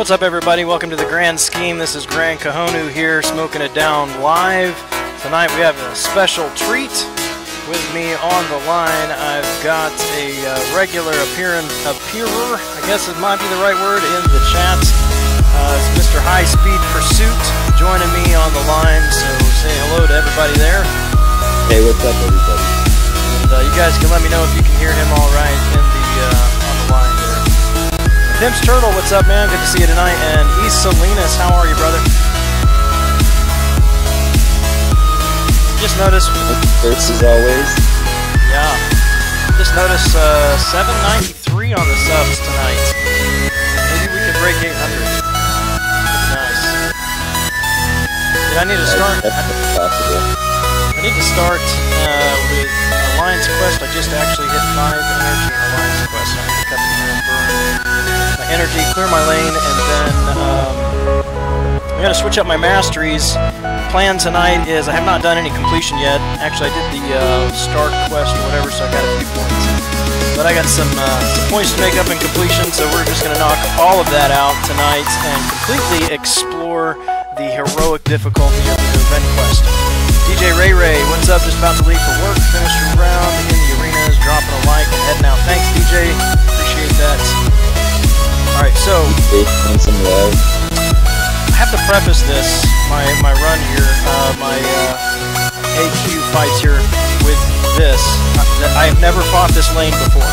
What's up, everybody? Welcome to the Grand Scheme. This is Gran here, smoking it down live. Tonight we have a special treat. With me on the line, I've got a regular appearer, I guess it might be the right word, in the chat. It's Mr. High Speed Pursuit joining me on the line, so say hello to everybody there. Hey, what's up, everybody? And you guys can let me know if you can hear him all right in the on the line there. Pimp's Turtle, what's up, man? Good to see you tonight. And East Salinas, how are you, brother? Just noticed. First as always. Yeah. Just noticed 793 on the subs tonight. Maybe we could break 800. That'd be nice. Did I need to start? That's possible. I need to start with Alliance Quest. I just actually hit 5 energy in Alliance Quest. I need to cut through and burn my energy, clear my lane, and then I'm going to switch up my masteries. Plan tonight is, I have not done any completion yet. Actually, I did the start quest or whatever, so I got a few points. But I got some points to make up in completion, so we're just going to knock all of that out tonight and completely explore the heroic difficulty of the event quest. DJ Ray Ray, what's up? Just about to leave for work. Finished your round in the arenas, dropping a like and heading out. Thanks, DJ. Appreciate that. All right, so some love. I have to preface this, my run here, my AQ fights here with this. I have never fought this lane before,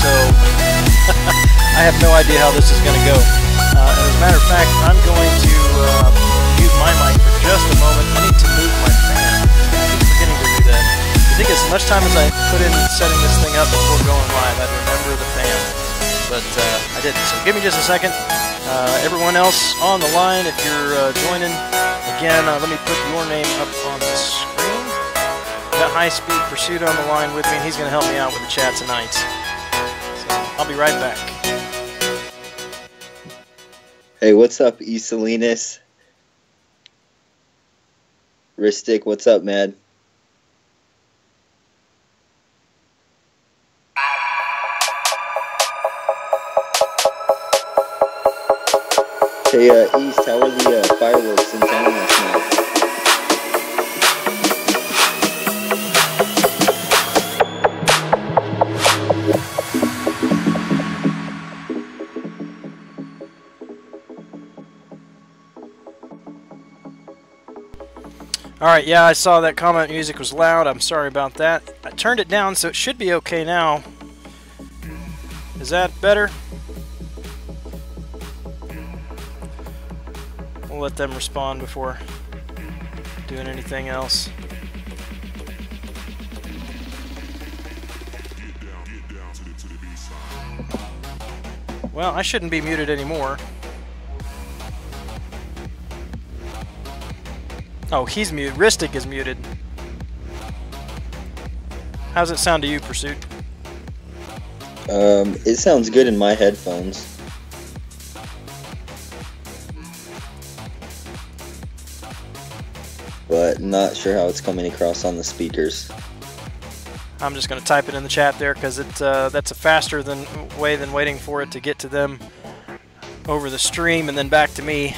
so I have no idea how this is going to go. And as a matter of fact, I'm going to mute my mic for just a moment. I need to move my fan. I keep forgetting to do that. I think as much time as I put in setting this thing up before going live, I'd remember the fan. But I didn't, so give me just a second. Everyone else on the line, if you're joining, again, let me put your name up on the screen. Got High Speed Pursuit on the line with me, and he's going to help me out with the chat tonight. So I'll be right back. Hey, what's up, East Salinas? Ristic, what's up, man? Hey, East, how are the fireworks in town last night? Alright, yeah, I saw that comment music was loud. I'm sorry about that. I turned it down, so it should be okay now. Is that better? We'll let them respond before doing anything else. Well, I shouldn't be muted anymore. Oh, he's muted. Ristic is muted. How's it sound to you, Pursuit? It sounds good in my headphones. But not sure how it's coming across on the speakers. I'm just going to type it in the chat there because that's a faster way than waiting for it to get to them over the stream and then back to me.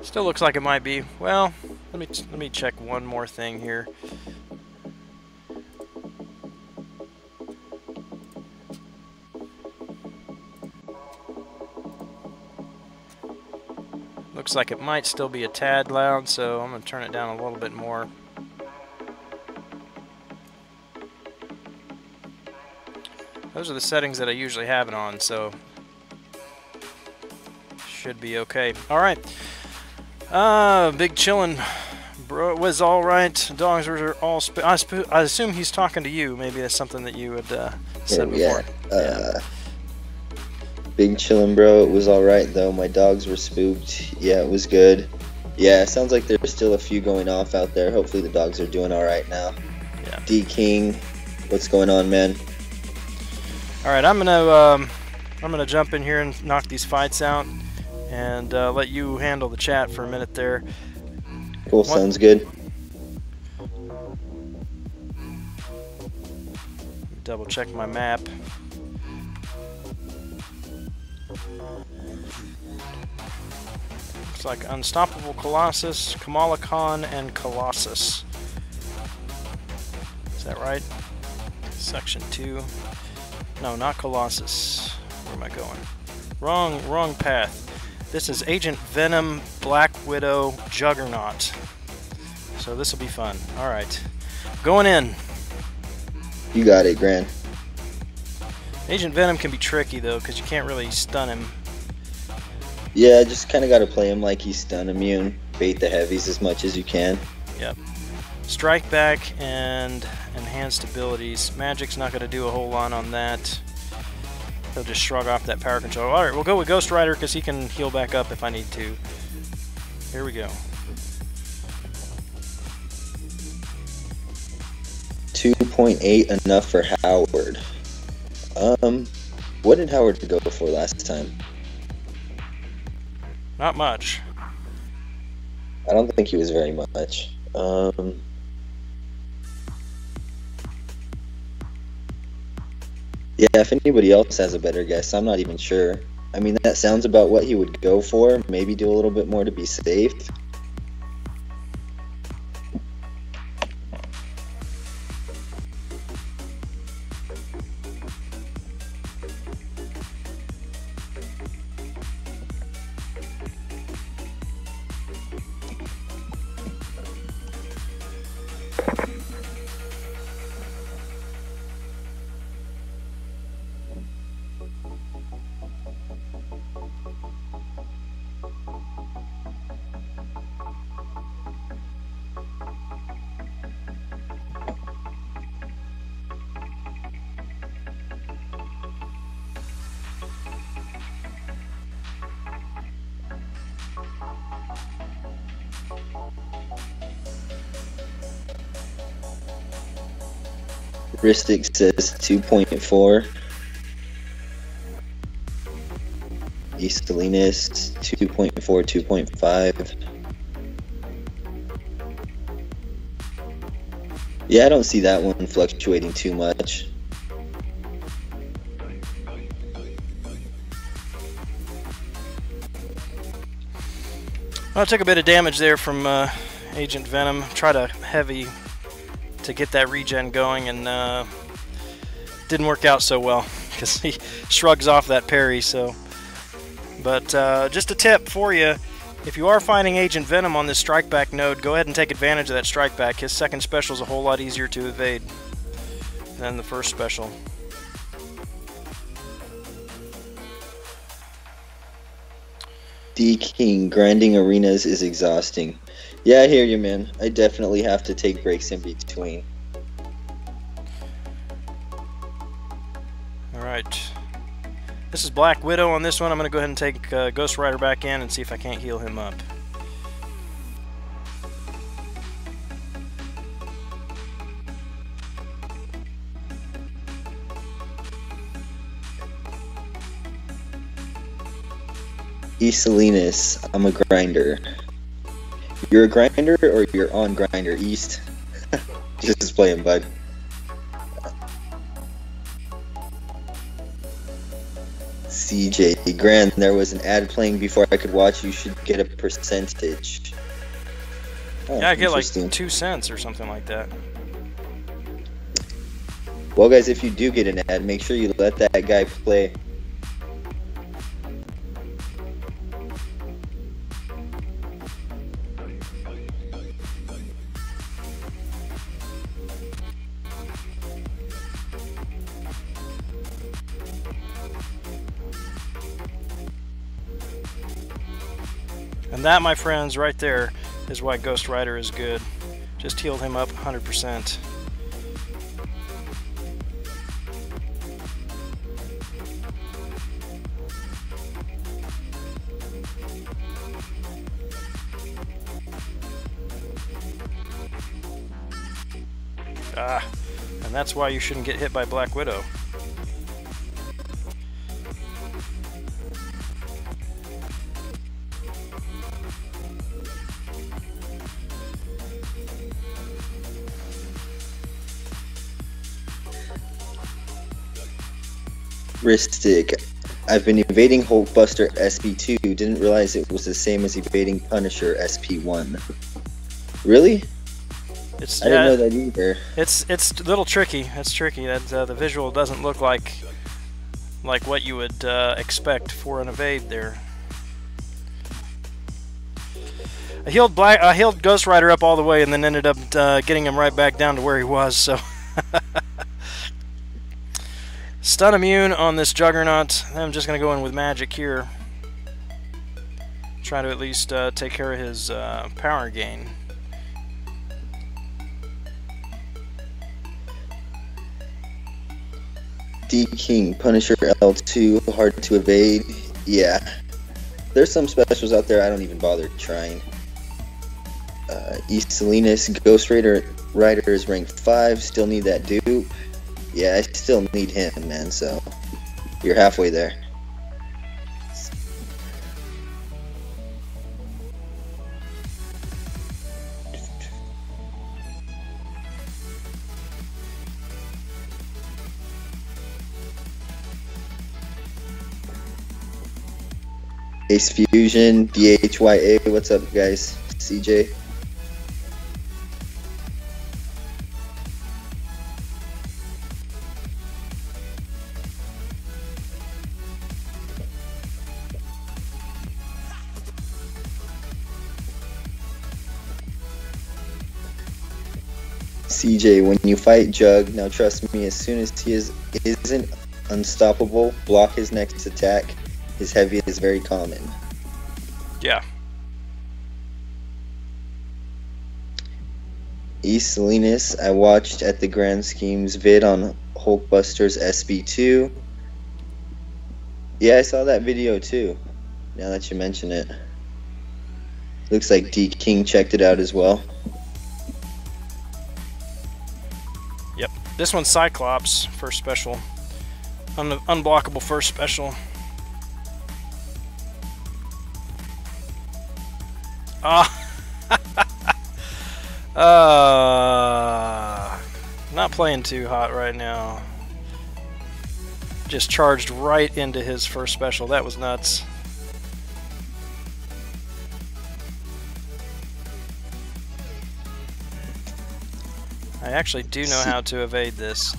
Still looks like it might be. Well, let me check one more thing here. Looks like it might still be a tad loud, so I'm going to turn it down a little bit more. Those are the settings that I usually have it on, so should be okay. All right. Big chillin', bro. It was all right. Dogs were all. I assume he's talking to you. Maybe that's something that you had said before. Yeah. Big chillin', bro. It was all right though. My dogs were spooked. Yeah, it was good. Yeah, it sounds like there's still a few going off out there. Hopefully the dogs are doing all right now. Yeah. D King, what's going on, man? All right, I'm gonna jump in here and knock these fights out. and let you handle the chat for a minute there. Cool, sounds good. Double check my map. Looks like Unstoppable Colossus, Kamala Khan, and Colossus. Is that right? Section 2. No, not Colossus. Where am I going? Wrong path. This is Agent Venom, Black Widow, Juggernaut. So this will be fun. Alright. Going in. You got it, Gran. Agent Venom can be tricky, though, because you can't really stun him. Yeah, just kind of got to play him like he's stun immune. Bait the heavies as much as you can. Yep. Strike back and enhanced abilities. Magic's not going to do a whole lot on that. He'll just shrug off that power control. Alright, we'll go with Ghost Rider because he can heal back up if I need to. Here we go. 2.8 enough for Howard. What did Howard go for last time? Not much. I don't think he was very much. Yeah, if anybody else has a better guess, I'm not even sure. I mean, that sounds about what he would go for. Maybe do a little bit more to be safe. Ristic says 2.4. East Salinas 2.4, 2.5. Yeah, I don't see that one fluctuating too much. Well, I took a bit of damage there from Agent Venom. Tried a heavy to get that regen going, and didn't work out so well because he shrugs off that parry. So, but just a tip for you: if you are fighting Agent Venom on this strike back node, go ahead and take advantage of that strike back. His second special is a whole lot easier to evade than the first special. D King, grinding arenas is exhausting. Yeah, I hear you, man. I definitely have to take breaks in between. Alright. This is Black Widow on this one. I'm going to go ahead and take Ghost Rider back in and see if I can't heal him up. East Salinas, I'm a grinder. You're a grinder or you're on grinder? East? Just playing, bud. CJ, Gran, there was an ad playing before I could watch. You should get a percentage. Oh, yeah, I get like 2 cents or something like that. Well, guys, if you do get an ad, make sure you let that guy play. And that, my friends, right there is why Ghost Rider is good. Just healed him up 100%. Ah, and that's why you shouldn't get hit by Black Widow. Ristic. I've been evading Hulkbuster SP2. Didn't realize it was the same as evading Punisher SP1. Really? I didn't know that either. It's a little tricky. It's tricky. That the visual doesn't look like what you would expect for an evade there. I healed Ghost Rider up all the way and then ended up getting him right back down to where he was. So stun immune on this Juggernaut. I'm just gonna go in with magic here. Try to at least take care of his power gain. D-King, Punisher L2, hard to evade. Yeah. There's some specials out there I don't even bother trying. East Salinas, Ghost Rider is rank 5. Still need that dupe. Yeah, I still need him, man, so you're halfway there. Ace Fusion, DHYA, what's up, guys? CJ. CJ, when you fight Jug, now trust me, as soon as he isn't unstoppable, block his next attack. His heavy is very common. Yeah. East Salinas, I watched at the Grand Schemes vid on Hulkbuster's SB2. Yeah, I saw that video too, now that you mention it. Looks like D-King checked it out as well. Yep. This one's Cyclops, first special. Unblockable first special. Not playing too hot right now. Just charged right into his first special. That was nuts. I actually do know how to evade this.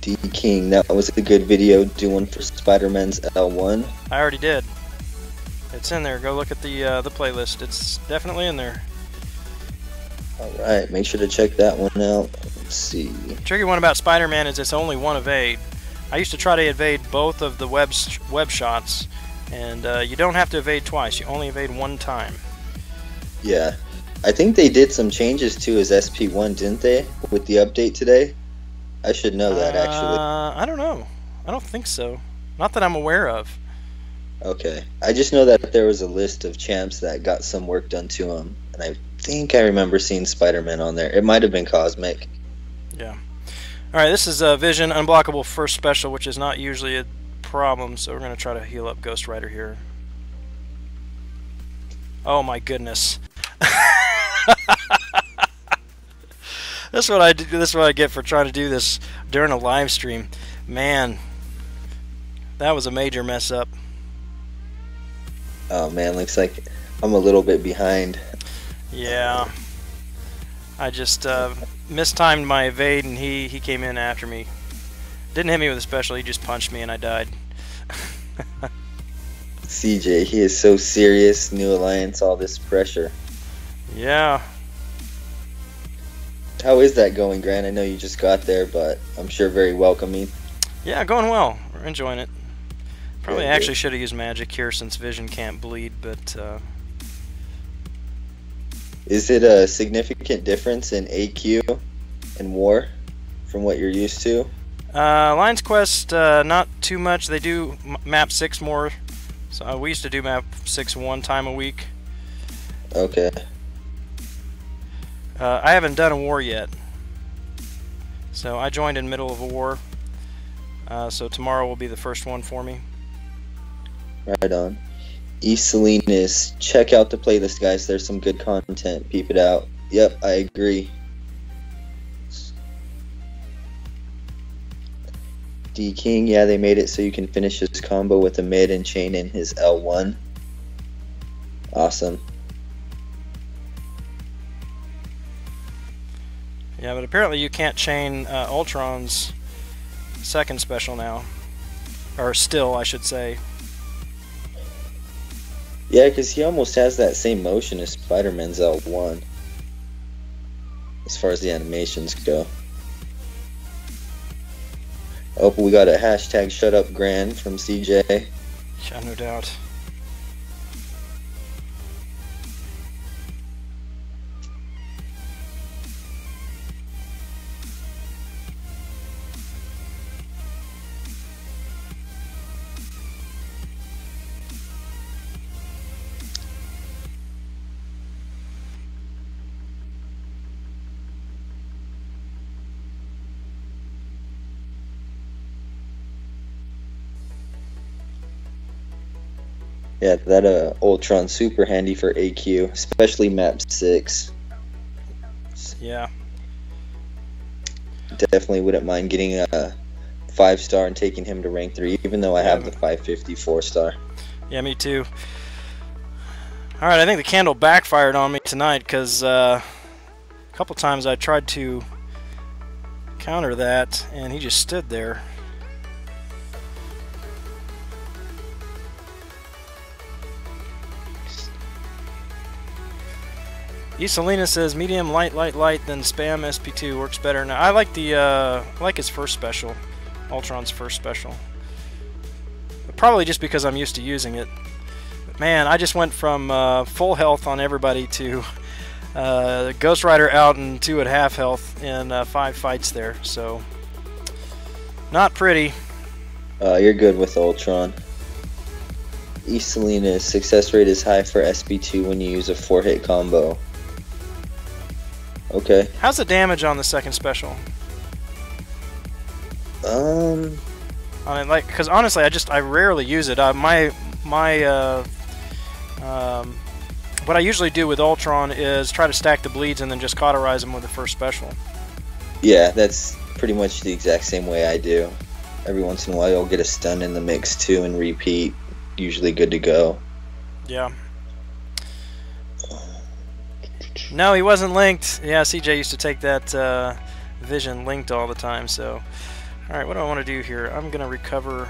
D-King, that was a good video doing for Spider-Man's L1. I already did. It's in there. Go look at the playlist. It's definitely in there. Alright, make sure to check that one out. Let's see. The tricky one about Spider-Man is it's only one evade. I used to try to evade both of the web shots, and you don't have to evade twice. You only evade one time. Yeah. I think they did some changes to his SP1, didn't they? With the update today? I should know that, actually. I don't know. I don't think so. Not that I'm aware of. Okay. I just know that there was a list of champs that got some work done to them, and I think I remember seeing Spider-Man on there. It might have been Cosmic. Yeah. Alright, this is Vision, unblockable first special, which is not usually a problem, so we're going to try to heal up Ghost Rider here. Oh my goodness. This is what I do. This is what I get for trying to do this during a live stream. Man, that was a major mess up. Oh man, looks like I'm a little bit behind. Yeah, I just mistimed my evade, and he came in after me. Didn't hit me with a special. He just punched me, and I died. CJ, he is so serious. New Alliance, all this pressure. Yeah. How is that going, Gran? I know you just got there, but I'm sure very welcoming. Yeah, going well. We're enjoying it. Probably Good, actually good. should have used magic here since Vision can't bleed, but Is it a significant difference in AQ and War from what you're used to? Lion's Quest, not too much. They do map 6 more. So we used to do map 6 one time a week. Okay. I haven't done a war yet. So I joined in middle of a war. So tomorrow will be the first one for me. Right on. East Salinas, check out the playlist, guys. There's some good content. Peep it out. Yep, I agree. D King, yeah, they made it so you can finish his combo with a mid and chain in his L1. Awesome. Yeah, but apparently you can't chain Ultron's second special now. Or still, I should say. Yeah, because he almost has that same motion as Spider-Man's L1. As far as the animations go. Oh, we got a hashtag shut up Gran from CJ. Yeah, no doubt. Yeah, that Ultron's super handy for AQ, especially map 6. Yeah. Definitely wouldn't mind getting a 5-star and taking him to rank 3, even though I have the 550 4-star. Yeah, me too. Alright, I think the candle backfired on me tonight because a couple times I tried to counter that and he just stood there. Isolina says medium, light, then spam SP2 works better. Now I like the I like his first special, Ultron's first special. But probably just because I'm used to using it. But man, I just went from full health on everybody to Ghost Rider out and 2 at half health in 5 fights there. So not pretty. You're good with Ultron. Isolina's success rate is high for SP2 when you use a 4-hit combo. Okay. How's the damage on the second special? I mean, like, because honestly, I rarely use it. What I usually do with Ultron is try to stack the bleeds and then just cauterize them with the first special. Yeah, that's pretty much the exact same way I do. Every once in a while, you'll get a stun in the mix too and repeat. Usually good to go. Yeah. No, he wasn't linked. Yeah, CJ used to take that vision linked all the time. So, all right, what do I want to do here? I'm gonna recover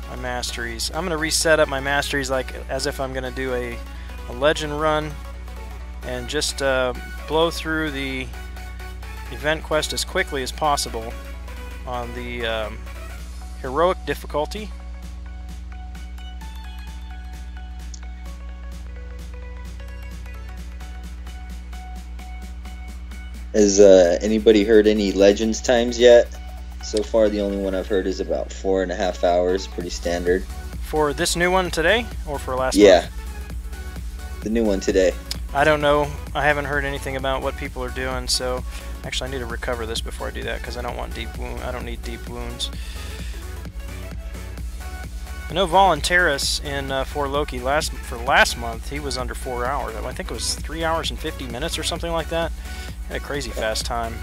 my masteries. I'm gonna reset up my masteries like as if I'm gonna do a legend run, and just blow through the event quest as quickly as possible on the heroic difficulty. Has anybody heard any Legends times yet? So far, the only one I've heard is about 4.5 hours. Pretty standard. For this new one today, or for last Yeah. month? The new one today. I don't know. I haven't heard anything about what people are doing, so actually I need to recover this before I do that because I don't want deep wound. I don't need deep wounds. I know Voluntaris in For Loki for last month, he was under 4 hours. I think it was 3 hours and 50 minutes or something like that. Had a crazy fast time.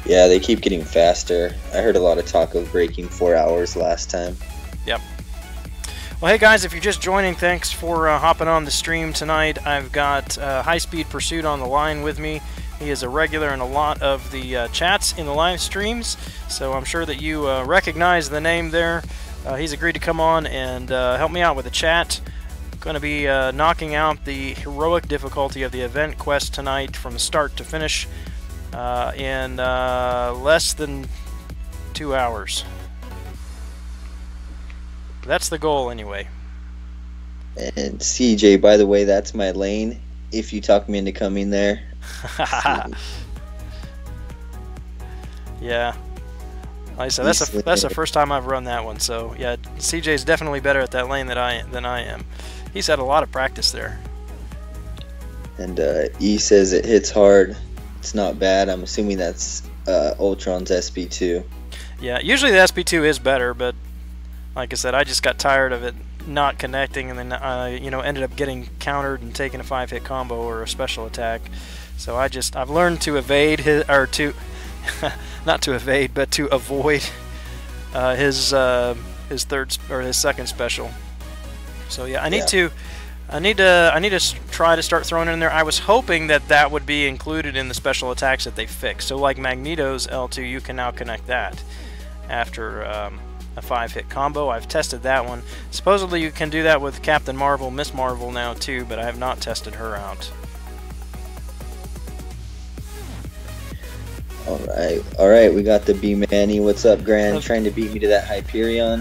Yeah, they keep getting faster. I heard a lot of talk of breaking 4 hours last time. Yep. Well, hey guys, if you're just joining, thanks for hopping on the stream tonight. I've got High Speed Pursuit on the line with me. He is a regular in a lot of the chats in the live streams, so I'm sure that you recognize the name there. He's agreed to come on and help me out with the chat. Going to be knocking out the heroic difficulty of the event quest tonight from start to finish in less than 2 hours. That's the goal anyway. And CJ, by the way, that's my lane. If you talk me into coming there. Yeah. Like I said, that's the first time I've run that one. So yeah, CJ's definitely better at that lane than I am. He's had a lot of practice there. And E says it hits hard. It's not bad. I'm assuming that's Ultron's SP2. Yeah, usually the SP2 is better, but like I said, I just got tired of it not connecting, and then ended up getting countered and taking a 5-hit combo or a special attack. So I've learned to evade his, or to not to evade, but to avoid his third or his second special. So yeah, I need to try to start throwing it in there. I was hoping that would be included in the special attacks that they fixed. So like Magneto's L2, you can now connect that after a 5-hit combo. I've tested that one. Supposedly you can do that with Captain Marvel, Miss Marvel now too, but I have not tested her out. Alright, we got the B-Manny. What's up, Gran? Trying to beat me to that Hyperion?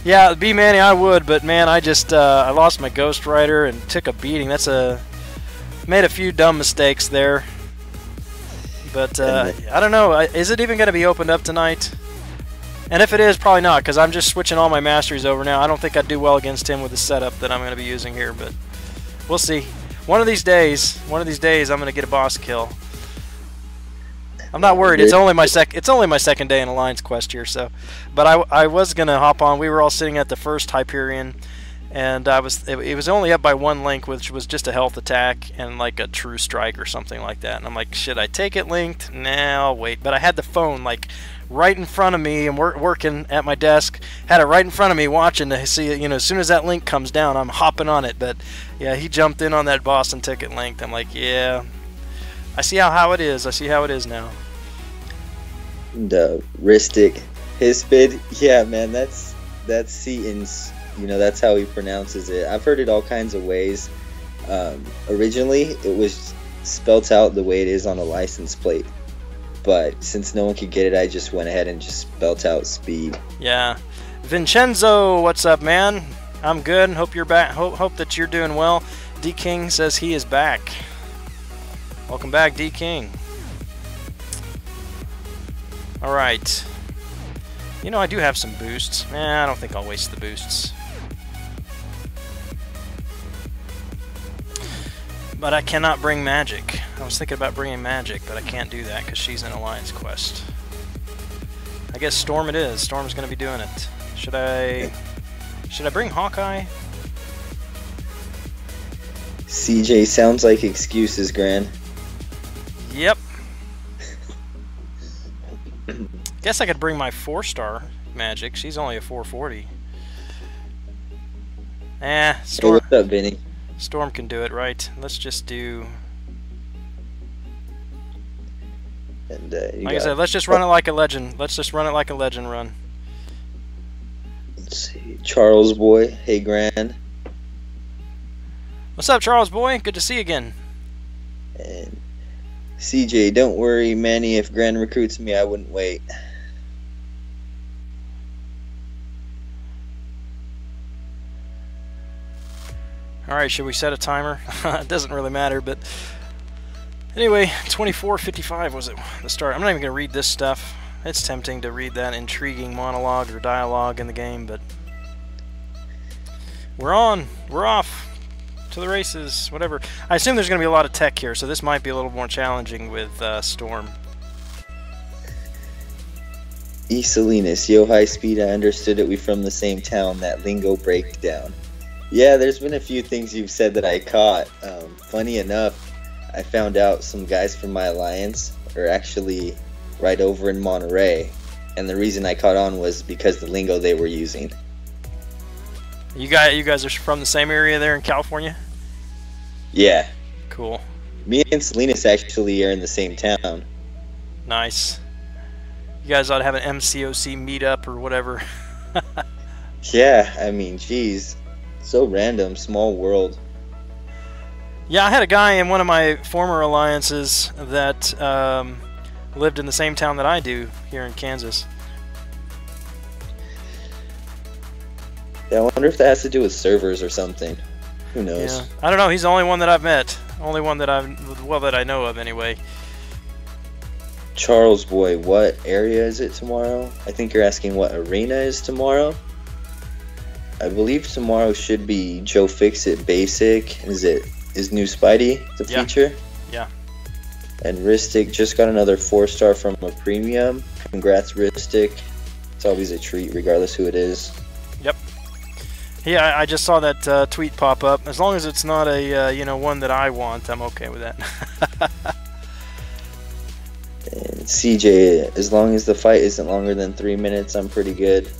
Yeah, B-Manny I would, but man, I just, I lost my Ghost Rider and took a beating. Made a few dumb mistakes there. But, I don't know, is it even going to be opened up tonight? And if it is, probably not, because I'm just switching all my masteries over now. I don't think I'd do well against him with the setup that I'm going to be using here, but we'll see. One of these days, I'm going to get a boss kill. I'm not worried. It's only my second day in Alliance Quest here, so. But I was gonna hop on. We were all sitting at the first Hyperion, and it was only up by 1 link, which was just a health attack and like a true strike or something like that. And I'm like, should I take it linked? Nah, I'll wait. But I had the phone like right in front of me and working at my desk. Had it right in front of me, watching to see it. You know, as soon as that link comes down, I'm hopping on it. But yeah, he jumped in on that boss and took it linked. I'm like, yeah. I see how it is. I see how it is now. The Ristic, his bid, yeah, man, that's Seaton's. You know, that's how he pronounces it. I've heard it all kinds of ways. Originally, it was spelt out the way it is on a license plate, but since no one could get it, I just went ahead and just spelt out Speed. Yeah, Vincenzo, what's up, man? I'm good. Hope you're back. Hope that you're doing well. D King says he is back. Welcome back, D King. Alright. You know, I do have some boosts. I don't think I'll waste the boosts. But I cannot bring Magic. I was thinking about bringing Magic, but I can't do that because she's in Alliance Quest. I guess Storm it is. Storm's going to be doing it. Should I bring Hawkeye? CJ sounds like excuses, Gran. Yep. Guess I could bring my 4-star Magic. She's only a 440. Storm. Hey, what's up, Vinny? Storm can do it, right? Let's just do. And like I said, let's just run it like a legend. Let's just run it like a legend run. Let's see, Charles Boy. Hey, Gran. What's up, Charles Boy? Good to see you again. And CJ, don't worry, Manny. If Gran recruits me, I wouldn't wait. Alright, should we set a timer? It doesn't really matter, but anyway, 24:55 was it the start. I'm not even going to read this stuff. It's tempting to read that intriguing monologue or dialogue in the game, but we're on. We're off to the races, whatever. I assume there's going to be a lot of tech here, so this might be a little more challenging with Storm. E. Salinas, yo, high speed, I understood it. We from the same town. That lingo breakdown. Yeah, there's been a few things you've said that I caught. Funny enough, I found out some guys from my alliance are actually right over in Monterey, and the reason I caught on was because the lingo they were using. You guys are from the same area there in California? Yeah. Cool. Me and Salinas actually are in the same town. Nice. You guys ought to have an MCOC meetup or whatever. Yeah, I mean, geez. So random, small world. Yeah, I had a guy in one of my former alliances that lived in the same town that I do here in Kansas. Yeah, I wonder if that has to do with servers or something. Who knows? Yeah. I don't know. He's the only one that I've met. Only one that that I know of anyway. Charles Boy, what area is it tomorrow? I think you're asking what arena is tomorrow. I believe tomorrow should be Joe Fixit Basic. Is New Spidey the feature? Yeah. And Ristic just got another 4-star from a premium. Congrats, Ristic. It's always a treat, regardless who it is. Yep. Yeah, I just saw that tweet pop up. As long as it's not a one that I want, I'm okay with that. And CJ, as long as the fight isn't longer than 3 minutes, I'm pretty good.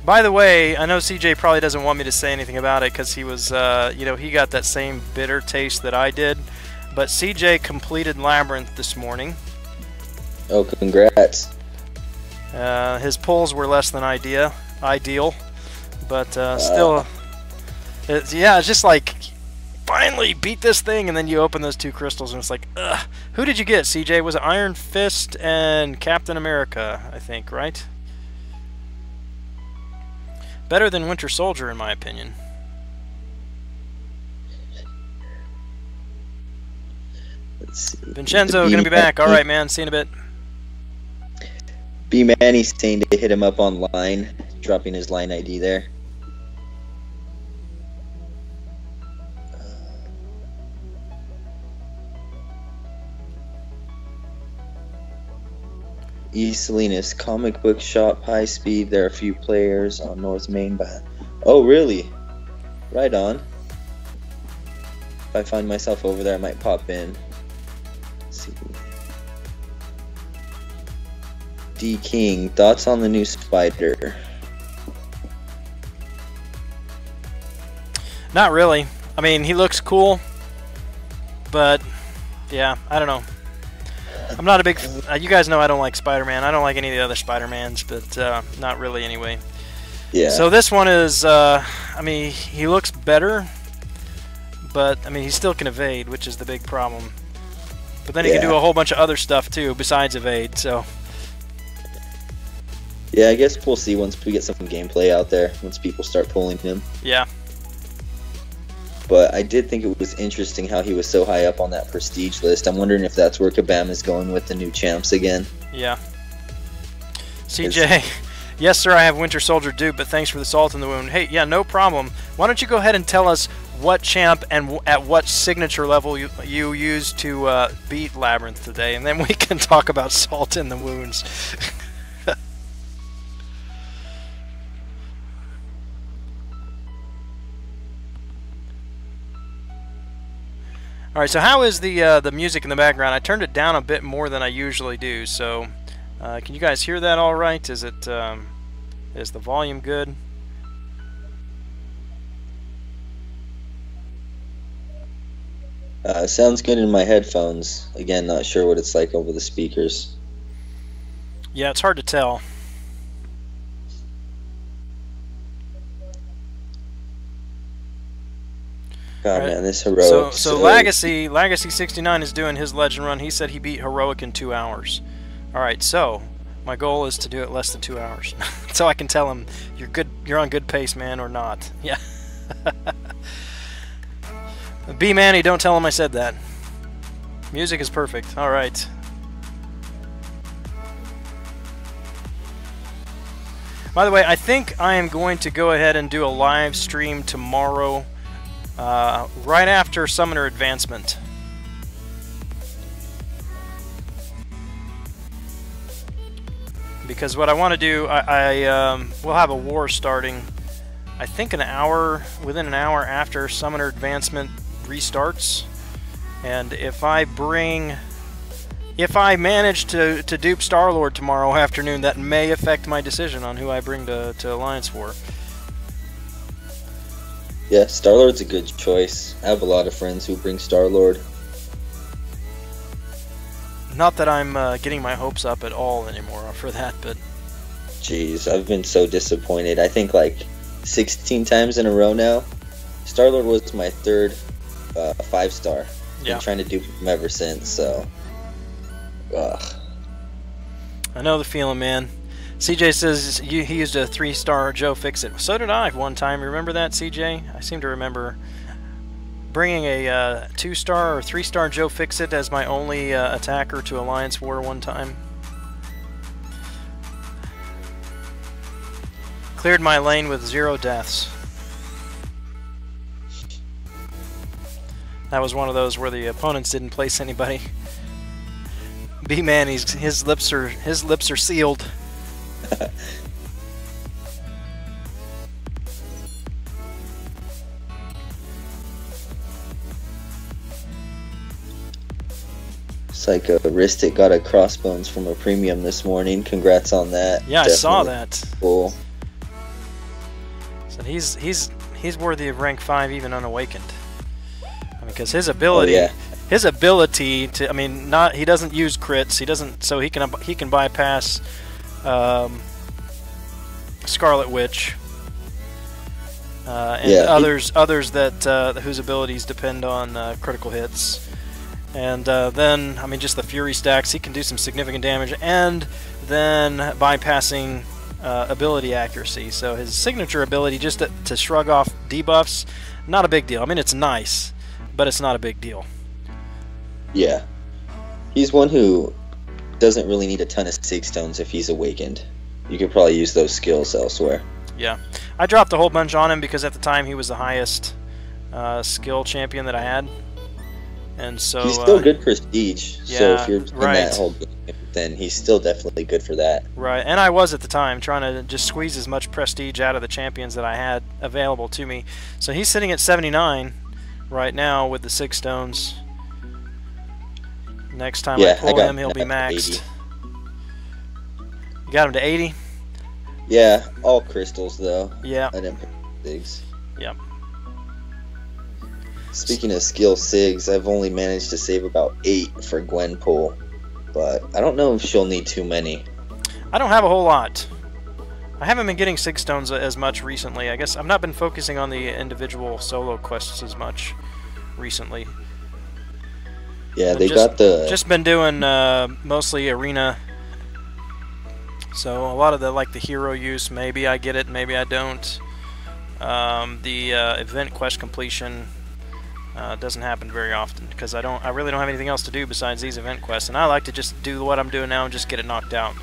By the way, I know CJ probably doesn't want me to say anything about it because he was, you know, he got that same bitter taste that I did. But CJ completed Labyrinth this morning. Oh, congrats. His pulls were less than ideal, but still, yeah, it's just like, finally beat this thing, and then you open those 2 crystals, and it's like, ugh. Who did you get, CJ? Was it Iron Fist and Captain America, I think, right? Better than Winter Soldier, in my opinion. Let's see. Vincenzo, gonna be back. All right, man. See you in a bit. B-Manny's saying to hit him up online, dropping his line ID there. East Salinas comic book shop, high speed. There are a few players on North Main. Oh, really? Right on. If I find myself over there, I might pop in. Let's see. D King, thoughts on the new Spider? Not really. I mean, he looks cool, but yeah, I don't know. I'm not a big... you guys know I don't like Spider-Man. I don't like any of the other Spider-Mans, but not really anyway. Yeah. So this one is... I mean, he looks better, but I mean, he still can evade, which is the big problem. But then he can do a whole bunch of other stuff too, besides evade, so... Yeah, I guess we'll see once we get some gameplay out there, once people start pulling him. Yeah. But I did think it was interesting how he was so high up on that prestige list. I'm wondering if that's where Kabam is going with the new champs again. Yeah. CJ, yes sir, I have Winter Soldier dupe, but thanks for the salt in the wound. Hey, yeah, no problem. Why don't you go ahead and tell us what champ and at what signature level you used to beat Labyrinth today, and then we can talk about salt in the wounds. All right, so how is the music in the background? I turned it down a bit more than I usually do. So, can you guys hear that all right? Is it is the volume good? Sounds good in my headphones. Again, not sure what it's like over the speakers. Yeah, it's hard to tell. God, right. Man, this heroic. So Legacy 69 is doing his legend run. He said he beat heroic in 2 hours. All right, so my goal is to do it less than 2 hours, so I can tell him you're good. You're on good pace, man, or not. Yeah. B Manny, don't tell him I said that. Music is perfect. All right. By the way, I think I am going to go ahead and do a live stream tomorrow. Right after Summoner Advancement. Because what I want to do, we'll have a war starting, I think within an hour after Summoner Advancement restarts. And if I manage to dupe Star-Lord tomorrow afternoon, that may affect my decision on who I bring to Alliance War. Yeah, Star-Lord's a good choice. I have a lot of friends who bring Star-Lord. Not that I'm getting my hopes up at all anymore for that, but... Jeez, I've been so disappointed. I think like 16 times in a row now. Star-Lord was my third 5-star. Yeah. Been trying to dupe him ever since, so... Ugh. I know the feeling, man. CJ says he used a 3-star Joe Fix-It. So did I one time. Remember that, CJ? I seem to remember bringing a 2-star or 3-star Joe Fix-It as my only attacker to Alliance War one time. Cleared my lane with 0 deaths. That was one of those where the opponents didn't place anybody. B-Man, his lips are sealed. Looks like a Ristic got a crossbones from a premium this morning. Congrats on that. Yeah, I saw that. Cool. So he's worthy of rank 5 even unawakened. Because his ability, to, I mean, he doesn't use crits. He doesn't, so he can bypass Scarlet Witch and others that whose abilities depend on critical hits. And then, I mean, just the Fury stacks, he can do some significant damage, and then bypassing ability accuracy. So his signature ability, just to shrug off debuffs, not a big deal. I mean, it's nice, but it's not a big deal. Yeah. He's one who doesn't really need a ton of Sig Stones if he's awakened. You could probably use those skills elsewhere. Yeah. I dropped a whole bunch on him because at the time he was the highest skill champion that I had. And so he's still good prestige. Yeah, so if you're in that whole game, then he's still definitely good for that. Right, and I was at the time trying to just squeeze as much prestige out of the champions that I had available to me. So he's sitting at 79 right now with the 6 stones. Next time I pull him, he'll be maxed. 80. You got him to 80? Yeah, all crystals though. Yeah. I didn't pick Sigs. Yep. Speaking of skill Sigs, I've only managed to save about 8 for Gwen pull, but I don't know if she'll need too many. I don't have a whole lot. I haven't been getting Sig Stones as much recently. I guess I've not been focusing on the individual solo quests as much recently. Yeah, they got the... Just been doing mostly arena. So a lot of the hero use, maybe I get it, maybe I don't. The event quest completion doesn't happen very often because I really don't have anything else to do besides these event quests, and I like to just do what I'm doing now and just get it knocked out.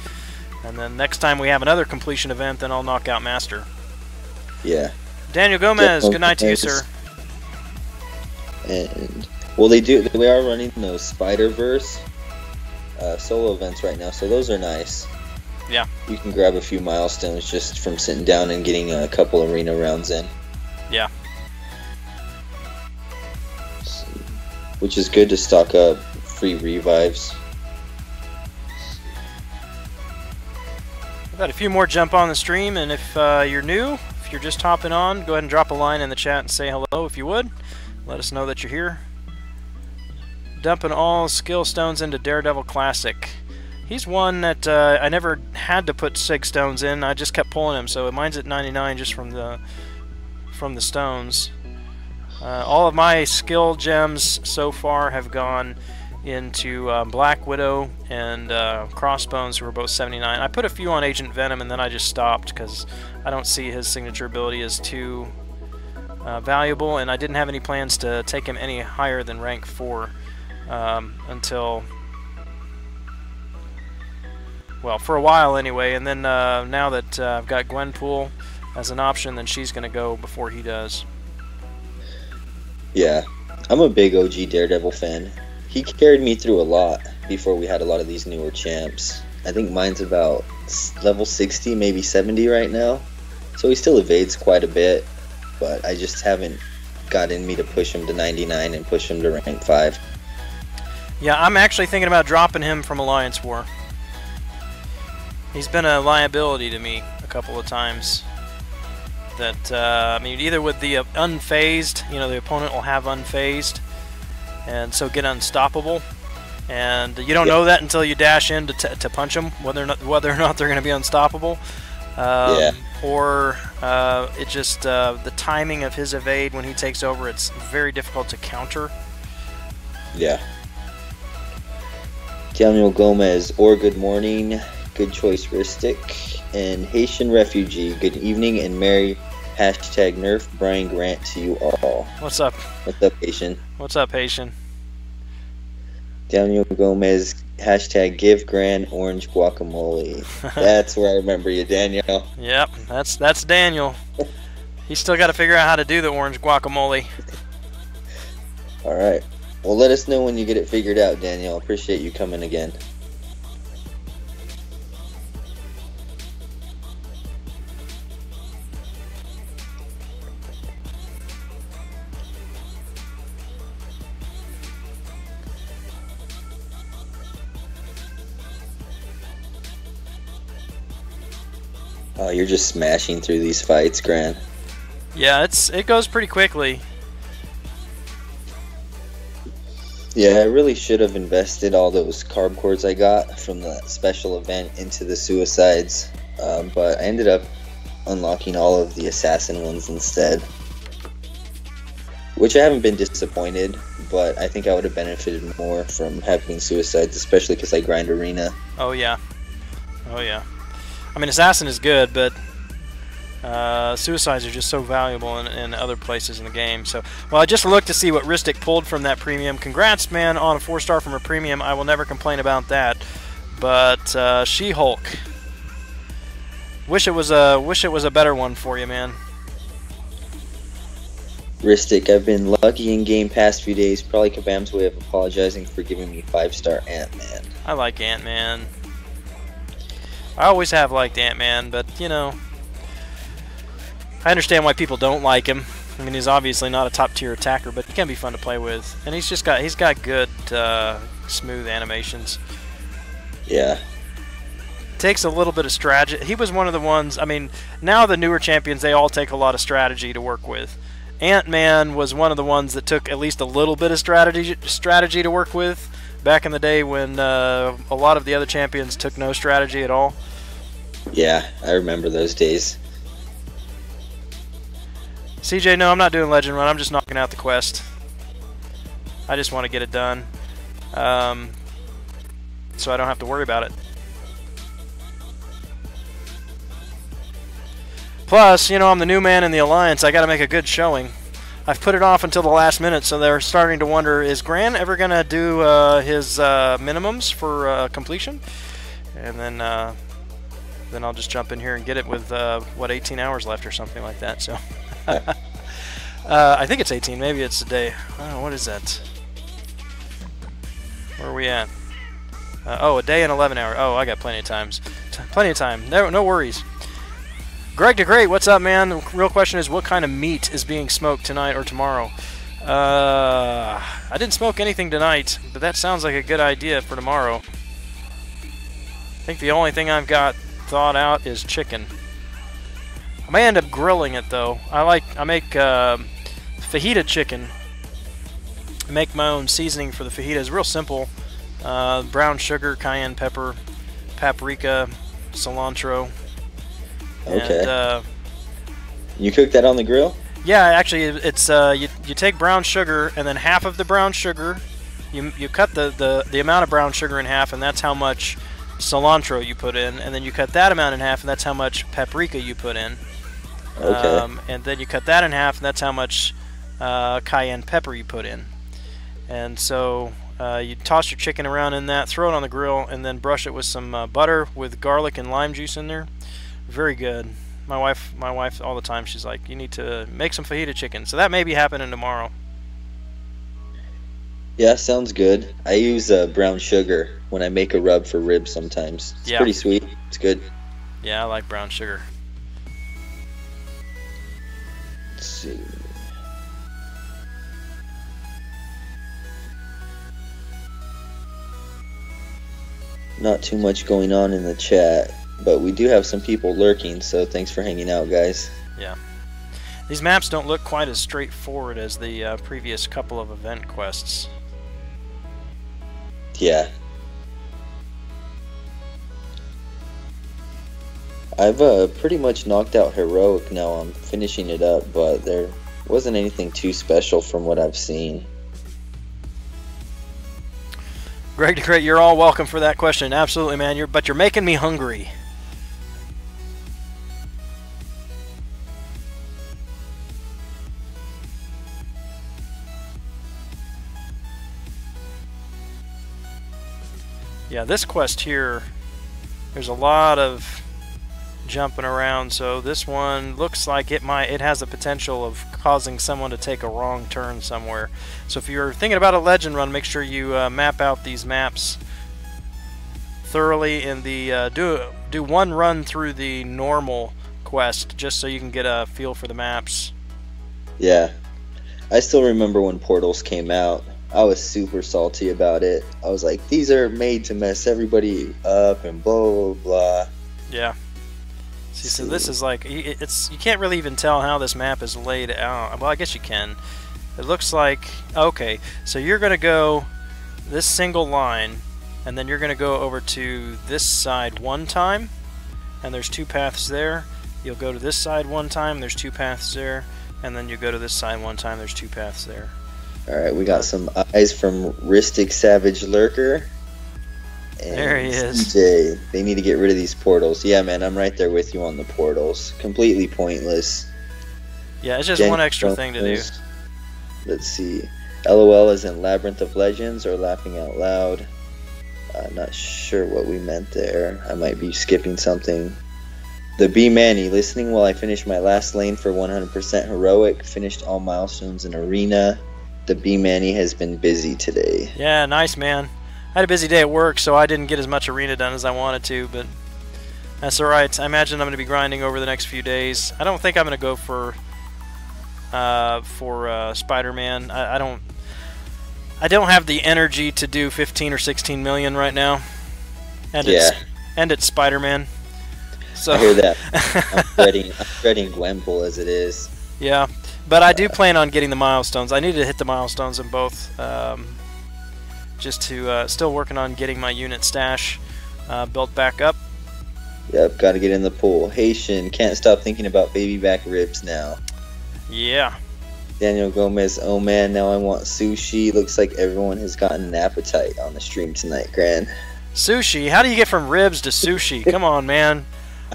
And then next time we have another completion event, then I'll knock out Master. Yeah. Daniel Gomez, good night to you, sir. And well, we are running those Spider-Verse solo events right now, so those are nice. Yeah. You can grab a few milestones just from sitting down and getting a couple arena rounds in. Yeah. Which is good to stock up free revives. I've got a few more jump on the stream, and if you're new, if you're just hopping on, go ahead and drop a line in the chat and say hello if you would. Let us know that you're here. Dumping all skill stones into Daredevil Classic. He's one that I never had to put Sig Stones in. I just kept pulling him, so mine's at 99 just from the stones. All of my skill gems so far have gone into Black Widow and Crossbones, who were both 79. I put a few on Agent Venom, and then I just stopped because I don't see his signature ability as too valuable, and I didn't have any plans to take him any higher than rank 4 until, well, for a while anyway. And then now that I've got Gwenpool as an option, then she's going to go before he does. Yeah, I'm a big OG Daredevil fan. He carried me through a lot before we had a lot of these newer champs. I think mine's about level 60, maybe 70 right now. So he still evades quite a bit, but I just haven't got in me to push him to 99 and push him to rank 5. Yeah, I'm actually thinking about dropping him from Alliance War. He's been a liability to me a couple of times. That, I mean, either with the unfazed, you know, the opponent will have unfazed, and so get unstoppable, and you don't know that until you dash in to punch them, whether or not they're going to be unstoppable. Or it just the timing of his evade when he takes over, it's very difficult to counter. Yeah. Daniel Gomez, or good morning, good choice, Ristic, and Haitian Refugee, good evening and merry hashtag nerf Brian Grant to you all. What's up? What's up, Haitian? What's up, Haitian? Daniel Gomez, hashtag give Gran orange guacamole. That's where I remember you, Daniel. Yep, that's Daniel. He's still got to figure out how to do the orange guacamole. Alright. Well, let us know when you get it figured out, Daniel. Appreciate you coming again. Oh, you're just smashing through these fights, Gran. Yeah, it goes pretty quickly. Yeah, I really should have invested all those carb cores I got from the special event into the suicides, but I ended up unlocking all of the assassin ones instead. Which I haven't been disappointed, but I think I would have benefited more from having suicides, especially because I grind arena. Oh yeah. Oh yeah. I mean, assassin is good, but suicides are just so valuable in other places in the game. So, well, I just looked to see what Ristic pulled from that premium. Congrats, man, on a 4-star from a premium. I will never complain about that. But She-Hulk. Wish it was a better one for you, man. Ristic, I've been lucky in game past few days. Probably Kabam's way of apologizing for giving me 5-star Ant-Man. I like Ant-Man. I always have liked Ant-Man, but, you know, I understand why people don't like him. I mean, he's obviously not a top-tier attacker, but he can be fun to play with. And he's got good, smooth animations. Yeah. Takes a little bit of strategy. He was one of the ones, I mean, now the newer champions, they all take a lot of strategy to work with. Ant-Man was one of the ones that took at least a little bit of strategy to work with back in the day when a lot of the other champions took no strategy at all. Yeah, I remember those days. CJ, no, I'm not doing Legend Run. I'm just knocking out the quest. I just want to get it done, so I don't have to worry about it. Plus, you know, I'm the new man in the Alliance. I got to make a good showing. I've put it off until the last minute, so they're starting to wonder, is Gran ever going to do his minimums for completion? And then I'll just jump in here and get it with, what, 18 hours left or something like that. So I think it's 18. Maybe it's a day. Oh, what is that? Where are we at? Oh, a day and 11 hours. Oh, I got plenty of times. Plenty of time. No worries. Greg the Great, what's up, man? The real question is, what kind of meat is being smoked tonight or tomorrow? I didn't smoke anything tonight, but that sounds like a good idea for tomorrow. I think the only thing I've got thought out is chicken. I may end up grilling it, though. I make fajita chicken. I make my own seasoning for the fajitas. Real simple. Brown sugar, cayenne pepper, paprika, cilantro. Okay. And, you cook that on the grill? Yeah, actually, it's you take brown sugar, and then half of the brown sugar, you cut the amount of brown sugar in half, and that's how much cilantro you put in, and then you cut that amount in half, and that's how much paprika you put in. Okay. And then you cut that in half, and that's how much cayenne pepper you put in. And so you toss your chicken around in that, throw it on the grill, and then brush it with some butter with garlic and lime juice in there. Very good. My wife all the time, she's like, you need to make some fajita chicken. So that may be happening tomorrow. Yeah, sounds good. I use brown sugar when I make a rub for ribs sometimes. It's pretty sweet. It's good. Yeah, I like brown sugar. Let's see. Not too much going on in the chat, but we do have some people lurking, so thanks for hanging out, guys. Yeah. These maps don't look quite as straightforward as the previous couple of event quests. Yeah. I've pretty much knocked out Heroic now. I'm finishing it up, but there wasn't anything too special from what I've seen. Greg the Great, you're all welcome for that question. Absolutely, man. But you're making me hungry. Yeah, this quest here, there's a lot of jumping around, so this one looks like it has the potential of causing someone to take a wrong turn somewhere. So if you're thinking about a legend run, make sure you map out these maps thoroughly in the do one run through the normal quest just so you can get a feel for the maps. Yeah, I still remember when Portals came out. I was super salty about it. I was like, these are made to mess everybody up and blah, blah, blah. Yeah. See, so this is like, you can't really even tell how this map is laid out. Well, I guess you can. It looks like, okay, so you're going to go this single line, and then you're going to go over to this side one time, and there's 2 paths there. You'll go to this side one time, there's 2 paths there, and then you go to this side one time, there's 2 paths there. Alright, we got some eyes from Ristic Savage Lurker. And there he is. CJ, they need to get rid of these portals. Yeah, man, I'm right there with you on the portals. Completely pointless. Yeah, it's just one extra thing to do. Let's see. LOL is in Labyrinth of Legends or Laughing Out Loud. Not sure what we meant there. I might be skipping something. The B Manny, listening while I finish my last lane for 100% heroic. Finished all milestones in arena. The B Manny has been busy today. Yeah, nice, man. I had a busy day at work, so I didn't get as much arena done as I wanted to, but that's alright. I imagine I'm going to be grinding over the next few days. I don't think I'm going to go for Spider-Man. I don't have the energy to do 15 or 16 million right now. And it's Spider-Man. So I hear that. I'm dreading Gwenpool as it is. Yeah, but I do plan on getting the milestones. I need to hit the milestones in both. Just to still working on getting my unit stash built back up. Yep, got to get in the pool. Haitian, can't stop thinking about baby back ribs now. Yeah. Daniel Gomez, oh man, now I want sushi. Looks like everyone has gotten an appetite on the stream tonight, Gran. Sushi? How do you get from ribs to sushi? Come on, man.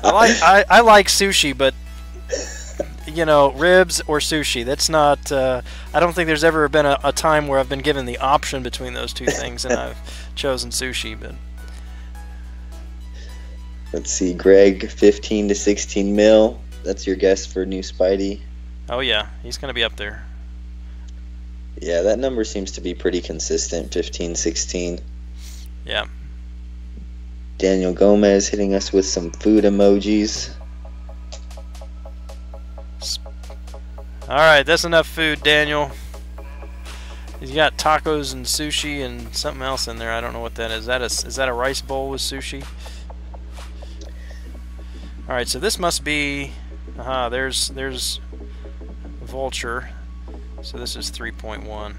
I like sushi, but you know, ribs or sushi. That's not. I don't think there's ever been a time where I've been given the option between those two things, and I've chosen sushi. But let's see, Greg, 15 to 16 mil. That's your guess for new Spidey. Oh yeah, he's gonna be up there. Yeah, that number seems to be pretty consistent. 15, 16. Yeah. Daniel Gomez hitting us with some food emojis. Alright, that's enough food, Daniel. He's got tacos and sushi and something else in there. I don't know what that is. Is that a rice bowl with sushi? Alright, so this must be... there's Vulture. So this is 3.1.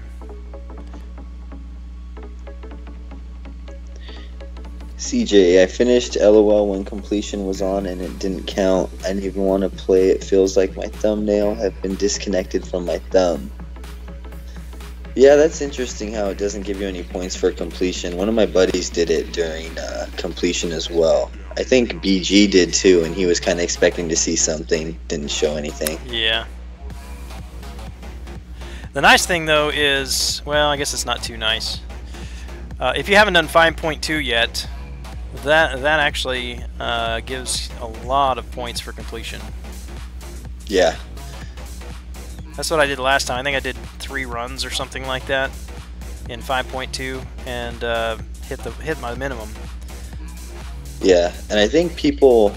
CJ, I finished LOL when completion was on and it didn't count. I didn't even want to play. It feels like my thumbnail have been disconnected from my thumb. Yeah, that's interesting how it doesn't give you any points for completion. One of my buddies did it during completion as well. I think BG did too, and he was kind of expecting to see something. Didn't show anything. Yeah. The nice thing though is, well, I guess it's not too nice. If you haven't done 5.2 yet, that actually gives a lot of points for completion. Yeah. That's what I did last time. I think I did 3 runs or something like that in 5.2 and hit my minimum. Yeah, and I think people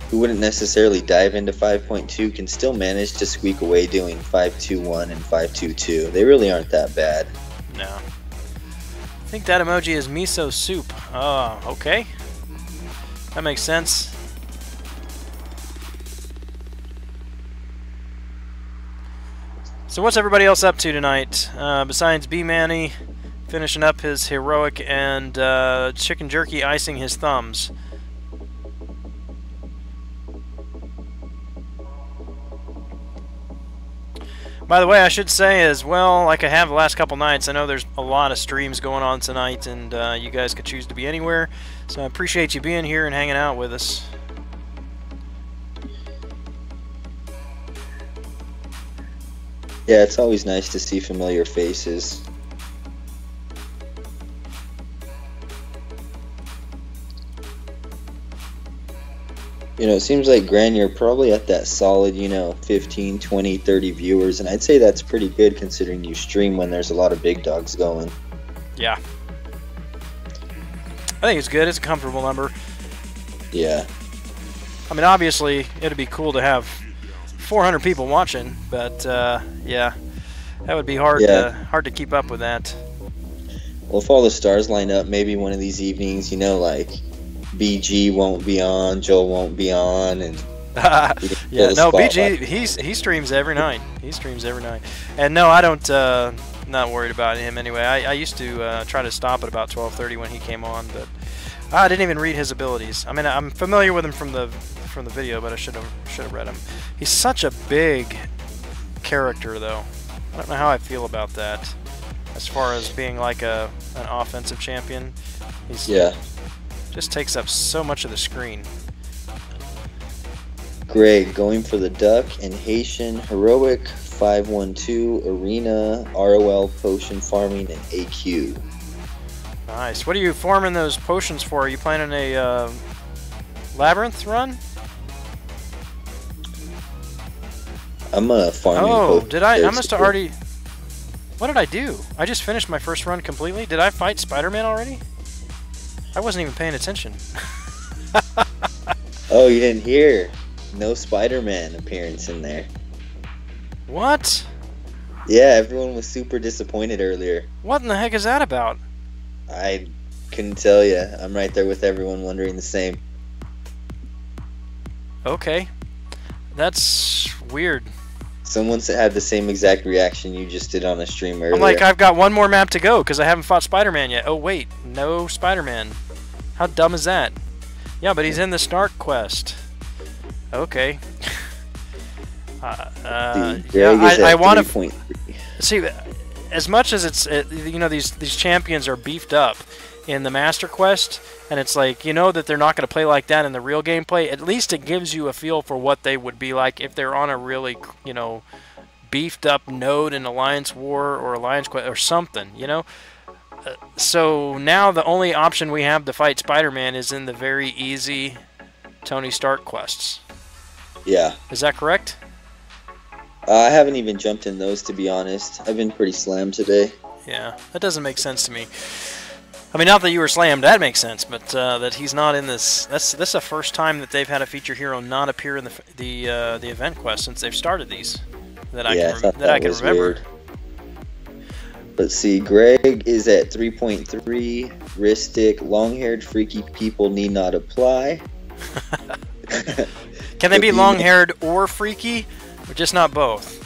who wouldn't necessarily dive into 5.2 can still manage to squeak away doing 5.2.1 and 5.2.2. They really aren't that bad. No. I think that emoji is miso soup. Oh, okay. That makes sense. So what's everybody else up to tonight? Besides B-Manny finishing up his heroic and chicken jerky icing his thumbs. By the way, I should say as well, like I have the last couple nights, I know there's a lot of streams going on tonight, and you guys could choose to be anywhere. So I appreciate you being here and hanging out with us. Yeah, it's always nice to see familiar faces. You know, it seems like, Gran, you're probably at that solid, 15, 20, 30 viewers, and I'd say that's pretty good considering you stream when there's a lot of big dogs going. Yeah. I think it's good. It's a comfortable number. Yeah. I mean, obviously, it'd be cool to have 400 people watching, but, yeah, that would be hard to keep up with that. Well, if all the stars line up, maybe one of these evenings, like BG won't be on, Joel won't be on, and yeah, no, BG he streams every night. He streams every night, and no, I don't. Not worried about him anyway. I used to try to stop at about 12:30 when he came on, but I didn't even read his abilities. I mean, I'm familiar with him from the video, but I should have read him. He's such a big character, though. I don't know how I feel about that. As far as being like an offensive champion, he's just takes up so much of the screen. Greg going for the duck and Haitian heroic 512 arena ROL potion farming and AQ. Nice. What are you farming those potions for? Are you planning a labyrinth run? I'm farming. Oh, did I? I must have already. What did I do? I just finished my first run completely. Did I fight Spider-Man already? I wasn't even paying attention. Oh, you didn't hear? No Spider-Man appearance in there. What? Yeah, everyone was super disappointed earlier. What in the heck is that about? I couldn't tell you. I'm right there with everyone wondering the same. Okay. That's weird. Someone had the same exact reaction you just did on a stream earlier. I'm like, I've got one more map to go because I haven't fought Spider-Man yet. Oh, wait. No Spider-Man. How dumb is that? Yeah, but he's in the Snark quest. Okay. Yeah, I want to see. As much as it's you know, these champions are beefed up in the Master Quest, and it's like, you know that they're not going to play like that in the real gameplay. At least it gives you a feel for what they would be like if they're on a really, you know, beefed up node in Alliance War or Alliance Quest or something, you know. So now the only option we have to fight Spider-Man is in the very easy Tony Stark quests. Yeah. Is that correct? I haven't even jumped in those, to be honest. I've been pretty slammed today. Yeah, that doesn't make sense to me. I mean, not that you were slammed, that makes sense, but that he's not in this. This is the first time that they've had a feature hero not appear in the event quest since they've started these. That I can remember. Weird. Let's see, Greg is at 3.3. Wristic, long-haired freaky people need not apply. Can they be long-haired or freaky, or just not both?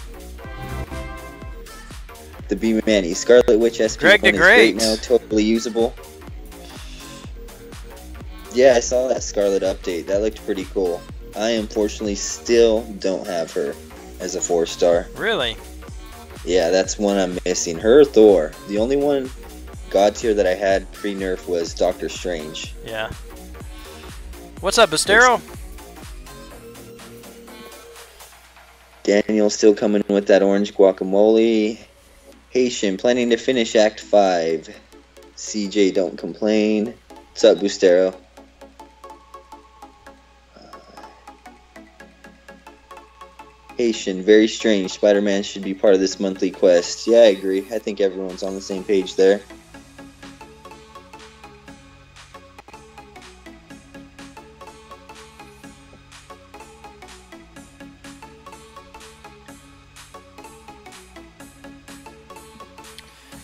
The B Manny, Scarlet Witch SP1 is great now, totally usable. Yeah, I saw that Scarlet update. That looked pretty cool. I unfortunately still don't have her as a 4-star. Really? Yeah, that's one I'm missing. Her or Thor. The only one God tier that I had pre-nerf was Doctor Strange. Yeah. What's up, Bastero? Daniel still coming with that orange guacamole. Haitian planning to finish Act 5. CJ don't complain. What's up, Bustero? Haitian, very strange. Spider-Man should be part of this monthly quest. Yeah, I agree. I think everyone's on the same page there.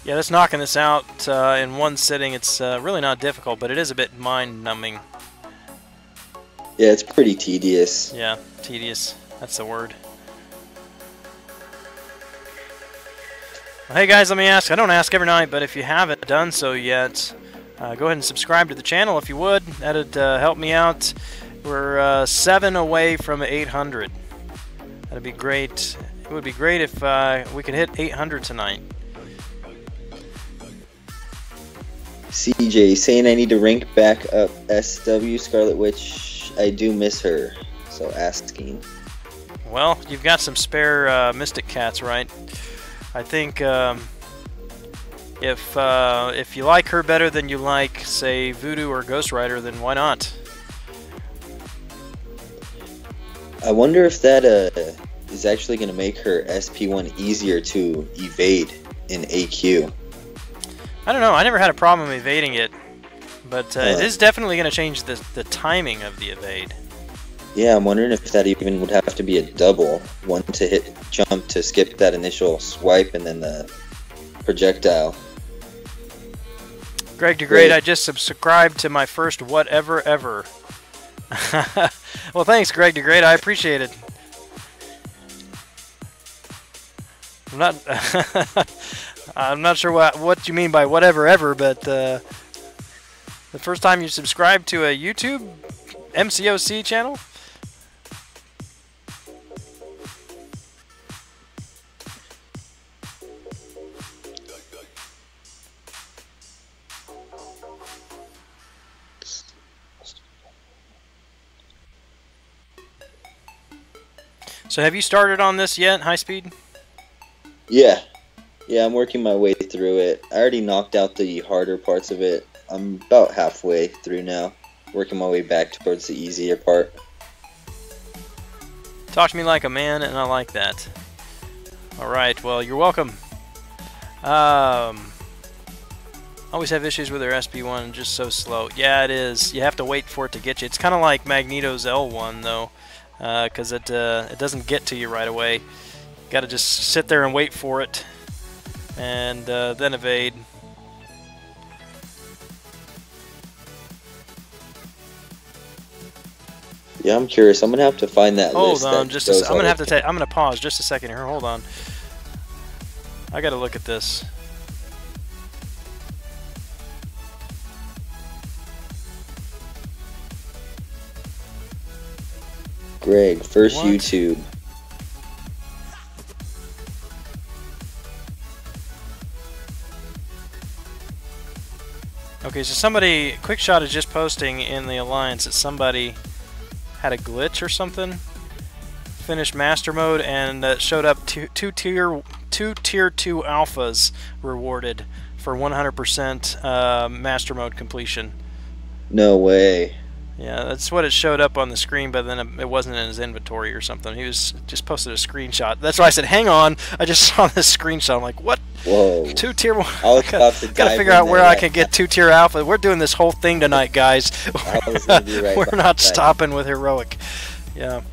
Yeah, that's knocking this out in one sitting. It's really not difficult, but it is a bit mind-numbing. Yeah, it's pretty tedious. Yeah, tedious. That's the word. Well, hey guys, let me ask. I don't ask every night, but if you haven't done so yet, go ahead and subscribe to the channel if you would. That'd help me out. We're 7 away from 800. That'd be great. It would be great if we could hit 800 tonight. CJ saying I need to rank back up SW Scarlet Witch. I do miss her, so asking. Well, you've got some spare Mystic Cats, right? I think if you like her better than you like, say, Voodoo or Ghost Rider, then why not? I wonder if that is actually going to make her SP1 easier to evade in AQ. I don't know. I never had a problem evading it, but it is definitely going to change the timing of the evade. Yeah, I'm wondering if that even would have to be a double. One to hit jump to skip that initial swipe, and then the projectile. Greg DeGreat, I just subscribed to my first whatever ever. Well, thanks, Greg DeGreat. I appreciate it. I'm not sure what you mean by whatever ever, but the first time you subscribed to a YouTube MCOC channel? So have you started on this yet, high speed? Yeah. Yeah, I'm working my way through it. I already knocked out the harder parts of it. I'm about halfway through now. Working my way back towards the easier part. Talk to me like a man, and I like that. Alright, well, you're welcome. Always have issues with their SB1, just so slow. Yeah, it is. You have to wait for it to get you. It's kind of like Magneto's L1, though, because it doesn't get to you right away. You got to just sit there and wait for it, and then evade. Yeah, I'm curious. I'm gonna have to find that list. Hold on, just I'm gonna have to. I'm gonna pause just a second here. Hold on. I gotta look at this. Greg, first What? YouTube. Okay, so somebody, Quickshot is just posting in the Alliance that somebody had a glitch or something. Finished Master Mode and showed up two tier 2 alphas rewarded for 100% Master Mode completion. No way. Yeah, that's what it showed up on the screen, but then it wasn't in his inventory or something. He was just posted a screenshot. That's why I said, "Hang on!" I just saw this screenshot. I'm like, "What? Whoa! 2 tier 1? I was about to gotta figure out where I can get 2 tier alpha. We're doing this whole thing tonight, guys. We're not stopping with heroic." Yeah.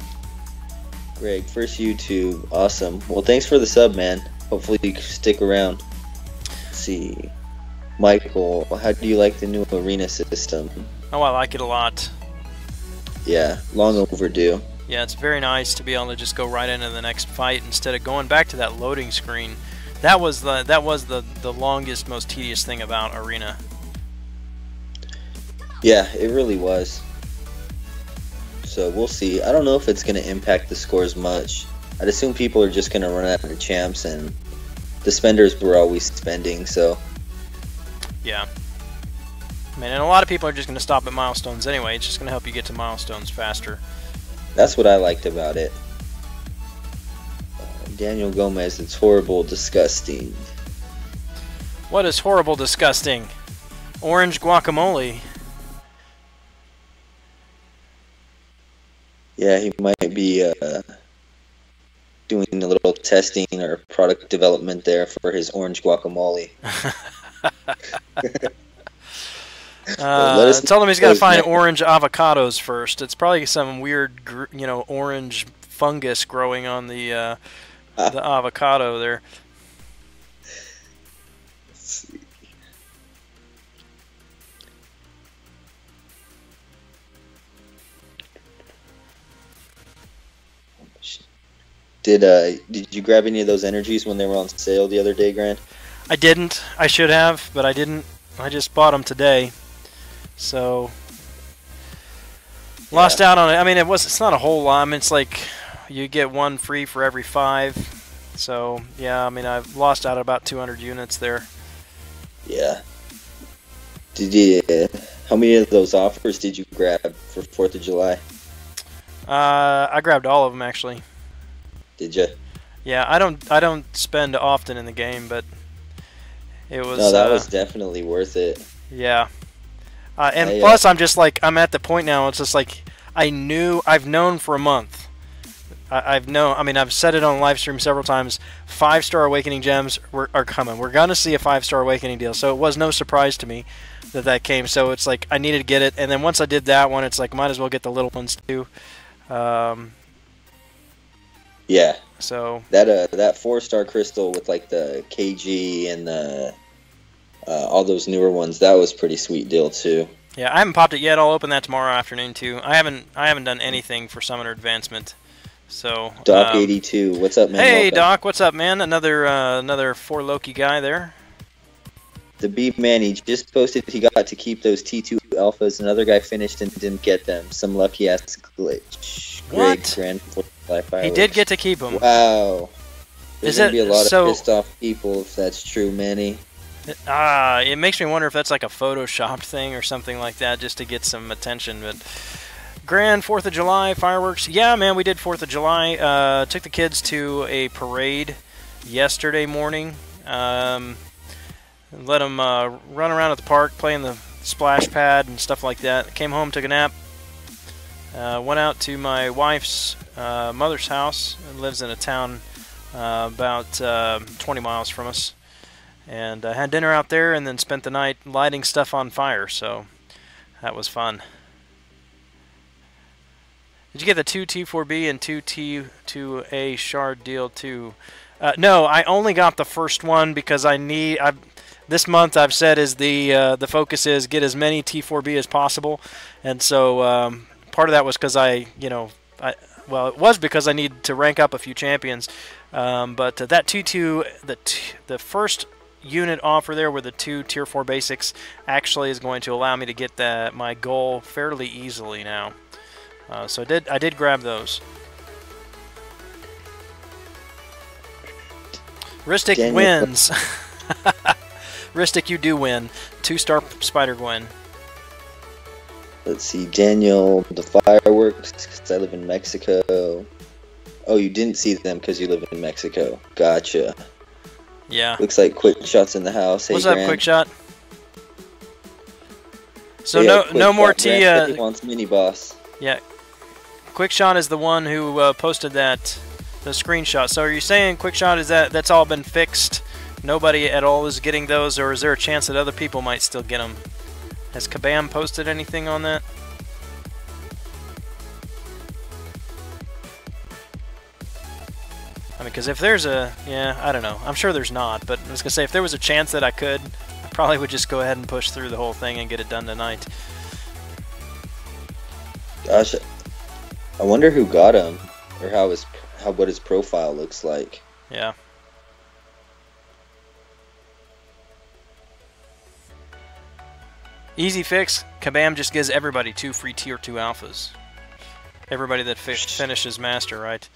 Greg, first YouTube, awesome. Well, thanks for the sub, man. Hopefully you can stick around. Let's see, Michael, how do you like the new arena system? Oh, I like it a lot. Yeah, long overdue. Yeah, it's very nice to be able to just go right into the next fight instead of going back to that loading screen. That was the longest, most tedious thing about arena. Yeah, it really was. So we'll see. I don't know if it's going to impact the scores much. I'd assume people are just going to run out of champs, and the spenders were always spending, so... Yeah. I mean, and a lot of people are just going to stop at milestones anyway. It's just going to help you get to milestones faster. That's what I liked about it. Daniel Gomez, it's horrible, disgusting. What is horrible, disgusting? Orange guacamole. Yeah, he might be doing a little testing or product development there for his orange guacamole. Tell him he's got to find orange avocados first. It's probably some weird, orange fungus growing on the avocado there. Let's see. Did you grab any of those energies when they were on sale the other day, Gran? I didn't. I should have, but I didn't. I just bought them today. So lost out on it. I mean, it's not a whole lot. I mean, it's like you get 1 free for every 5. So yeah, I mean, I've lost out about 200 units there. Yeah. Did you? How many of those offers did you grab for 4th of July? I grabbed all of them actually. Did you? Yeah, I don't spend often in the game, but it was. No, that was definitely worth it. Yeah. And plus, I'm just like, I'm at the point now, it's just like, I've known for a month. I've said it on live stream several times, 5-star Awakening gems are coming. We're going to see a 5-star Awakening deal. So it was no surprise to me that came. So it's like, I needed to get it. And then once I did that one, it's like, might as well get the little ones too. Yeah. So. That 4-star crystal with like the KG and the all those newer ones. That was pretty sweet deal too. Yeah, I haven't popped it yet. I'll open that tomorrow afternoon too. I haven't done anything for Summoner Advancement. So Doc 82, what's up, man? Hey Welcome. Doc, what's up, man? Another 4 Loki guy there. The B-Man, he just posted he got to keep those T2 alphas. Another guy finished and didn't get them. Some lucky-ass glitch. What? Gran He did get to keep them. Wow. There's going to be a lot so, of pissed off people if that's true, Manny. It makes me wonder if that's like a Photoshopped thing or something like that just to get some attention. But Gran, 4th of July, fireworks. Yeah, man, we did 4th of July. Took the kids to a parade yesterday morning. Let them run around at the park, play in the splash pad and stuff like that. Came home, took a nap. Went out to my wife's mother's house. It lives in a town about 20 miles from us. And had dinner out there and then spent the night lighting stuff on fire. So that was fun. Did you get the 2 T4B and 2 T2A shard deal too? No, I only got the first one because this month I've said is the focus is get as many T4B as possible, and so part of that was because well, it was because I need to rank up a few champions, but that the first unit offer there with the 2 Tier 4 basics actually is going to allow me to get my goal fairly easily now. So I did grab those. Ristic wins. Ristic, you do win. 2-star Spider-Gwen. Let's see, Daniel, the fireworks, because I live in Mexico. Oh, you didn't see them because you live in Mexico. Gotcha. Yeah. Looks like Quick Shot's in the house. Hey, what's up, Gran? Quick Shot? So yeah, no more T. He wants mini boss. Yeah. Quick Shot is the one who posted the screenshot. So are you saying Quick Shot is that's all been fixed? Nobody at all is getting those, or is there a chance that other people might still get them? Has Kabam posted anything on that? I mean, because if there's I don't know. I'm sure there's not, but I was going to say, if there was a chance that I could, I probably would just go ahead and push through the whole thing and get it done tonight. Gosh, I wonder who got him, or what his profile looks like. Yeah. Easy fix. Kabam just gives everybody 2 free Tier 2 alphas. Everybody that finishes Master, right?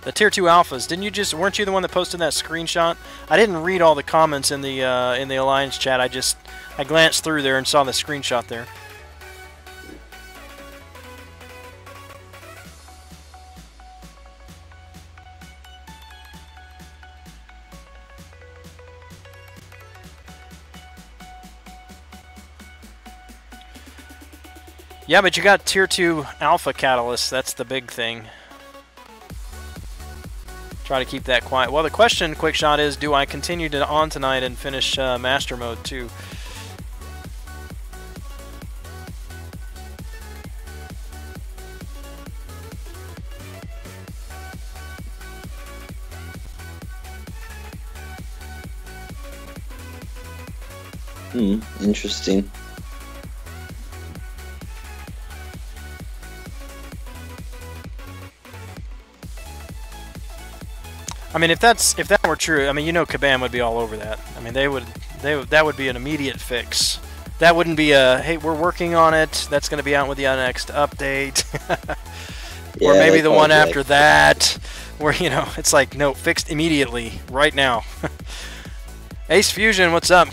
The Tier 2 alphas. Weren't you the one that posted that screenshot? I didn't read all the comments in the Alliance chat. I glanced through there and saw the screenshot there. Yeah, but you got Tier 2 Alpha Catalyst. That's the big thing. Try to keep that quiet. Well, the question, Quick Shot, is do I continue on tonight and finish Master Mode too? Interesting. I mean, if that were true, I mean, Kabam would be all over that. I mean, that would be an immediate fix. That wouldn't be a, hey, we're working on it. That's going to be out with the next update. Or maybe the one after that, where it's like, no, fixed immediately, right now. Ace Fusion, what's up?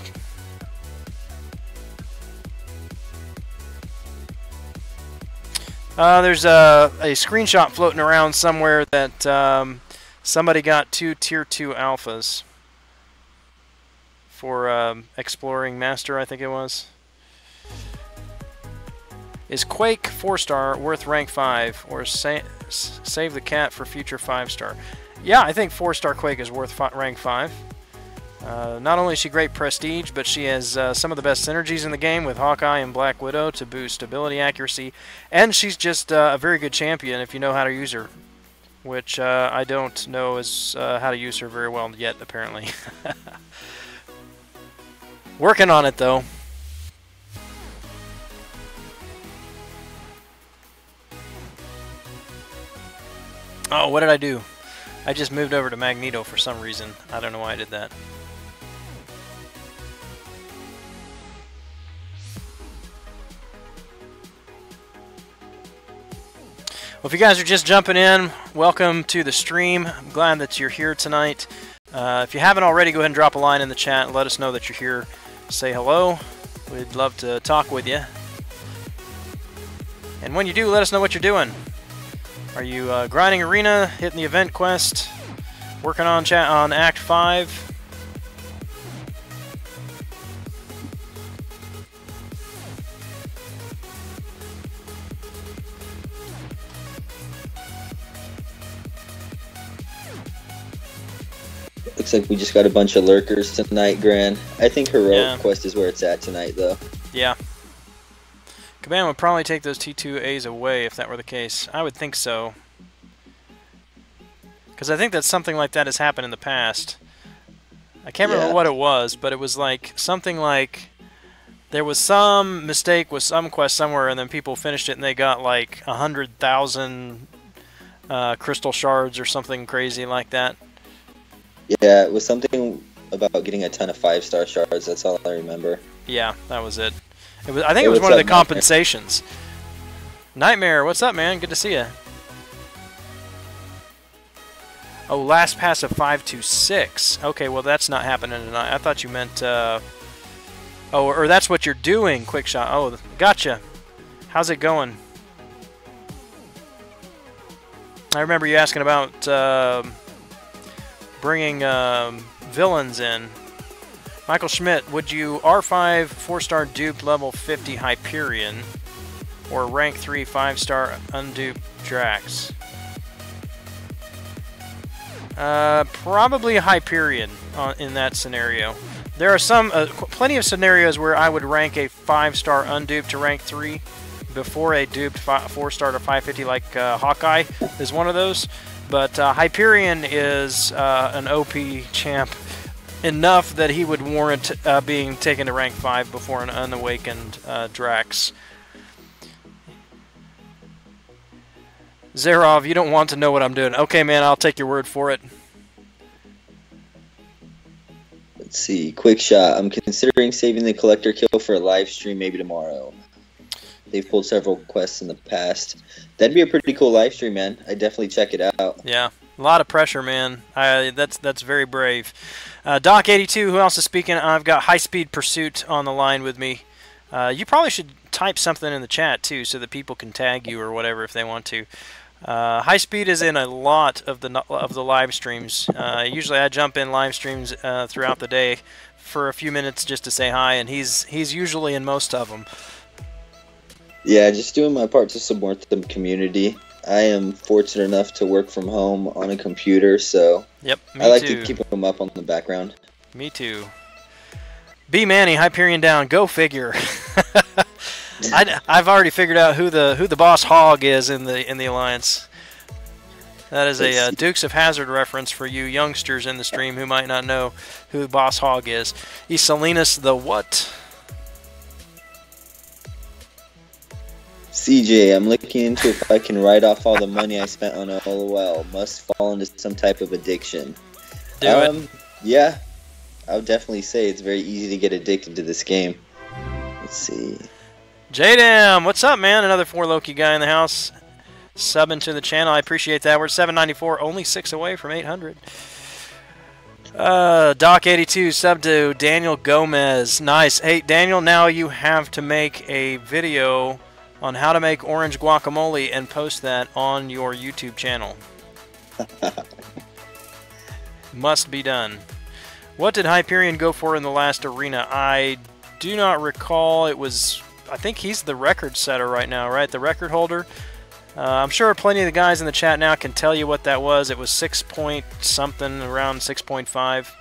There's a screenshot floating around somewhere that somebody got 2 Tier 2 alphas for Exploring Master, I think it was. Is Quake 4-star worth rank 5, or save the cat for future 5-star? Yeah, I think 4-star Quake is worth rank 5. Not only is she great prestige, but she has some of the best synergies in the game with Hawkeye and Black Widow to boost ability accuracy, and she's just a very good champion if you know how to use her, which I don't know how to use her very well yet, apparently. Working on it, though. Oh, what did I do? I just moved over to Magneto for some reason. I don't know why I did that. Well, if you guys are just jumping in, welcome to the stream. I'm glad that you're here tonight. If you haven't already, go ahead and drop a line in the chat and let us know that you're here. Say hello. We'd love to talk with you. And when you do, let us know what you're doing. Are you grinding arena, hitting the event quest, working on Act 5? Looks like we just got a bunch of lurkers tonight, Gran. I think Heroic Quest is where it's at tonight, though. Yeah. Command would probably take those T2As away if that were the case. I would think so. Because I think that something like that has happened in the past. I can't remember what it was, but it was like something like there was some mistake with some quest somewhere, and then people finished it and they got like 100,000 crystal shards or something crazy like that. Yeah, it was something about getting a ton of 5-star shards. That's all I remember. Yeah, that was it. I think it was one of the compensations. Nightmare, what's up, man? Good to see you. Oh, last pass of 526. Okay, well, that's not happening tonight. I thought you meant... oh, or that's what you're doing, quick shot. Oh, gotcha. How's it going? I remember you asking about... bringing villains in. Michael Schmidt, would you R5 4-star duped level 50 Hyperion or rank 3 5-star unduped Drax? Probably Hyperion in that scenario. There are some plenty of scenarios where I would rank a 5-star undupe to rank 3 before a duped 4-star to 550, like Hawkeye is one of those. But Hyperion is an OP champ enough that he would warrant being taken to rank 5 before an unawakened Drax. Zerov, you don't want to know what I'm doing. Okay, man, I'll take your word for it. Let's see. Quick shot. I'm considering saving the collector kill for a live stream maybe tomorrow. They've pulled several quests in the past. That'd be a pretty cool live stream, man. I'd definitely check it out. Yeah, a lot of pressure, man. That's very brave. Doc82, who else is speaking? I've got High Speed Pursuit on the line with me. You probably should type something in the chat, too, so that people can tag you or whatever if they want to. High Speed is in a lot of the live streams. Usually I jump in live streams throughout the day for a few minutes just to say hi, and he's usually in most of them. Yeah, just doing my part to support the community. I am fortunate enough to work from home on a computer, so yep, I like to keep them up on the background. Me too. B Manny, Hyperion down. Go figure. I've already figured out who the boss hog is in the alliance. That is a Dukes of Hazzard reference for you youngsters in the stream who might not know who boss hog is. He's Salinas the what? CJ, I'm looking into if I can write off all the money I spent on LOL. Must fall into some type of addiction. Do it. Yeah, I would definitely say it's very easy to get addicted to this game. Let's see. J-Dam, what's up, man? Another 4 Loki guy in the house. Subbing to the channel. I appreciate that. We're at 794, only 6 away from 800. Doc82, sub to Daniel Gomez. Nice. Hey, Daniel, now you have to make a video on how to make orange guacamole and post that on your YouTube channel. Must be done. What did Hyperion go for in the last arena? I do not recall. It was, I think he's the record setter right now, right? The record holder. I'm sure plenty of the guys in the chat now can tell you what that was. It was 6 point something, around 6.5.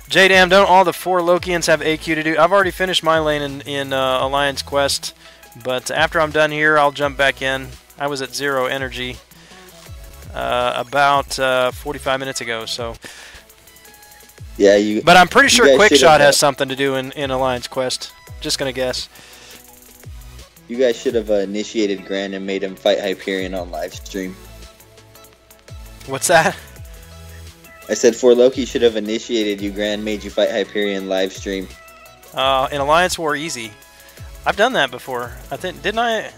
J-Dam, don't all the 4 Lokians have AQ to do? I've already finished my lane in Alliance Quest, but after I'm done here, I'll jump back in. I was at 0 energy about 45 minutes ago, so Yeah, you. But I'm pretty sure guys Quick should Shot have, has something to do in Alliance Quest. Just gonna guess. You guys should have initiated Gran and made him fight Hyperion on live stream. What's that? I said for Loki should have initiated you, Gran, made you fight Hyperion live stream. In Alliance War Easy. I've done that before. I think didn't I?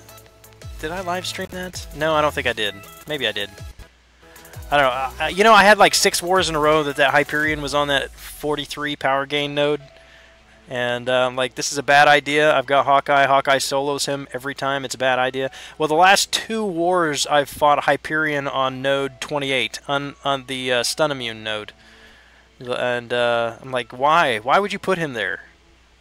Did I live stream that? No, I don't think I did. Maybe I did. I don't know. You know, I had like 6 wars in a row that Hyperion was on that 43 power gain node. And like, this is a bad idea. I've got Hawkeye. Hawkeye solos him every time. It's a bad idea. Well, the last 2 wars I've fought Hyperion on node 28, on the stun immune node. And I'm like, why? Why would you put him there?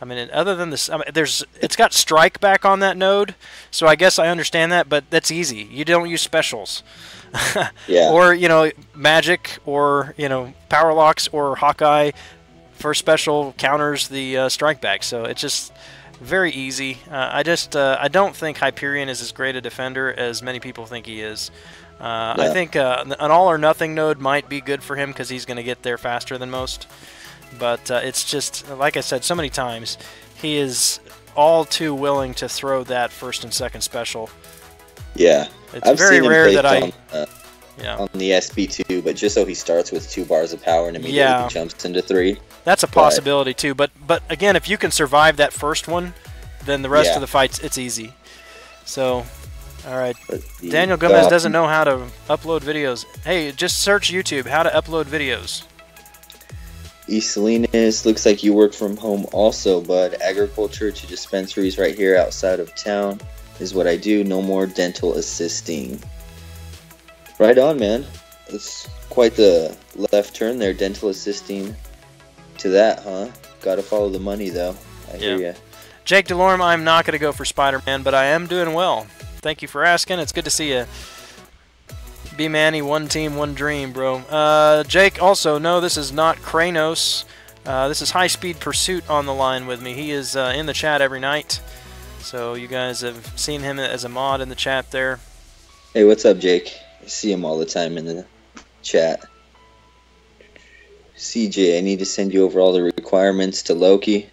I mean, other than this, I mean, it's got strike back on that node, so I guess I understand that, but that's easy. You don't use specials. Yeah. Or, you know, magic, or, you know, power locks, or Hawkeye for special counters the strike back. So it's just very easy. I don't think Hyperion is as great a defender as many people think he is. Yeah. I think an all or nothing node might be good for him because he's going to get there faster than most. But it's just, like I said so many times, he is all too willing to throw that first and second special. Yeah. It's very rare that I... on the SB2, but just so he starts with 2 bars of power and immediately jumps into 3. That's a possibility too, but again, if you can survive that first one, then the rest of the fights, it's easy. So, alright. Daniel Gomez doesn't know how to upload videos. Hey, just search YouTube, how to upload videos. East Salinas, looks like you work from home also, bud. Agriculture to dispensaries right here outside of town is what I do. No more dental assisting. Right on, man. It's quite the left turn there, dental assisting to that, huh? Gotta follow the money, though. I hear ya. Jake Delorme, I'm not going to go for Spider-Man, but I am doing well. Thank you for asking. It's good to see you. Be Manny, one team, one dream, bro. Jake, also, no, this is not Kranos. This is High Speed Pursuit on the line with me. He is in the chat every night. So you guys have seen him as a mod in the chat there. Hey, what's up, Jake? I see him all the time in the chat. CJ, I need to send you over all the requirements to Loki.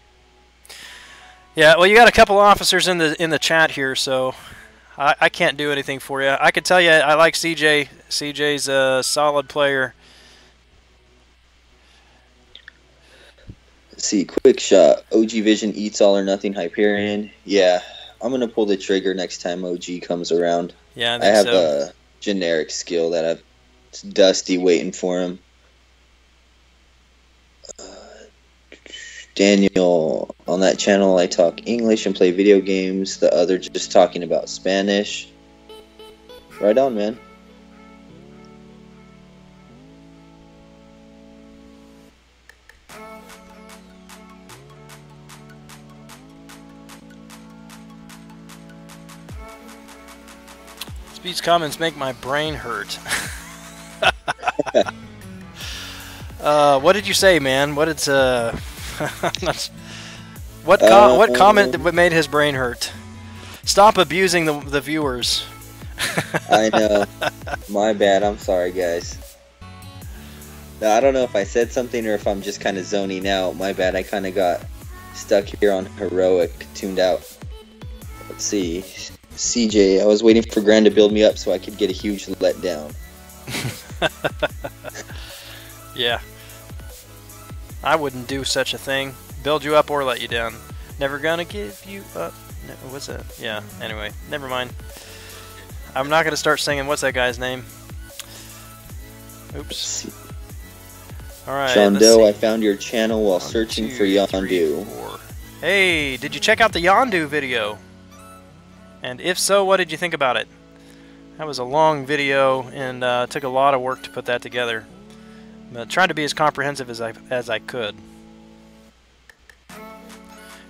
Yeah, well, you got a couple officers in the chat here, so I can't do anything for you. I could tell you I like CJ. CJ's a solid player. Let's see, quick shot. OG Vision eats all or nothing Hyperion. Yeah, I'm going to pull the trigger next time OG comes around. Yeah, I have a generic skill that I've... It's Dusty waiting for him. Daniel, on that channel I talk English and play video games. The other just talking about Spanish. Right on, man. Speed's comments make my brain hurt. What did you say, man? What did what comment made his brain hurt? Stop abusing the viewers. I know. My bad. I'm sorry, guys. Now, I don't know if I said something or if I'm just kind of zoning out. My bad. I kind of got stuck here on heroic, tuned out. Let's see. CJ, I was waiting for Gran to build me up so I could get a huge letdown. Yeah. I wouldn't do such a thing. Build you up or let you down. Never gonna give you up. No, what's that? Yeah, anyway. Never mind. I'm not gonna start singing. What's that guy's name? Oops. Alright, Shondo, I found your channel while searching for Yondu. Hey, did you check out the Yondu video? And if so, what did you think about it? That was a long video and took a lot of work to put that together. But tried to be as comprehensive as I could.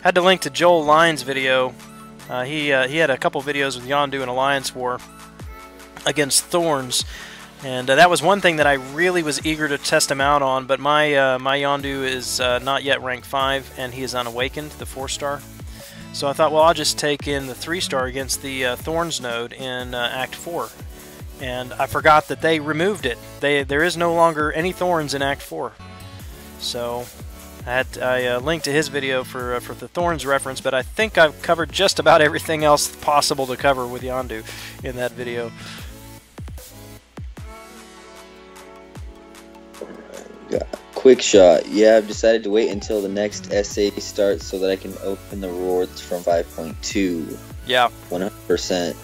Had to link to Joel Lyne's video. He had a couple videos with Yondu in Alliance War against Thorns, and that was one thing that I really was eager to test him out on. But my my Yondu is not yet rank 5, and he is unawakened, the 4-star. So I thought, well, I'll just take in the 3-star against the Thorns node in Act 4. And I forgot that they removed it. There is no longer any Thorns in Act 4. So I linked to his video for the Thorns reference, but I think I've covered just about everything else possible to cover with Yondu in that video. Quick shot. Yeah, I've decided to wait until the next SA starts so that I can open the rewards from 5.2. Yeah. 100%.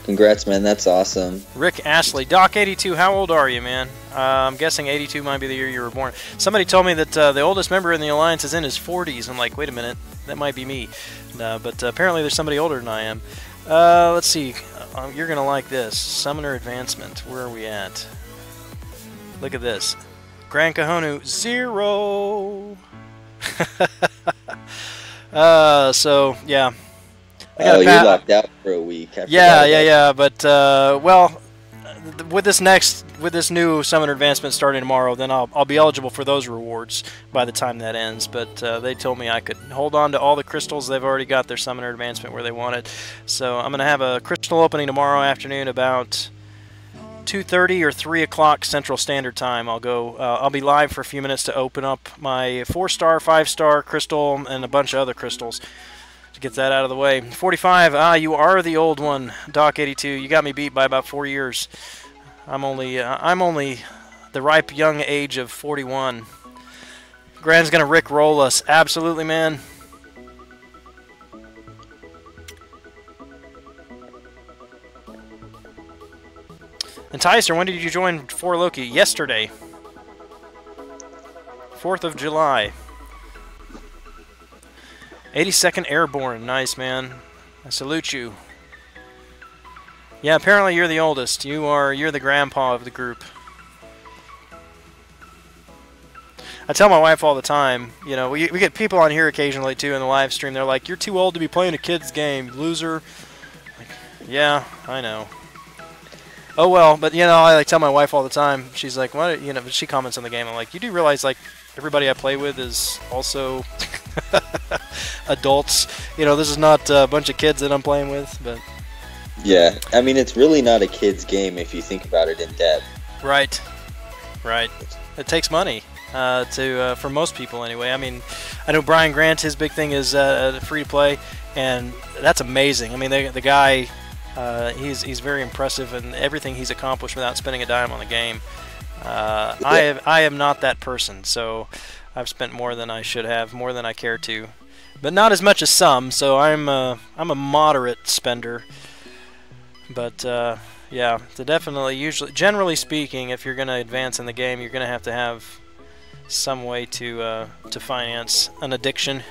Congrats, man. That's awesome. Rick Ashley. Doc82, how old are you, man? I'm guessing 82 might be the year you were born. Somebody told me that the oldest member in the Alliance is in his 40s. I'm like, wait a minute. That might be me. But apparently there's somebody older than I am. Let's see. You're going to like this. Summoner Advancement. Where are we at? Look at this. Gran Kahonu, 0. So, yeah. Oh, you're locked out for a week. Yeah. But, well, with this new Summoner Advancement starting tomorrow, then I'll be eligible for those rewards by the time that ends. But they told me I could hold on to all the crystals. They've already got their Summoner Advancement where they want it. So I'm going to have a crystal opening tomorrow afternoon about 2:30 or 3 o'clock Central Standard Time. I'll be live for a few minutes to open up my 4-star, 5-star crystal and a bunch of other crystals to get that out of the way. 45. You are the old one, Doc82. You got me beat by about 4 years. I'm only the ripe young age of 41. Gran's gonna Rick roll us. Absolutely, man. And Tyser, when did you join 4 Loki? Yesterday. 4th of July. 82nd Airborne. Nice, man. I salute you. Yeah, apparently you're the oldest. You're the grandpa of the group. I tell my wife all the time, you know, we get people on here occasionally too in the live stream. They're like, "You're too old to be playing a kid's game, loser." Like, yeah, I know. Oh well, but you know, I like tell my wife all the time. She's like, "What?" You know, she comments on the game. I'm like, "You do realize like everybody I play with is also adults. You know, this is not a bunch of kids that I'm playing with." But yeah, I mean, it's really not a kid's game if you think about it in depth. Right. It takes money for most people anyway. I mean, I know Brian Grant. His big thing is free to play, and that's amazing. I mean, the guy. He's very impressive in everything he's accomplished without spending a dime on the game. I am not that person, so I've spent more than I should have, more than I care to, but not as much as some. So I'm a moderate spender. But yeah, generally speaking, if you're going to advance in the game, you're going to have some way to finance an addiction.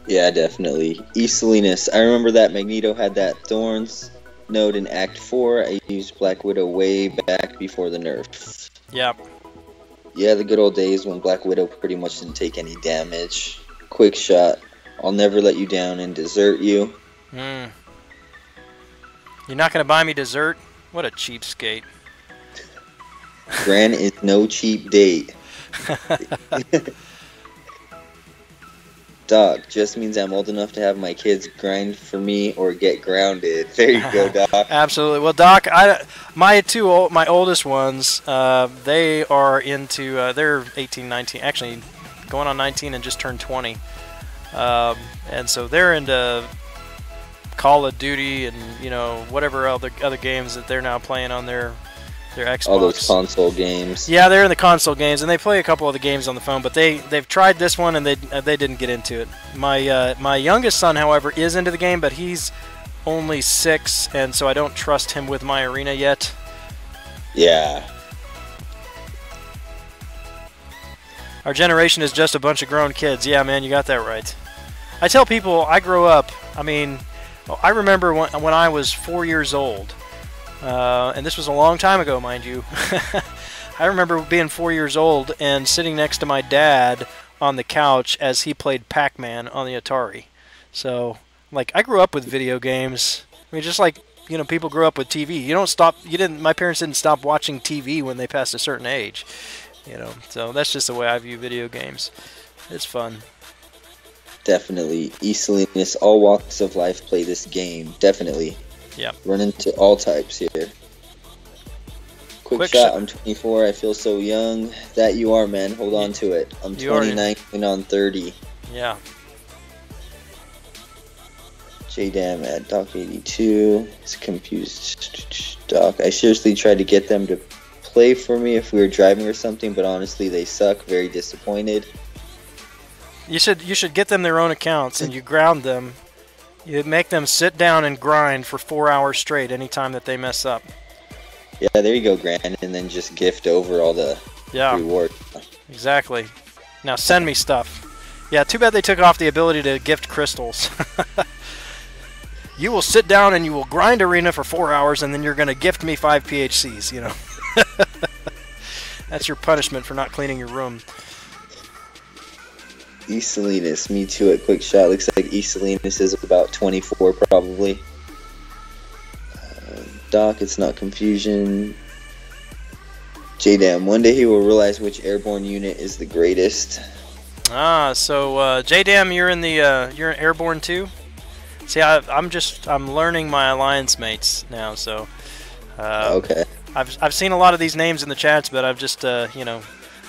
Yeah, definitely. Easeliness. I remember that Magneto had that Thorns node in Act 4. I used Black Widow way back before the nerf. Yep. Yeah, the good old days when Black Widow pretty much didn't take any damage. Quick shot. I'll never let you down and desert you. You're not going to buy me dessert? What a cheapskate. Gran is no cheap date. Doc, just means I'm old enough to have my kids grind for me or get grounded. There you go, Doc. Absolutely. Well, Doc, my oldest ones, they are into, they're 18, 19, actually going on 19 and just turned 20. And so they're into Call of Duty and, you know, whatever other games that they're now playing on their Xbox. All those console games. Yeah, they're in the console games, and they play a couple of the games on the phone, but they've tried this one and they didn't get into it. My youngest son, however, is into the game, but he's only 6, and so I don't trust him with my arena yet. Yeah. Our generation is just a bunch of grown kids. Yeah, man, you got that right. I tell people I grew up. I mean, I remember when I was 4 years old. And this was a long time ago, mind you. I remember being 4 years old and sitting next to my dad on the couch as he played Pac-Man on the Atari. So, like, I grew up with video games. I mean, just like, you know, people grew up with TV. My parents didn't stop watching TV when they passed a certain age. You know, so that's just the way I view video games. It's fun. Definitely. Easeliness, all walks of life play this game. Definitely. Yeah. Run into all types here. Quick shot, I'm 24. I feel so young. That you are, man. Hold on to it. I'm 29 and on 30. Yeah. J-Dam at Doc 82. It's confused. Doc, I seriously tried to get them to play for me if we were driving or something, but honestly, they suck. Very disappointed. You should get them their own accounts, and you ground them. You make them sit down and grind for 4 hours straight anytime that they mess up. Yeah, there you go, Gran, and then just gift over all the reward. Exactly. Now send me stuff. Yeah, too bad they took off the ability to gift crystals. You will sit down and you will grind arena for 4 hours, and then you're going to gift me 5 PHCs, you know. That's your punishment for not cleaning your room. East Salinas, me too at Quick Shot. Looks like East Salinas is about 24 probably. Doc, it's not confusion. J-Dam, one day he will realize which airborne unit is the greatest. Ah, so J-Dam, you're in the you're in airborne too. See, I'm learning my alliance mates now, so okay. I've seen a lot of these names in the chats, but I've just you know,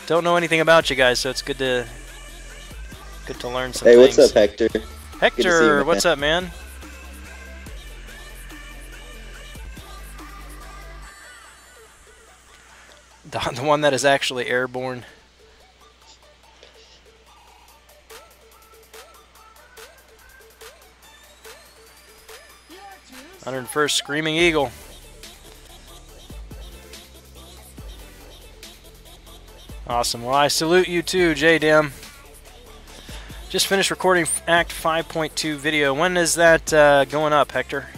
don't know anything about you guys, so it's good to learn some things. Hey, what's up, Hector? Hector, what's up, man? The one that is actually airborne. #101st Screaming Eagle. Awesome. Well, I salute you too, J-Dam. Just finished recording Act 5.2 video. When is that going up, Hector?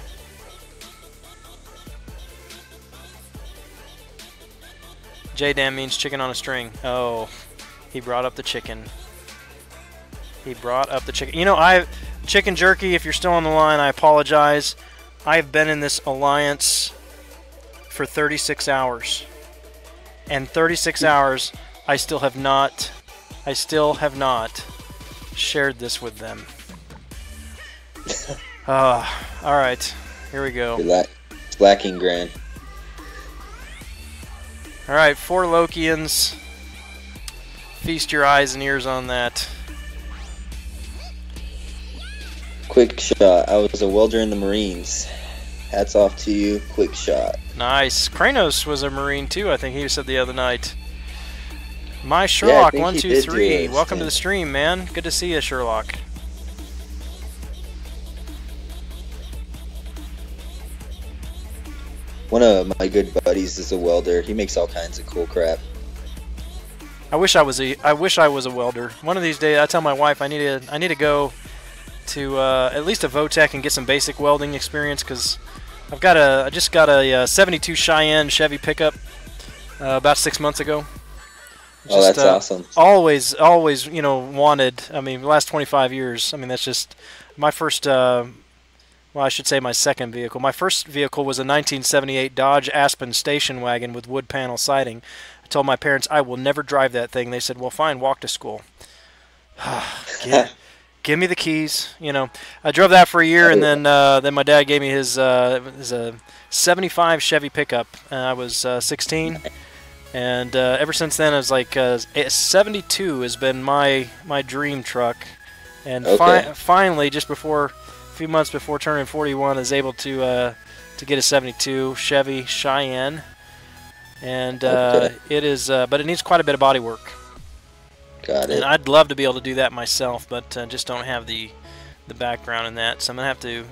J-Dam means chicken on a string. Oh, he brought up the chicken. He brought up the chicken. You know, Chicken Jerky, if you're still on the line, I apologize. I've been in this alliance for 36 hours. And 36 hours, I still have not shared this with them. Alright, here we go. It's lacking, Gran. Alright, 4 Lokians. Feast your eyes and ears on that. Quick Shot. I was a welder in the Marines. Hats off to you. Quick Shot. Nice. Kranos was a Marine too, I think he said the other night. My Sherlock, 123. Welcome to the stream, man. Good to see you, Sherlock. One of my good buddies is a welder. He makes all kinds of cool crap. I wish I was a welder. One of these days, I tell my wife I need to go to at least a Votech and get some basic welding experience, because I just got a 72 Cheyenne Chevy pickup about 6 months ago. Oh, that's awesome. Always, you know, wanted. I mean, the last 25 years. I mean, that's just my first. Well, I should say my second vehicle. My first vehicle was a 1978 Dodge Aspen station wagon with wood panel siding. I told my parents I will never drive that thing. They said, "Well, fine, walk to school." Give me the keys. You know, I drove that for a year, and then my dad gave me his a 75 Chevy pickup. I was 16, and ever since then, I was like, 72 has been my dream truck. And finally, just a few months before turning 41, I was able to get a 72 Chevy Cheyenne, and it is, but it needs quite a bit of body work. Got it. And I'd love to be able to do that myself, but just don't have the background in that. So I'm gonna have to.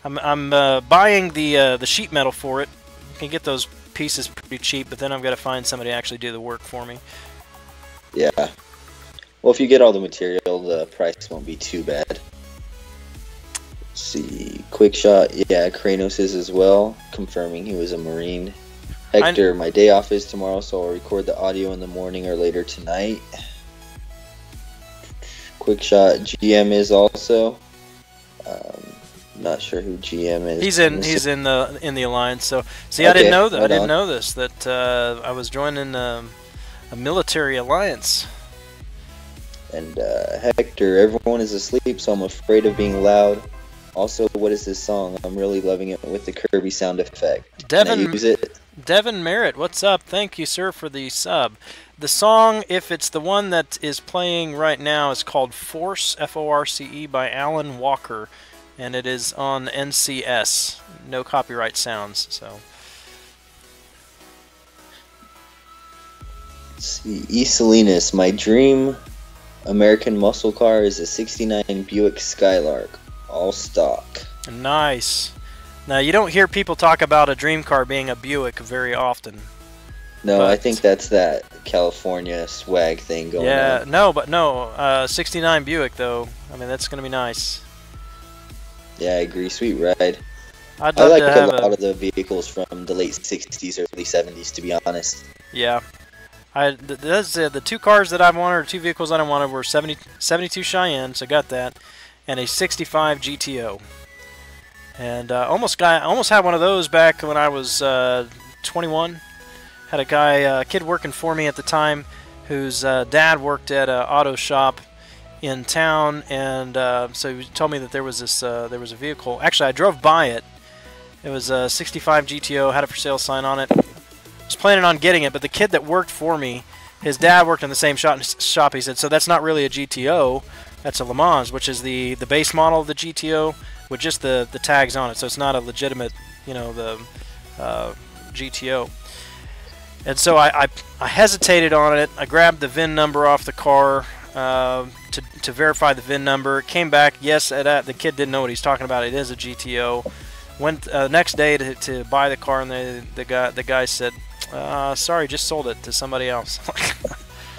I'm buying the sheet metal for it. I can get those pieces pretty cheap, but then I've got to find somebody to actually do the work for me. Yeah. Well, if you get all the material, the price won't be too bad. Let's see. Quick Shot. Yeah, Kranos is as well, confirming he was a Marine. Hector, my day off is tomorrow, so I'll record the audio in the morning or later tonight. Quick Shot. GM is also. Not sure who GM is. He's in the alliance. So see, okay, I didn't know that. I didn't know this. That I was joining a military alliance. And Hector, everyone is asleep, so I'm afraid of being loud. Also, what is this song? I'm really loving it with the Curbi sound effect. Devin, can I use it? Devin Merritt, what's up? Thank you, sir, for the sub. The song, if it's the one that is playing right now, is called Force, F-O-R-C-E, by Alan Walker, and it is on NCS. No copyright sounds, so. Let's see, E. Salinas, my dream American muscle car is a 69 Buick Skylark, all stock. Nice. Now, you don't hear people talk about a dream car being a Buick very often. No, I think that's that California swag thing going on. Yeah, no, 69 Buick, though. I mean, that's going to be nice. Yeah, I agree. Sweet ride. I like a lot of the vehicles from the late 60s, early 70s, to be honest. Yeah. The two cars that I wanted, or two vehicles that I wanted, were 72 Cheyenne, so I got that, and a 65 GTO. And almost had one of those back when I was 21. Had a kid working for me at the time, whose dad worked at an auto shop in town, and so he told me that there was a vehicle. Actually, I drove by it. It was a 65 GTO, had a for sale sign on it. Was planning on getting it, but the kid that worked for me, his dad worked in the same shop. He said, so that's not really a GTO, that's a Le Mans, which is the base model of the GTO with just the tags on it. So it's not a legitimate, the GTO. And so I hesitated on it. I grabbed the VIN number off the car to verify the VIN number. It came back, yes, the kid didn't know what he's talking about. It is a GTO. Went next day to buy the car, and the guy said, sorry, just sold it to somebody else.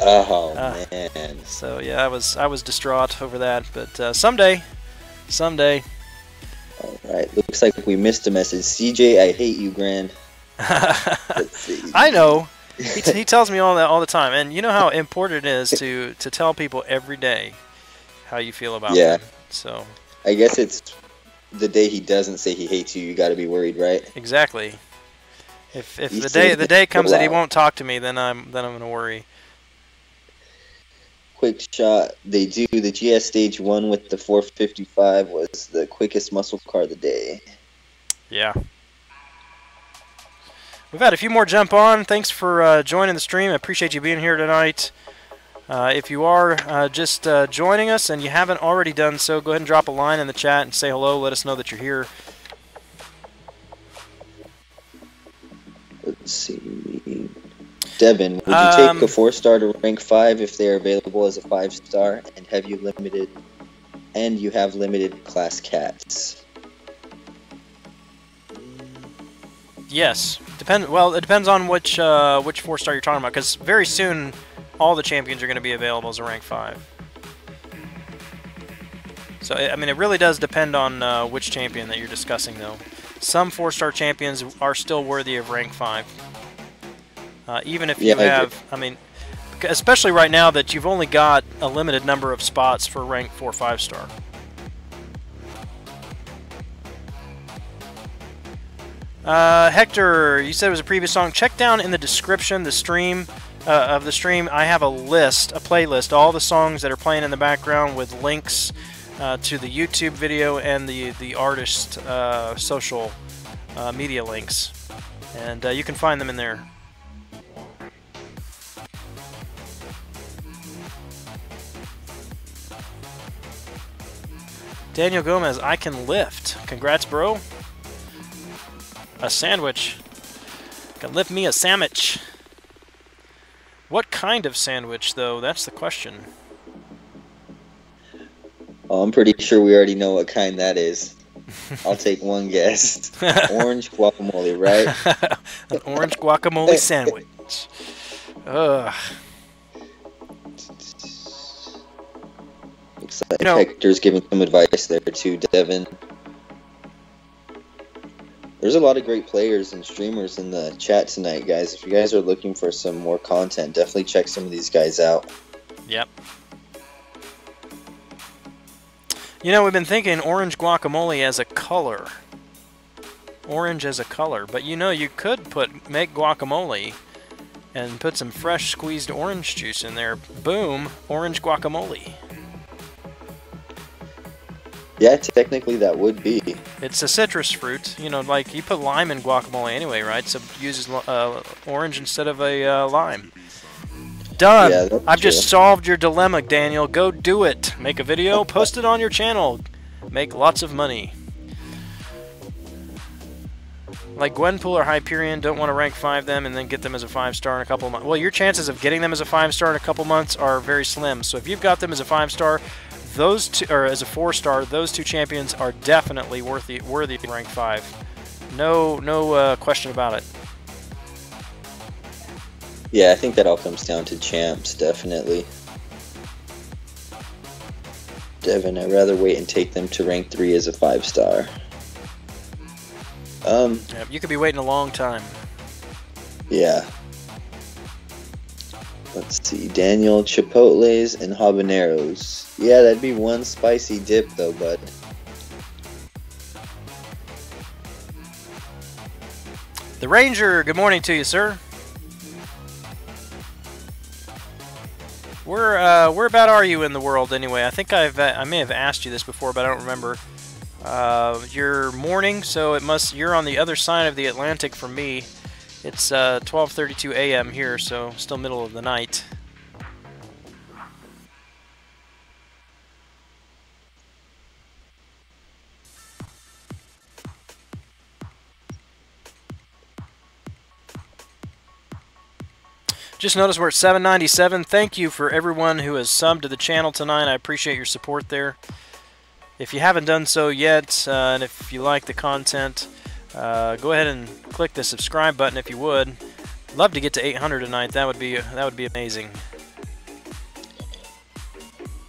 Oh man. So yeah, I was distraught over that, but someday. All right, looks like we missed a message. CJ, I hate you, Gran. Let's see. I know. He tells me all the time, and you know how important it is to tell people every day how you feel about them. So I guess it's the day he doesn't say he hates you, you got to be worried, right? Exactly. If the day comes that he won't talk to me, then I'm gonna worry. Quick shot. They do the GS Stage 1 with the 455 was the quickest muscle car of the day. Yeah. We've had a few more jump on. Thanks for joining the stream. I appreciate you being here tonight. If you are just joining us and you haven't already done so, go ahead and drop a line in the chat and say hello. Let us know that you're here. Let's see. Devin, would you take a 4-star to rank 5 if they are available as a 5-star and you have limited class cats? Yes. Well, it depends on which 4-star you're talking about, because very soon all the champions are going to be available as a rank 5. So, I mean, it really does depend on which champion that you're discussing, though. Some 4-star champions are still worthy of rank 5. Even if you have, I mean, especially right now that you've only got a limited number of spots for rank 4 5-star. Hector, you said it was a previous song. Check down in the description, the stream of the stream. I have a playlist, all the songs that are playing in the background with links to the YouTube video and the artist social media links, and you can find them in there. Daniel Gomez, I can lift. Congrats, bro. A sandwich. Can lift me a sandwich. What kind of sandwich, though? That's the question. Oh, I'm pretty sure we already know what kind that is. I'll take one guess. Orange guacamole, right? An orange guacamole sandwich. Ugh. Looks like Hector's giving some advice there too, Devin. There's a lot of great players and streamers in the chat tonight, guys. If you guys are looking for some more content, definitely check some of these guys out. Yep. You know, we've been thinking orange guacamole as a color. Orange as a color. But you know, you could make guacamole and put some fresh squeezed orange juice in there. Boom, orange guacamole. Yeah, technically that would be. It's a citrus fruit. You know, like you put lime in guacamole anyway, right? So it uses orange instead of a lime. Done. Yeah, that's I've true. just solved your dilemma, Daniel. Go do it. Make a video, post it on your channel. Make lots of money. Like Gwenpool or Hyperion, don't want to rank 5 them and then get them as a 5-star in a couple of months. Well, your chances of getting them as a 5-star in a couple months are very slim. So if you've got them as a 5-star, those two, or as a 4-star, those two champions are definitely worthy of rank 5. No question about it. Yeah, I think that all comes down to champs, definitely. Devin, I'd rather wait and take them to rank 3 as a 5-star. Yeah, you could be waiting a long time. Yeah. Let's see, Daniel, chipotles and habaneros. Yeah, that'd be one spicy dip though, bud. The Ranger, good morning to you, sir. Where about are you in the world anyway? I think I may have asked you this before, but I don't remember. You're morning, so you're on the other side of the Atlantic from me. It's 12:32 a.m. here, so still middle of the night. Just noticed we're at 797. Thank you for everyone who has subbed to the channel tonight. I appreciate your support there. If you haven't done so yet, and if you like the content, go ahead and click the subscribe button if you would. Love to get to 800 tonight. That would be amazing.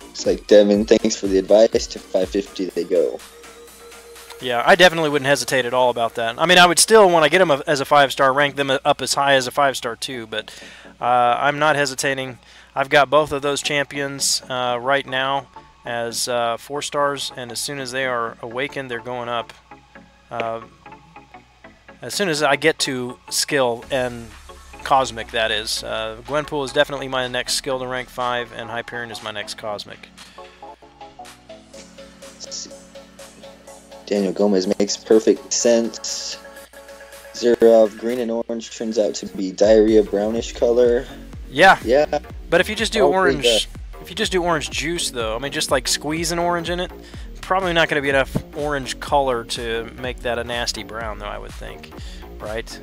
It's like, Devin, thanks for the advice. To 550 they go. Yeah, I definitely wouldn't hesitate at all about that. I mean, I would still, when I get them as a 5-star, rank them up as high as a 5-star too, but I'm not hesitating. I've got both of those champions right now as 4 stars, and as soon as they are awakened, they're going up. As soon as I get to skill and cosmic, that is. Gwenpool is definitely my next skill to rank 5, and Hyperion is my next cosmic. Daniel Gomez makes perfect sense. Zerov, green and orange turns out to be diarrhea brownish color. Yeah. Yeah. But if you just do orange, if you just do orange juice though, I mean just like squeeze an orange in it, probably not going to be enough orange color to make that a nasty brown though, I would think. Right?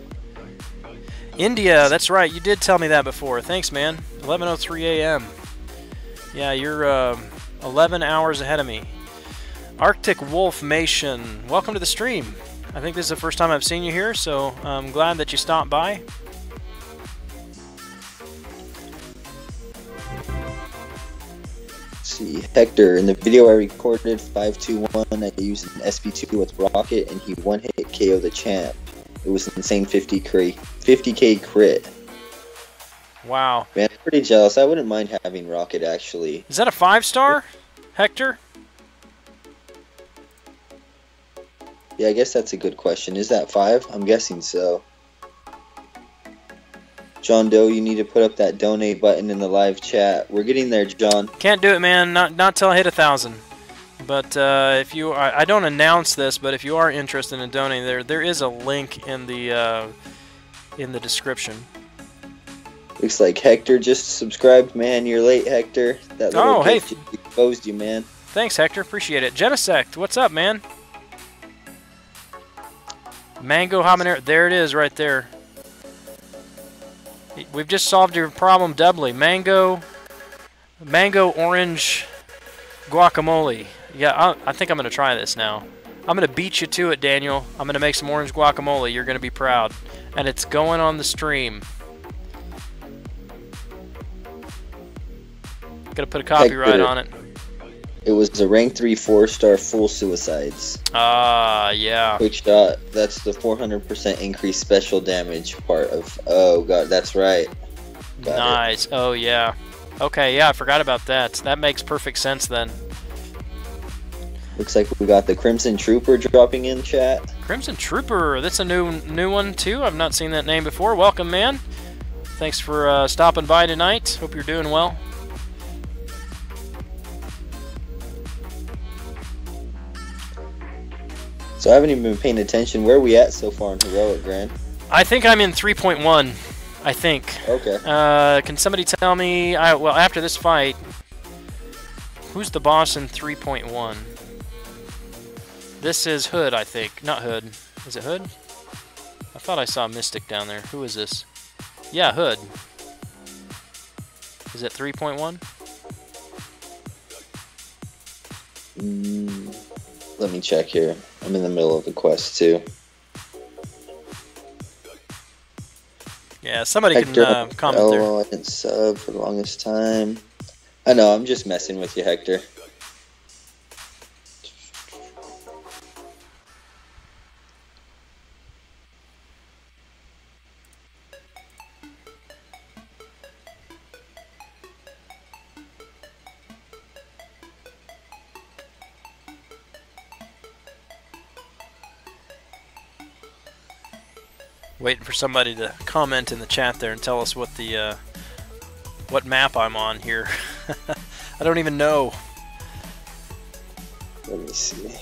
India, that's right. You did tell me that before. Thanks, man. 11:03 a.m. Yeah, you're 11 hours ahead of me. Arctic Wolf Mation, welcome to the stream. I think this is the first time I've seen you here, so I'm glad that you stopped by. Let's see, Hector, in the video I recorded 521, I used an SP2 with Rocket, and he one-hit KO the champ. It was an insane 50k crit. Wow. Man, I'm pretty jealous. I wouldn't mind having Rocket, actually. Is that a 5-star, Hector? Yeah, I guess that's a good question. Is that 5? I'm guessing so. John Doe, you need to put up that donate button in the live chat. We're getting there, John. Can't do it, man. Not till I hit 1,000. But if you are, I don't announce this, but if you are interested in donating, there is a link in the description. Looks like Hector just subscribed. Man, you're late, Hector. That little gift just exposed you, man. Thanks, Hector. Appreciate it. Genesect, what's up, man? Mango habanero. There it is, right there. We've just solved your problem doubly. Mango orange guacamole. Yeah, I think I'm going to try this now. I'm going to beat you to it, Daniel. I'm going to make some orange guacamole. You're going to be proud. And it's going on the stream. Got to put a copyright on it. It was a rank 3 4-star full suicides. Ah, yeah. Quick shot. That's the 400% increased special damage part of. Oh god, that's right. Nice. Oh yeah. Okay, yeah, I forgot about that. That makes perfect sense then. Looks like we got the Crimson Trooper dropping in chat. Crimson Trooper. That's a new one too. I've not seen that name before. Welcome, man. Thanks for stopping by tonight. Hope you're doing well. So I haven't even been paying attention. Where are we at so far in Heroic, Gran? I think I'm in 3.1. I think. Okay. Can somebody tell me? Well, after this fight, who's the boss in 3.1? This is Hood, I think. Not Hood. Is it Hood? I thought I saw Mystic down there. Who is this? Yeah, Hood. Is it 3.1? Let me check here. I'm in the middle of the quest too. Yeah, somebody Hector, can comment there. I didn't sub for the longest time. I know, I'm just messing with you, Hector. Waiting for somebody to comment in the chat there and tell us what the what map I'm on here. I don't even know. Let me see.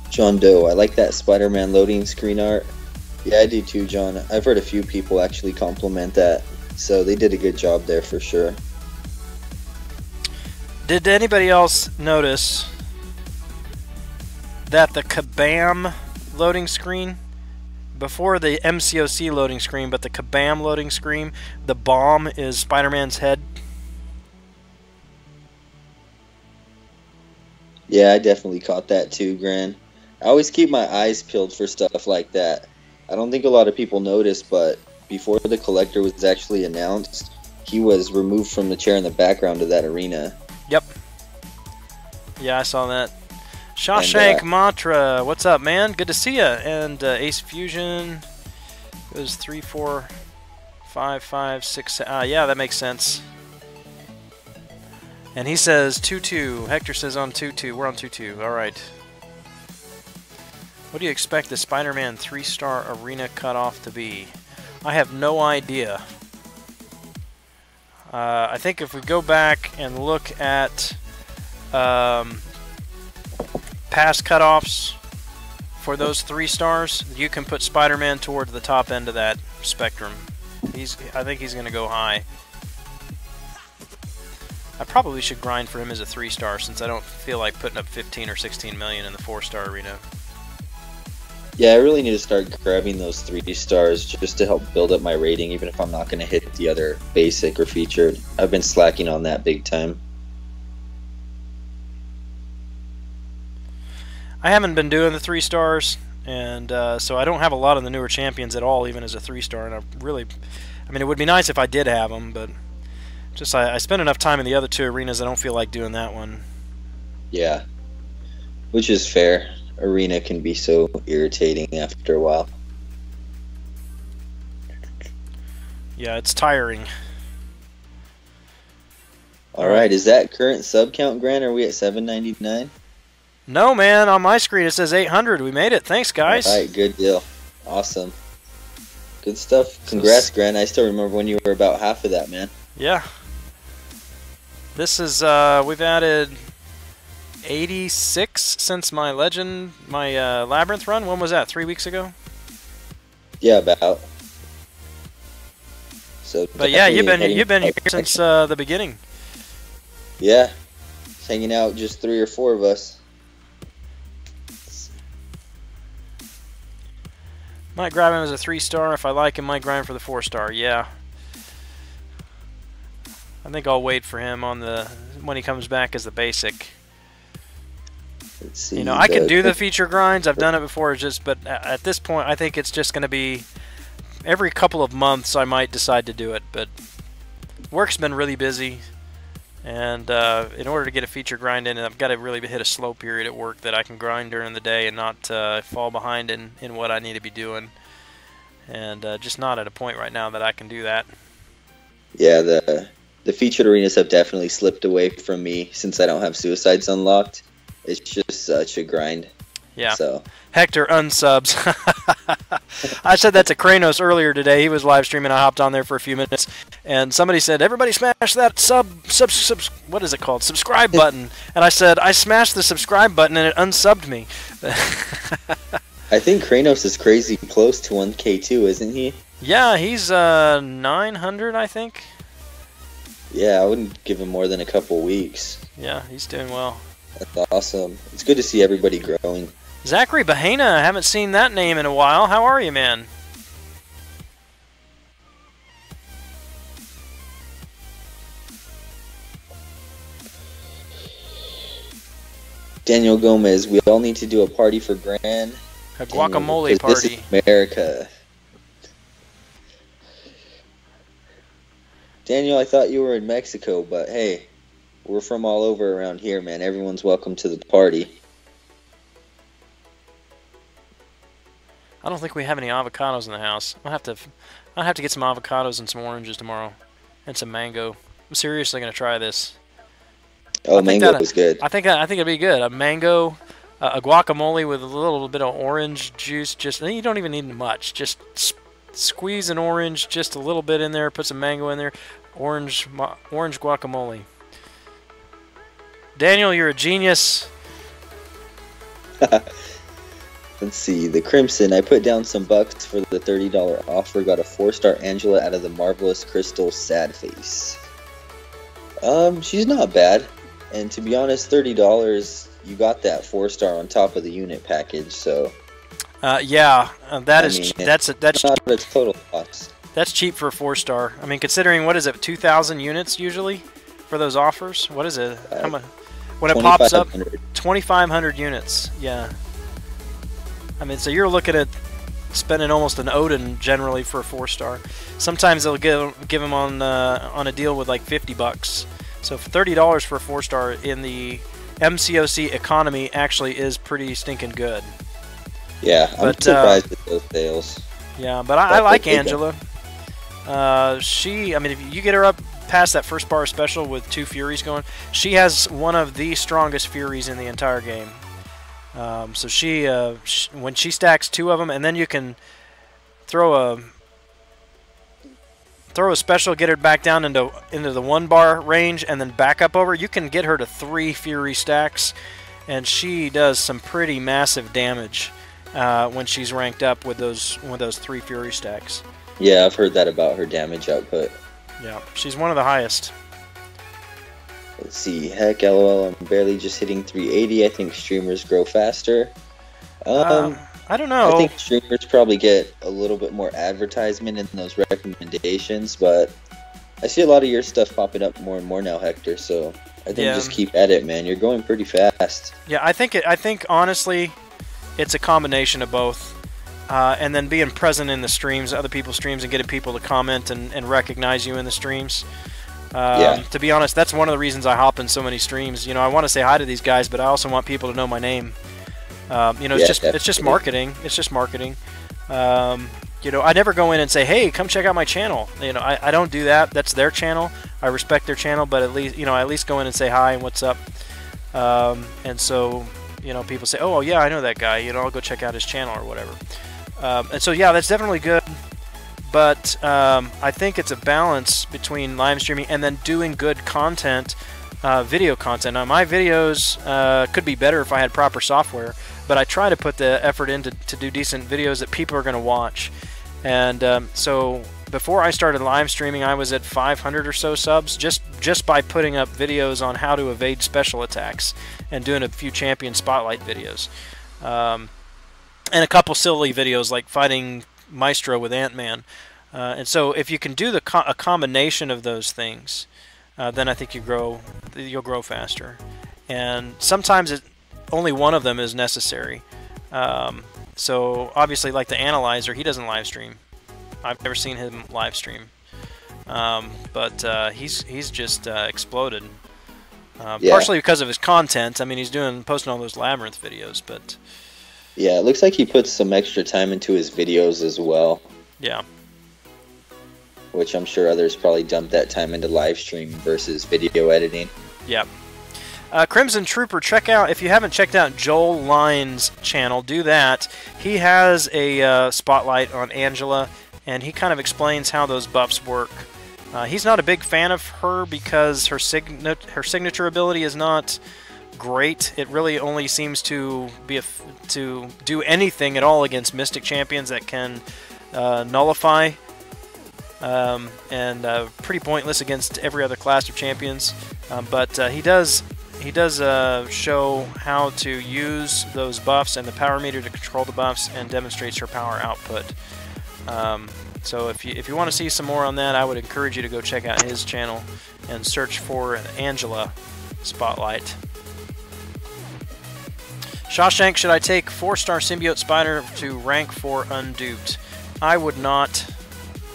John Doe, I like that Spider-Man loading screen art. Yeah, I do too, John. I've heard a few people actually compliment that, so they did a good job there for sure. Did anybody else notice that the Kabam loading screen, before the MCOC loading screen, but the Kabam loading screen, the bomb is Spider-Man's head? Yeah, I definitely caught that too, Gran. I always keep my eyes peeled for stuff like that. I don't think a lot of people notice, but before the collector was actually announced, he was removed from the chair in the background of that arena. Yep. Yeah, I saw that. Shawshank Mantra, what's up, man? Good to see ya. And Ace Fusion goes 3, 4, 5, 5, 6. Yeah, that makes sense. And he says 2-2. Hector says on 2-2. We're on 2-2. All right. What do you expect the Spider-Man 3-star arena cutoff to be? I have no idea. I think if we go back and look at past cutoffs for those 3 stars, you can put Spider-Man towards the top end of that spectrum. I think he's going to go high. I probably should grind for him as a 3-star since I don't feel like putting up 15 or 16 million in the 4-star arena. Yeah, I really need to start grabbing those 3 stars just to help build up my rating, even if I'm not going to hit the other basic or featured. I've been slacking on that big time. I haven't been doing the 3 stars, and so I don't have a lot of the newer champions at all, even as a 3-star. And I mean, it would be nice if I did have them, but just I spend enough time in the other 2 arenas, I don't feel like doing that one. Yeah, which is fair. Arena can be so irritating after a while. Yeah, it's tiring. Alright, is that current sub count, Gran? Are we at 799? No, man, on my screen it says 800. We made it. Thanks, guys. Alright, good deal. Awesome. Good stuff. Congrats, Gran. I still remember when you were about half of that, man. Yeah. This is, we've added 86 since my Labyrinth run. When was that? 3 weeks ago? Yeah, about. So, but yeah, you've been here since the beginning. Yeah, hanging out, just 3 or 4 of us. Might grab him as a 3-star. If I like him, might grind for the 4-star. Yeah. I think I'll wait for him on when he comes back as the basic. Let's see, you know, I can do the feature grinds. I've done it before. But at this point, I think it's just going to be every couple of months I might decide to do it. But Work's been really busy, and in order to get a feature grind in, I've got to really hit a slow period at work that I can grind during the day and not fall behind in what I need to be doing. And just not at a point right now that I can do that. Yeah, the featured arenas have definitely slipped away from me since I don't have suicides unlocked. It's just such a grind. Yeah. So Hector unsubs. I said that to Kranos earlier today. He was live streaming. I hopped on there for a few minutes, and somebody said, "Everybody smash that sub what is it called? Subscribe button." And I said, "I smashed the subscribe button and it unsubbed me." I think Kranos is crazy close to 1K too, isn't he? Yeah, he's 900, I think. Yeah, I wouldn't give him more than a couple weeks. Yeah, he's doing well. That's awesome. It's good to see everybody growing. Zachary Bahena, I haven't seen that name in a while. How are you, man? Daniel Gomez, we all need to do a party for Gran. A guacamole party. This is America. Daniel, I thought you were in Mexico, but hey, we're from all over around here, man. Everyone's welcome to the party. I don't think we have any avocados in the house. I'll have to get some avocados and some oranges tomorrow, and some mango. I'm seriously gonna try this. Oh, mango was good. I think it'd be good. A mango, a guacamole with a little bit of orange juice. Just you don't even need much. Just squeeze an orange, just a little bit in there. Put some mango in there. Orange guacamole. Daniel, you're a genius. Let's see. The Crimson. I put down some bucks for the $30 offer. Got a 4-star Angela out of the Marvelous Crystal Sad Face. She's not bad. And to be honest, $30, you got that 4-star on top of the unit package. So. Yeah, that's not its total cost. That's cheap for a 4-star. I mean, considering what is it, 2,000 units usually for those offers? What is it? How much? When it pops up, 2,500 units. Yeah. I mean, so you're looking at spending almost an Odin generally for a 4-star. Sometimes they'll give them on a deal with like $50. So for $30 for a 4-star in the MCOC economy actually is pretty stinking good. Yeah, I'm surprised at those sales. Yeah, but I like Angela. I mean, if you get her up past that first bar special with 2 Furies going, she has one of the strongest Furies in the entire game. So when she stacks 2 of them, and then you can throw a special, get her back down into the 1-bar range, and then back up over, you can get her to 3 Fury stacks, and she does some pretty massive damage when she's ranked up with those 3 Fury stacks. Yeah, I've heard that about her damage output. Yeah, she's one of the highest. Let's see. Heck, LOL, I'm barely just hitting 380. I think streamers grow faster. I don't know. I think streamers probably get a little bit more advertisement in those recommendations, but I see a lot of your stuff popping up more and more now, Hector, so I think just keep at it, man. You're going pretty fast. Yeah, I think honestly, it's a combination of both. And then being present in the streams, other people's streams, and getting people to comment and recognize you in the streams. To be honest, that's one of the reasons I hop in so many streams. You know, I want to say hi to these guys, but I also want people to know my name. You know, it's just marketing. It's just marketing. You know, I never go in and say, "Hey, come check out my channel." You know, I don't do that. That's their channel. I respect their channel, but at least go in and say hi and what's up. And so, you know, people say, "Oh, yeah, I know that guy. You know, I'll go check out his channel or whatever." And so, yeah, that's definitely good. But I think it's a balance between live streaming and then doing good content, video content. Now, my videos could be better if I had proper software, but I try to put the effort in to do decent videos that people are going to watch. And so before I started live streaming, I was at 500 or so subs just by putting up videos on how to evade special attacks and doing a few champion spotlight videos. And a couple silly videos like fighting Maestro with Ant-Man. And so if you can do a combination of those things, then I think you'll grow faster. And sometimes only one of them is necessary. So obviously, like the Analyzer, he doesn't live stream. I've never seen him live stream. But he's just exploded. Yeah. Partially because of his content. I mean, he's posting all those Labyrinth videos, but Yeah, it looks like he puts some extra time into his videos as well. yeah. Which I'm sure others probably dump that time into live stream versus video editing. Yeah. Crimson Trooper, check out, if you haven't checked out Joel Line's channel, do that. He has a spotlight on Angela, and he kind of explains how those buffs work. He's not a big fan of her because her signature ability is not great. It really only seems to be to do anything at all against Mystic champions that can nullify, and pretty pointless against every other class of champions. But he does show how to use those buffs and the power meter to control the buffs, and demonstrates her power output. So if you want to see some more on that, I would encourage you to go check out his channel and search for an Angela spotlight. Shawshank, should I take 4-star Symbiote Spider to rank for Unduped? I would not.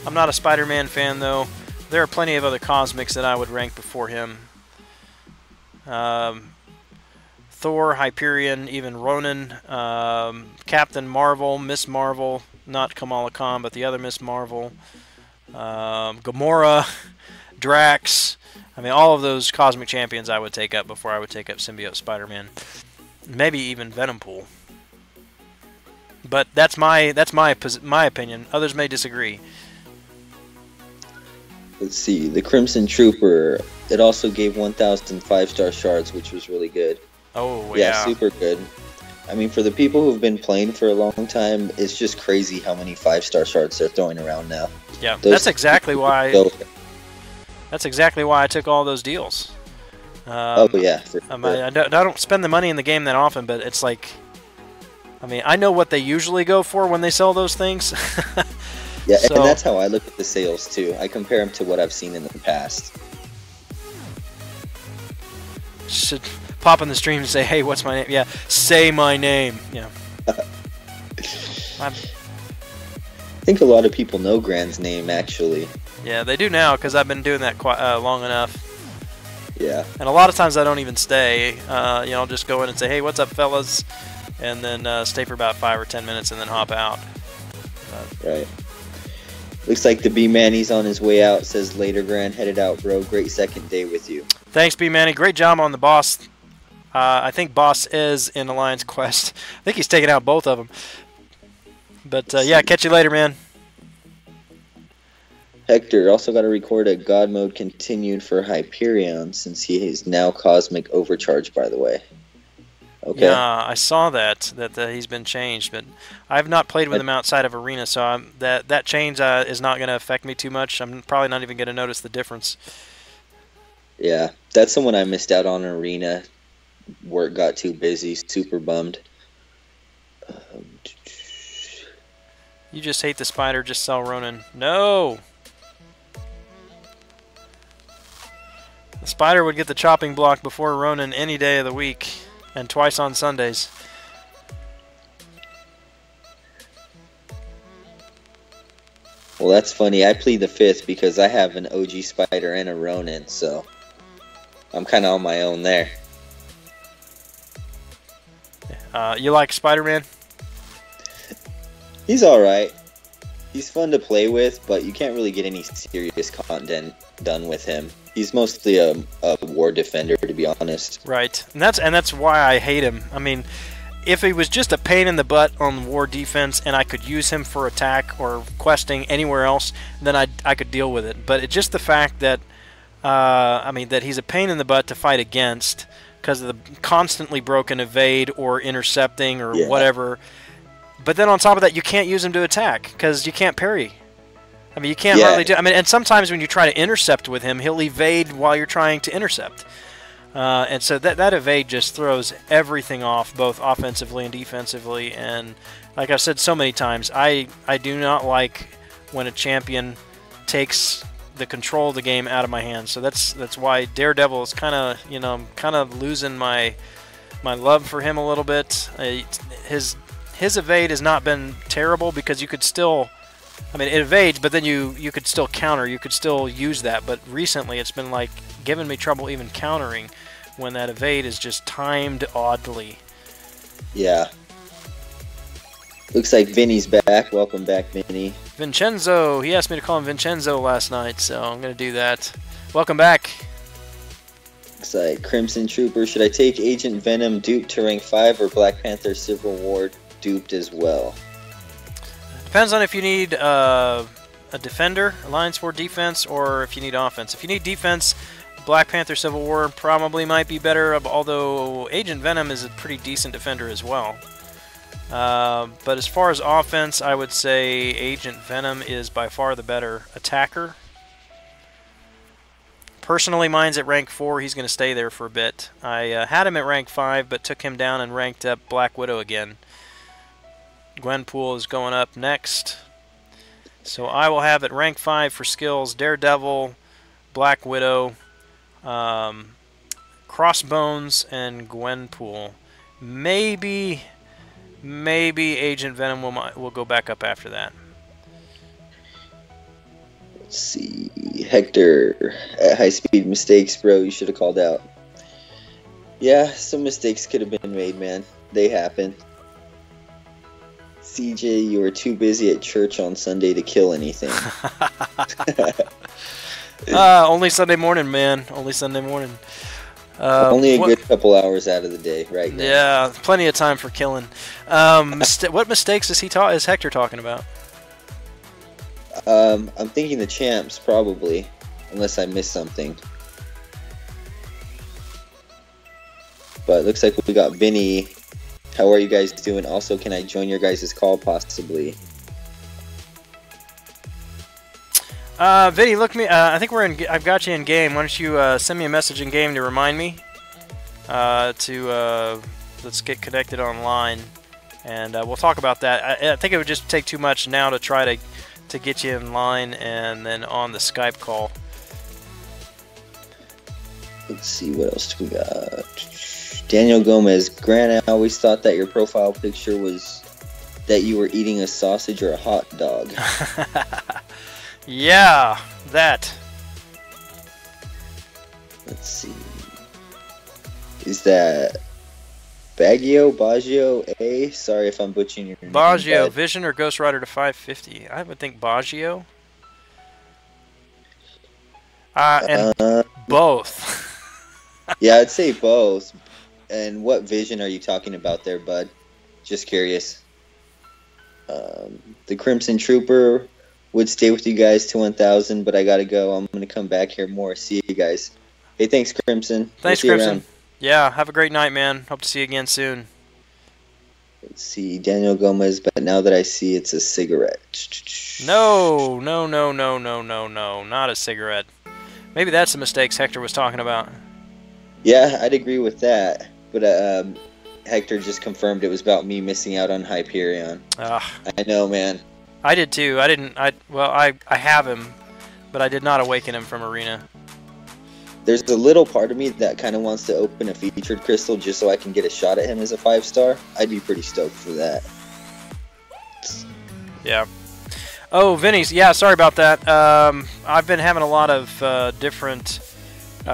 I'm not a Spider-Man fan, though. There are plenty of other Cosmics that I would rank before him. Thor, Hyperion, even Ronan, Captain Marvel, Miss Marvel, not Kamala Khan, but the other Miss Marvel, Gamora, Drax. I mean, all of those Cosmic Champions I would take up before I would take up Symbiote Spider-Man. Maybe even Venompool. But that's my opinion. Others may disagree. Let's see, the Crimson Trooper, it also gave 1,000 5-star shards, which was really good. Oh, yeah. Super good. I mean, for the people who've been playing for a long time, it's just crazy how many 5-star shards they're throwing around now. Yeah, that's exactly why. That's exactly why I took all those deals. Oh yeah. I don't spend the money in the game that often, but it's like, I mean, I know what they usually go for when they sell those things. Yeah, so, and that's how I look at the sales too. I compare them to what I've seen in the past. Should pop in the stream and say, "Hey, what's my name?" Yeah, say my name. Yeah. I think a lot of people know Gran's name, actually. Yeah, they do now, because I've been doing that quite long enough. Yeah. And a lot of times I don't even stay. You know, I'll just go in and say, "Hey, what's up, fellas?" and then stay for about 5 or 10 minutes and then hop out. Right. Looks like the B-Manny's on his way out. Says later, Gran. Headed out, bro. Great second day with you. Thanks, B-Manny. Great job on the boss. I think boss is in Alliance Quest. I think he's taking out both of them. But yeah, catch you later, man. Hector also got to record a God mode continued for Hyperion since he is now Cosmic Overcharge, by the way. Okay. Yeah, I saw that he's been changed, but I've not played with him outside of Arena, so that change is not going to affect me too much. I'm probably not even going to notice the difference. Yeah, that's the one I missed out on in Arena. Work got too busy, super bummed. You just hate the spider, just sell Ronan. No! The spider would get the chopping block before Ronan any day of the week. And twice on Sundays. Well, that's funny. I plead the fifth because I have an OG Spider and a Ronin, so I'm kind of on my own there. You like Spider-Man? He's alright. He's fun to play with, but you can't really get any serious content done with him. He's mostly a war defender, to be honest. Right, and that's why I hate him. I mean, if he was just a pain in the butt on war defense, and I could use him for attack or questing anywhere else, then I could deal with it. But it's just the fact that I mean that he's a pain in the butt to fight against because of the constantly broken evade or intercepting or whatever. But then on top of that, you can't use him to attack because you can't parry. I mean, you can't hardly do. I mean, and sometimes when you try to intercept with him, he'll evade while you're trying to intercept, and so that evade just throws everything off, both offensively and defensively. And like I've said so many times, I do not like when a champion takes the control of the game out of my hands. So that's why Daredevil is kind of losing my love for him a little bit. His evade has not been terrible because you could still I mean, it evades, but then you could still counter. You could still use that. But recently, it's been like giving me trouble even countering when that evade is just timed oddly. Yeah. Looks like Vinny's back. Welcome back, Vinny. Vincenzo. He asked me to call him Vincenzo last night, so I'm going to do that. Welcome back. Looks like Crimson Trooper. Should I take Agent Venom duped to rank 5 or Black Panther Civil War duped as well? Depends on if you need a defender, Alliance 4 defense, or if you need offense. If you need defense, Black Panther Civil War probably might be better, although Agent Venom is a pretty decent defender as well. But as far as offense, I would say Agent Venom is by far the better attacker. Personally, mine's at rank 4. He's going to stay there for a bit. I had him at rank 5, but took him down and ranked up Black Widow again. Gwenpool is going up next. So I will have at rank 5 for skills Daredevil, Black Widow, Crossbones, and Gwenpool. Maybe Agent Venom will go back up after that. Let's see. Hector, at high speed mistakes, bro. You should have called out. Yeah, some mistakes could have been made, man. They happen. CJ, you were too busy at church on Sunday to kill anything. Only Sunday morning, man. Only Sunday morning. Only a good couple hours out of the day, right? Now. Yeah, plenty of time for killing. What mistakes is Hector talking about? I'm thinking the champs, probably. Unless I missed something. But it looks like we got Vinny. How are you guys doing? Also, can I join your guys' call, possibly? Vinny, look me. I think we're in. I've got you in game. Why don't you send me a message in game to remind me let's get connected online, and we'll talk about that. I think it would just take too much now to try to get you in line and then on the Skype call. Let's see, what else do we got? Daniel Gomez, Gran, I always thought that your profile picture was that you were eating a sausage or a hot dog. Yeah, that. Let's see. Is that Baggio? A? Sorry if I'm butchering your name. Baggio, Vision or Ghost Rider to 550? I would think Baggio. And both. Yeah, I'd say both. And what Vision are you talking about there, bud? Just curious. The Crimson Trooper would stay with you guys to 1,000, but I gotta go. I'm gonna come back here more. See you guys. Hey, thanks, Crimson. Thanks, Crimson. Yeah, have a great night, man. Hope to see you again soon. Let's see, Daniel Gomez, but now that I see it's a cigarette. No, not a cigarette. Maybe that's the mistakes Hector was talking about. Yeah, I'd agree with that. But Hector just confirmed it was about me missing out on Hyperion. I know, man. I did too. I have him, but I did not awaken him from Arena. There's a little part of me that kind of wants to open a featured crystal just so I can get a shot at him as a 5-star. I'd be pretty stoked for that. Yeah. Oh, Vinny's. Yeah, sorry about that. I've been having a lot of different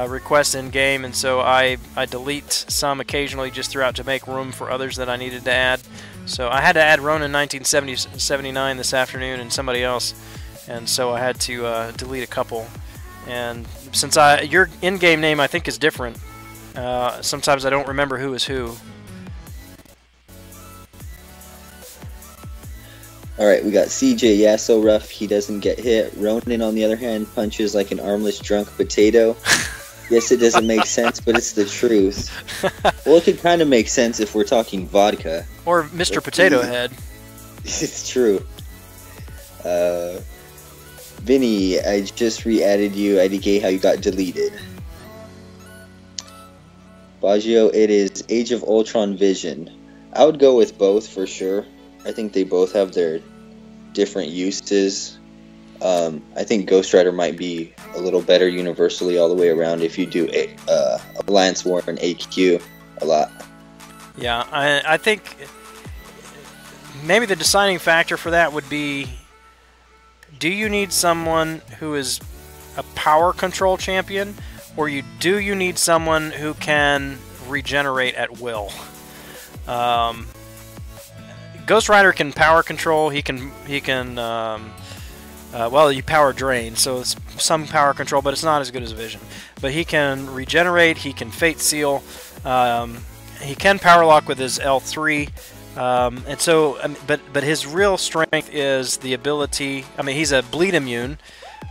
requests in game, and so I delete some occasionally just throughout to make room for others that I needed to add. So I had to add Ronin 1979 this afternoon and somebody else, and so I had to delete a couple. And since your in-game name I think is different, sometimes I don't remember who is who. Alright, we got CJ, yeah, so rough, he doesn't get hit. Ronin, on the other hand, punches like an armless drunk potato. Yes, it doesn't make sense, but it's the truth. Well, it could kind of make sense if we're talking vodka. Or Mr. Potato Head. It's true. Vinny, I just re-added you. IDK, how you got deleted. Baggio, it is Age of Ultron Vision. I would go with both for sure. I think they both have their different uses. I think Ghost Rider might be a little better universally all the way around if you do Alliance War and AQ a lot. Yeah, I think maybe the deciding factor for that would be do you need someone who is a power control champion, or do you need someone who can regenerate at will? Ghost Rider can power control. He can well, you power drain, so it's some power control, but it's not as good as Vision. But he can regenerate. He can Fate Seal. He can power lock with his L3. And so, but his real strength is the ability. I mean, he's a bleed immune,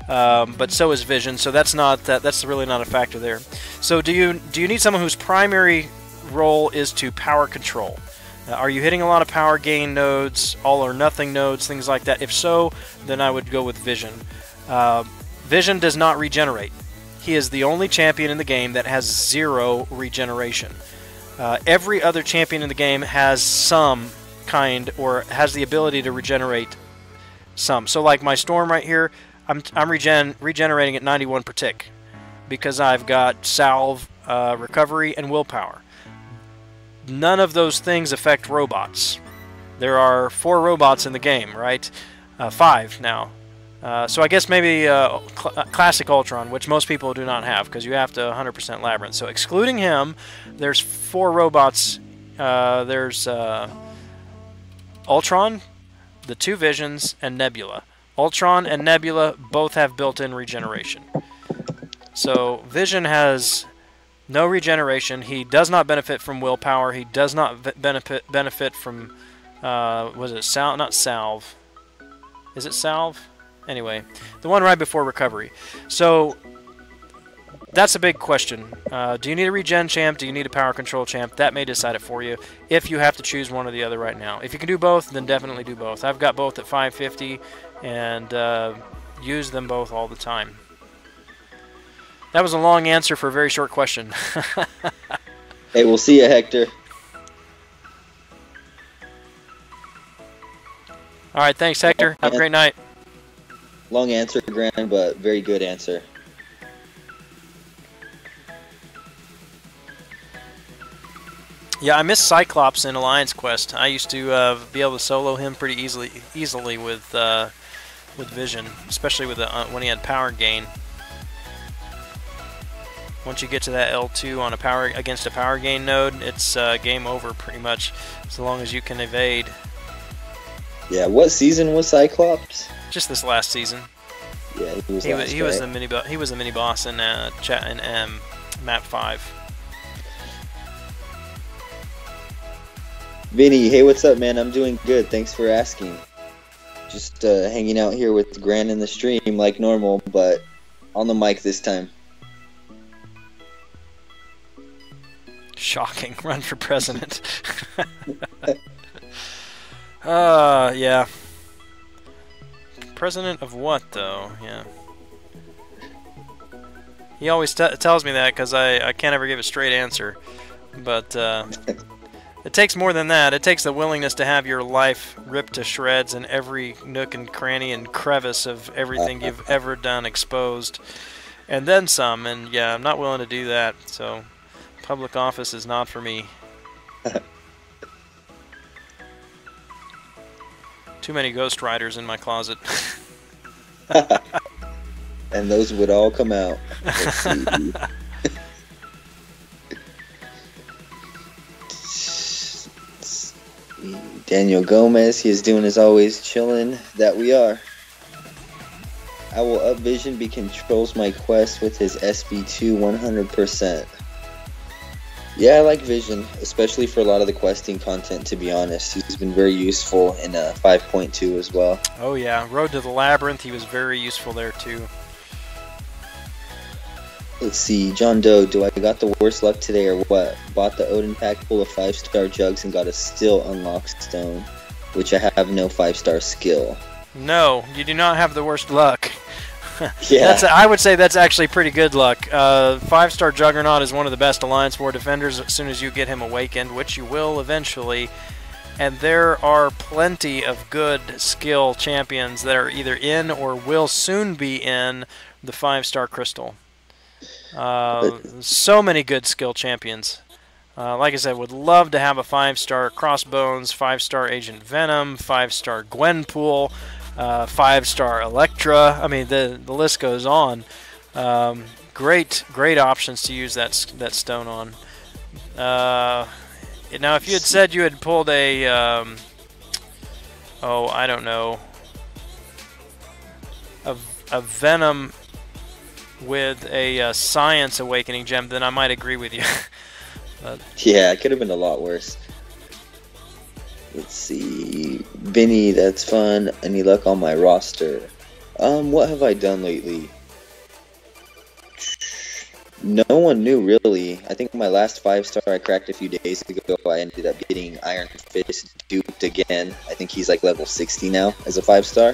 but so is Vision. So that's really not a factor there. So do you need someone whose primary role is to power control? Are you hitting a lot of power gain nodes, all or nothing nodes, things like that? If so, then I would go with Vision. Vision does not regenerate. He is the only champion in the game that has 0 regeneration. Every other champion in the game has some kind, or has the ability to regenerate some. So like my Storm right here, I'm regenerating at 91 per tick, because I've got Salve, Recovery, and Willpower. None of those things affect robots. There are 4 robots in the game, right? 5 now. So I guess maybe Classic Ultron, which most people do not have, because you have to 100% Labyrinth. So excluding him, there's 4 robots. There's Ultron, the 2 Visions, and Nebula. Ultron and Nebula both have built-in regeneration. So Vision has no regeneration. He does not benefit from willpower. He does not benefit from was it Salve? Not Salve. Is it Salve? Anyway, the one right before Recovery. So that's a big question. Do you need a regen champ? Do you need a power control champ? That may decide it for you if you have to choose one or the other right now. If you can do both, then definitely do both. I've got both at 550 and use them both all the time. That was a long answer for a very short question. Hey, we'll see you, Hector. All right, thanks, Hector. Have a great night. Long answer, Gran, but very good answer. Yeah, I miss Cyclops in Alliance Quest. I used to be able to solo him pretty easily with Vision, especially with when he had power gain. Once you get to that L2 on against a power gain node, it's game over pretty much, as long as you can evade. Yeah, what season was Cyclops? Just this last season. Yeah, he was the mini boss in map 5. Vinny, hey, what's up, man? I'm doing good. Thanks for asking. Just hanging out here with Gran in the stream like normal, but on the mic this time. Shocking. Run for president. Yeah. President of what, though? Yeah. He always tells me that because I can't ever give a straight answer. But it takes more than that. It takes the willingness to have your life ripped to shreds and every nook and cranny and crevice of everything you've ever done exposed. And then some. And yeah, I'm not willing to do that. So public office is not for me. Too many Ghost Riders in my closet. And those would all come out. Let's see. Daniel Gomez, he is doing as always, chilling. That we are. I will up Vision, he controls my quest with his SB2 100%. Yeah, I like Vision, especially for a lot of the questing content, to be honest. He's been very useful in 5.2 as well. Oh yeah, Road to the Labyrinth, he was very useful there too. Let's see, John Doe, do I got the worst luck today or what? Bought the Odin pack full of 5-star jugs and got a still unlocked stone, which I have no 5-star skill. No, you do not have the worst luck. Yeah. I would say that's actually pretty good luck. 5-star Juggernaut is one of the best Alliance War defenders as soon as you get him awakened, which you will eventually. And there are plenty of good skill champions that are either in or will soon be in the 5-star Crystal. So many good skill champions. Like I said, would love to have a 5-star Crossbones, 5-star Agent Venom, 5-star Gwenpool, 5-star Electra. I mean, the list goes on. Great options to use that stone on. Now, if you had said you had pulled a, oh, I don't know, a Venom with a Science Awakening gem, then I might agree with you. Yeah, it could have been a lot worse. Let's see. Vinny, that's fun. Any luck on my roster? What have I done lately? No one knew, really. I think my last 5-star I cracked a few days ago. I ended up getting Iron Fist duped again. I think he's like level 60 now as a 5-star.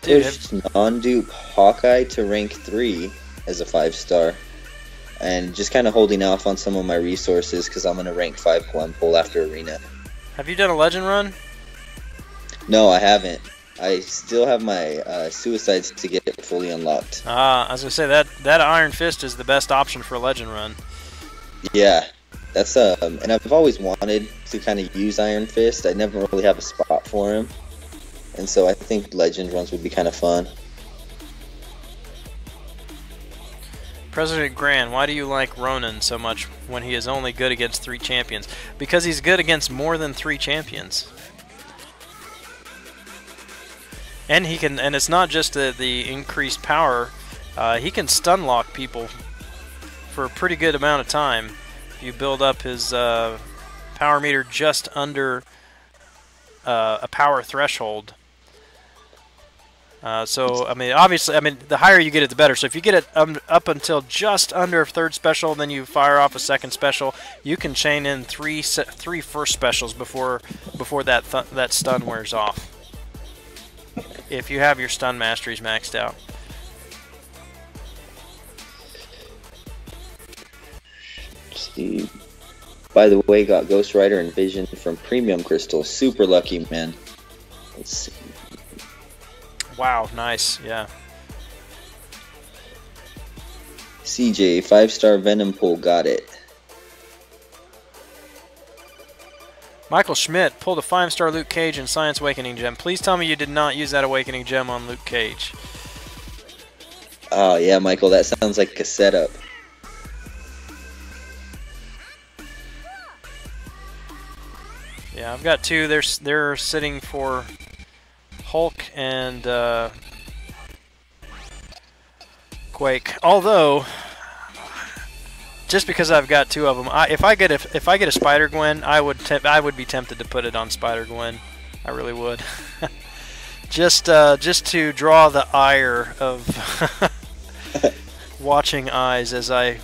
Pushed non-dupe Hawkeye to rank 3 as a 5-star. And just kind of holding off on some of my resources because I'm going to rank 5 Plum Pull after Arena. Have you done a legend run? No, I haven't. I still have my suicides to get fully unlocked. I was going to say, that Iron Fist is the best option for a legend run. Yeah, that's and I've always wanted to kind of use Iron Fist. I never really have a spot for him. And so I think legend runs would be kind of fun. President Gran, why do you like Ronan so much when he is only good against 3 champions? Because he's good against more than 3 champions. And he can, and it's not just the increased power. He can stun lock people for a pretty good amount of time. You build up his power meter just under a power threshold. So, I mean, obviously, I mean, the higher you get it, the better. So if you get it up until just under a 3rd special, then you fire off a 2nd special, you can chain in three first specials before that stun wears off. If you have your stun masteries maxed out. See. By the way, got Ghost Rider and Vision from Premium Crystal. Super lucky, man. Let's see. Wow, nice, yeah. CJ, 5-star Venom Pull, got it. Michael Schmidt pulled a 5-star Luke Cage and Science Awakening gem. Please tell me you did not use that Awakening gem on Luke Cage. Oh, yeah, Michael, that sounds like a setup. Yeah, I've got 2. They're sitting for Hulk and Quake. Although, just because I've got 2 of them, if I get a Spider Gwen, I would be tempted to put it on Spider Gwen. I really would. just to draw the ire of watching eyes as I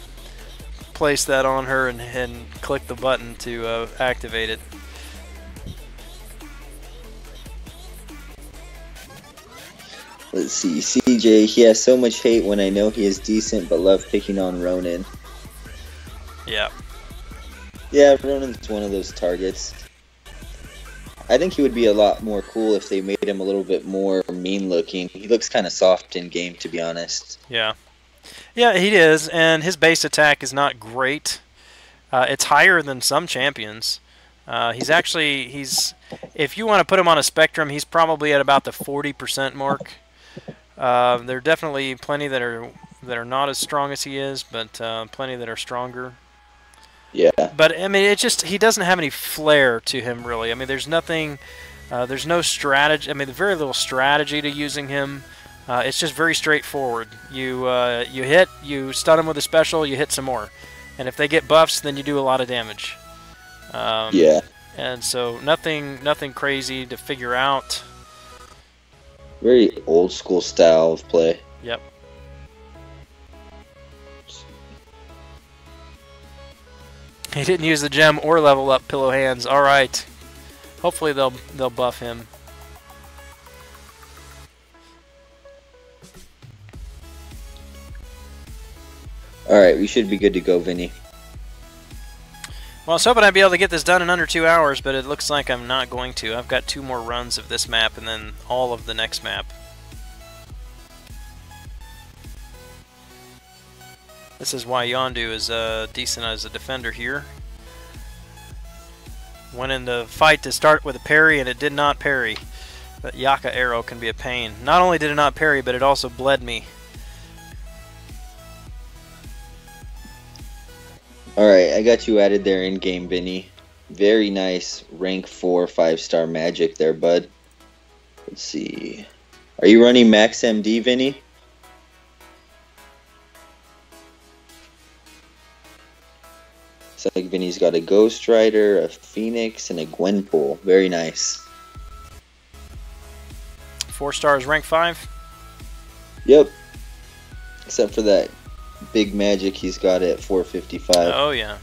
place that on her and click the button to activate it. Let's see, CJ, he has so much hate when I know he is decent, but love picking on Ronan. Yeah. Yeah, Ronan's one of those targets. I think he would be a lot more cool if they made him a little bit more mean-looking. He looks kind of soft in-game, to be honest. Yeah. Yeah, he is, and his base attack is not great. It's higher than some champions. He's if you want to put him on a spectrum, he's probably at about the 40% mark. There are definitely plenty that are not as strong as he is, but plenty that are stronger. Yeah. But I mean, he doesn't have any flair to him, really. I mean, there's nothing, there's no strategy. I mean, there's very little strategy to using him. It's just very straightforward. You hit, you stun him with a special, you hit some more, and if they get buffs, then you do a lot of damage. Yeah. And so nothing crazy to figure out. Very old school style of play. Yep. He didn't use the gem or level up Pillow Hands. All right. Hopefully they'll buff him. All right, we should be good to go, Vinny. Well, I was hoping I'd be able to get this done in under 2 hours, but it looks like I'm not going to. I've got 2 more runs of this map and then all of the next map. This is why Yondu is decent as a defender here. Went in the fight to start with a parry and it did not parry. That Yaka arrow can be a pain. Not only did it not parry, but it also bled me. Alright, I got you added there in-game, Vinny. Very nice rank 4 5-star magic there, bud. Let's see. Are you running Max MD, Vinny? Looks like Vinny's got a Ghost Rider, a Phoenix, and a Gwenpool. Very nice. 4 stars, rank 5? Yep. Except for that big magic he's got at 455. Oh, yeah.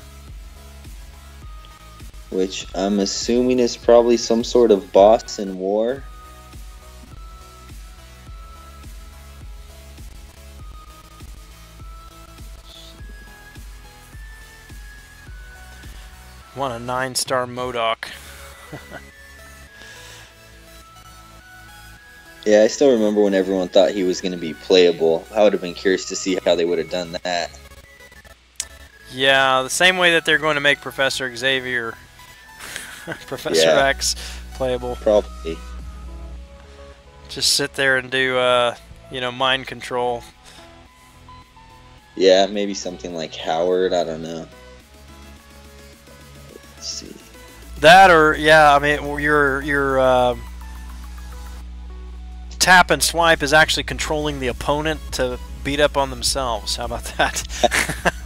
Which I'm assuming is probably some sort of boss in war. Want a 9-star Modok. Yeah, I still remember when everyone thought he was going to be playable. I would have been curious to see how they would have done that. Yeah, the same way that they're going to make Professor Xavier, Professor X, playable. Probably. Just sit there and do, you know, mind control. Yeah, maybe something like Howard. I don't know. Let's see. That or, yeah, I mean, your tap and swipe is actually controlling the opponent to beat up on themselves. How about that?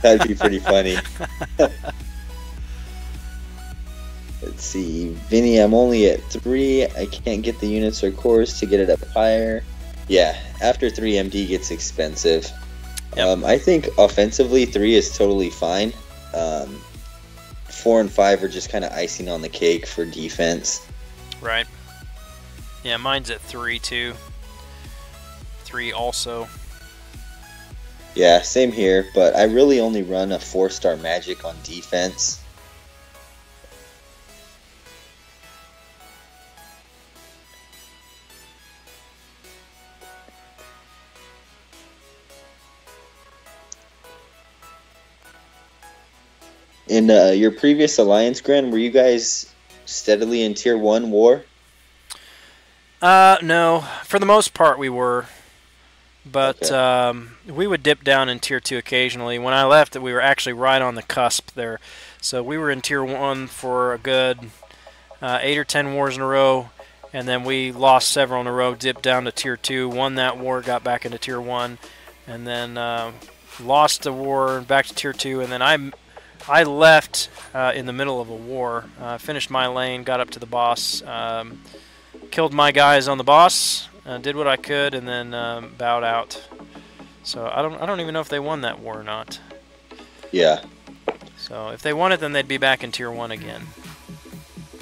That'd be pretty funny. Let's see. Vinny, I'm only at 3. I can't get the units or cores to get it up higher. Yeah, after 3 MD gets expensive. Yep. I think offensively 3 is totally fine. 4 and 5 are just kind of icing on the cake for defense. Right. Yeah, mine's at 3 too. 3 also. Yeah, same here, but I really only run a 4-star magic on defense. In your previous alliance, Gran, were you guys steadily in Tier 1 war? No. For the most part, we were. But okay. We would dip down in Tier 2 occasionally. When I left, we were actually right on the cusp there. So we were in Tier 1 for a good 8 or 10 wars in a row. And then we lost several in a row, dipped down to Tier 2, won that war, got back into Tier 1. And then lost the war, back to Tier 2. And then I left in the middle of a war, finished my lane, got up to the boss, killed my guys on the boss, did what I could, and then bowed out. So I don't even know if they won that war or not. Yeah. So if they won it, then they'd be back in Tier 1 again.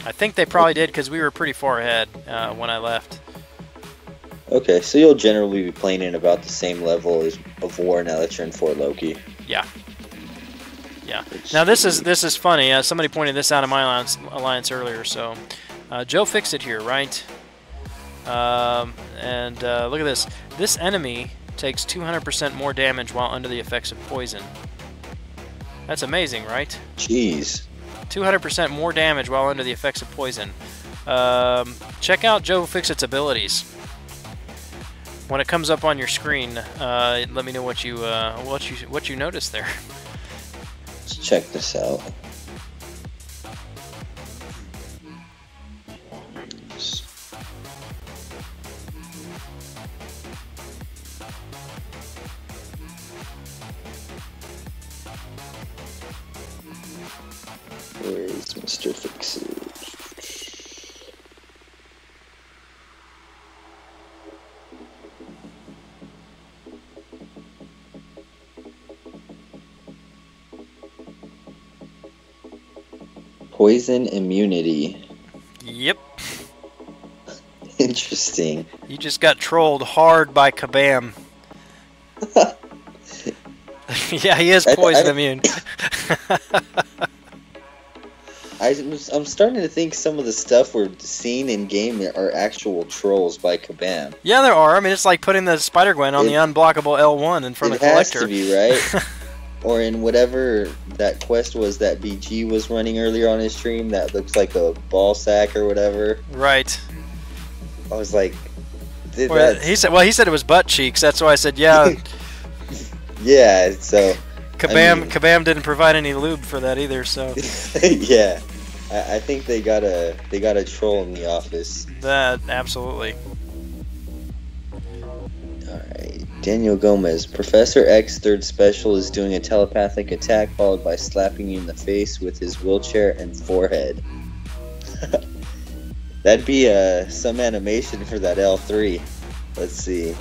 I think they probably did because we were pretty far ahead when I left. Okay, so you'll generally be playing in about the same level of war now that you're in Fort Loki. Yeah. Yeah. Now this is funny. Somebody pointed this out in my alliance earlier. So Joe fixed it here, right? And look at this. This enemy takes 200% more damage while under the effects of poison. That's amazing, right? Jeez. 200% more damage while under the effects of poison. Check out Joe Fixit's abilities. When it comes up on your screen, let me know what you notice there. Let's check this out. Where is Mr. Fixit? Poison immunity. Yep. Interesting. You just got trolled hard by Kabam. Yeah, he is poison immune. I'm starting to think some of the stuff we're seeing in game are actual trolls by Kabam. Yeah, there are. I mean, it's like putting the Spider-Gwen on the unblockable L1 in front of Collector. It has to be, right? Or in whatever that quest was that BG was running earlier on his stream that looks like a ball sack or whatever. Right. I was like, well, he said it was butt cheeks. That's why I said yeah. Yeah. So Kabam didn't provide any lube for that either. So yeah, I think they got a troll in the office. That absolutely. Alright, Daniel Gomez. Professor X third special is doing a telepathic attack followed by slapping you in the face with his wheelchair and forehead. That'd be some animation for that L3. Let's see.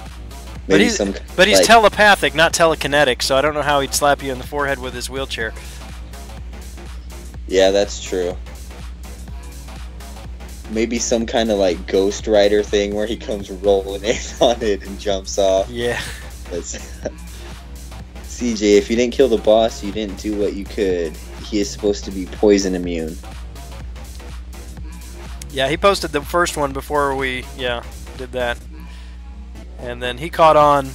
Maybe but he's telepathic, not telekinetic, so I don't know how he'd slap you in the forehead with his wheelchair. Yeah, that's true. Maybe some kind of like Ghost Rider thing where he comes rolling in on it and jumps off. Yeah. CJ, if you didn't kill the boss, you didn't do what you could. He is supposed to be poison immune. Yeah, he posted the first one before we did that. And then he caught on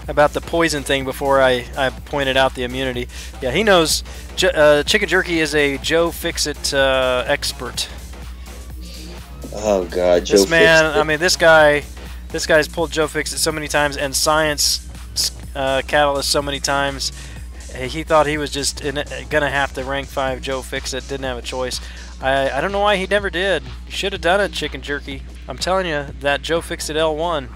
about the poison thing before I pointed out the immunity. Yeah, he knows. Chicken Jerky is a Joe Fix-It expert. Oh God, Joe This man, Fix-It. I mean, this guy's pulled Joe Fix-It so many times, and Science Catalyst so many times. He thought he was just gonna have to rank 5 Joe Fix-It. Didn't have a choice. I don't know why he never did. You should have done it, Chicken Jerky. I'm telling you, that Joe Fix-It L1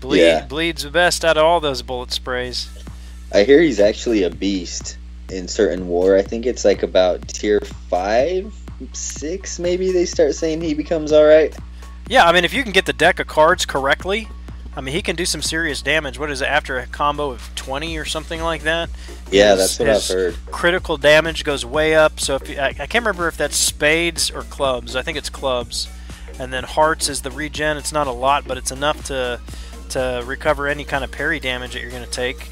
bleeds the best out of all those bullet sprays. I hear he's actually a beast in certain war. I think it's like about tier 5, 6 maybe they start saying he becomes alright. Yeah, I mean, if you can get the deck of cards correctly, I mean, he can do some serious damage. What is it, after a combo of 20 or something like that? Yeah, that's what I've heard. Critical damage goes way up. So if I can't remember if that's spades or clubs. I think it's clubs. And then hearts is the regen. It's not a lot, but it's enough to recover any kind of parry damage that you're going to take.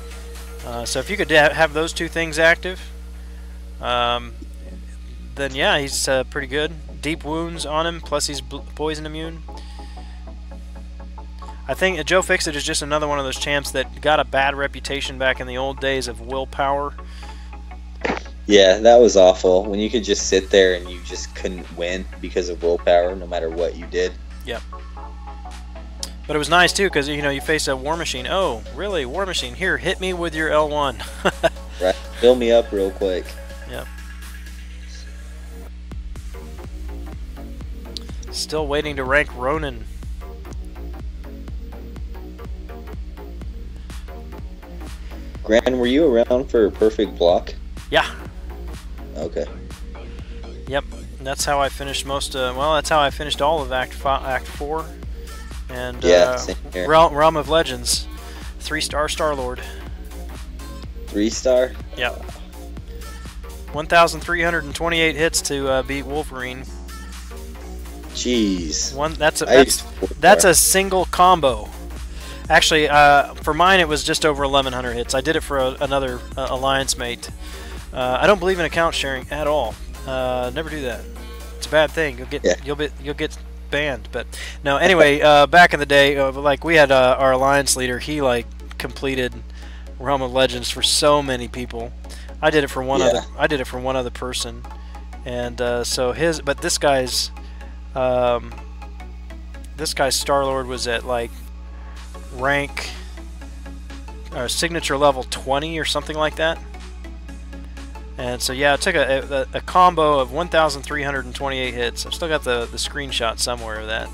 So if you could have those two things active, then yeah, he's pretty good. Deep wounds on him, plus he's poison immune. I think Joe Fix-It is just another one of those champs that got a bad reputation back in the old days of willpower. Yeah, that was awful. When you could just sit there and you just couldn't win because of willpower, no matter what you did. Yep. But it was nice too, because you face a War Machine. Oh, really? War Machine? Here, hit me with your L1. Right. Fill me up real quick. Yep. Still waiting to rank Ronin. Gran, were you around for Perfect Block? Yeah. Okay. Yep. That's how I finished that's how I finished all of Act 4. And same here. Realm of Legends. 3-star Star-Lord. 3-star? Yep. 1,328 hits to beat Wolverine. Jeez. That's a single combo. Actually, for mine it was just over 1,100 hits. I did it for another alliance mate. I don't believe in account sharing at all. Never do that. It's a bad thing. You'll get banned. But no. Anyway, back in the day, like we had our alliance leader. He like completed Realm of Legends for so many people. I did it for one other. I did it for one other person, and But this guy's Star-Lord was at like rank signature level 20 or something like that. And so yeah, it took a combo of 1,328 hits. I've still got the screenshot somewhere of that.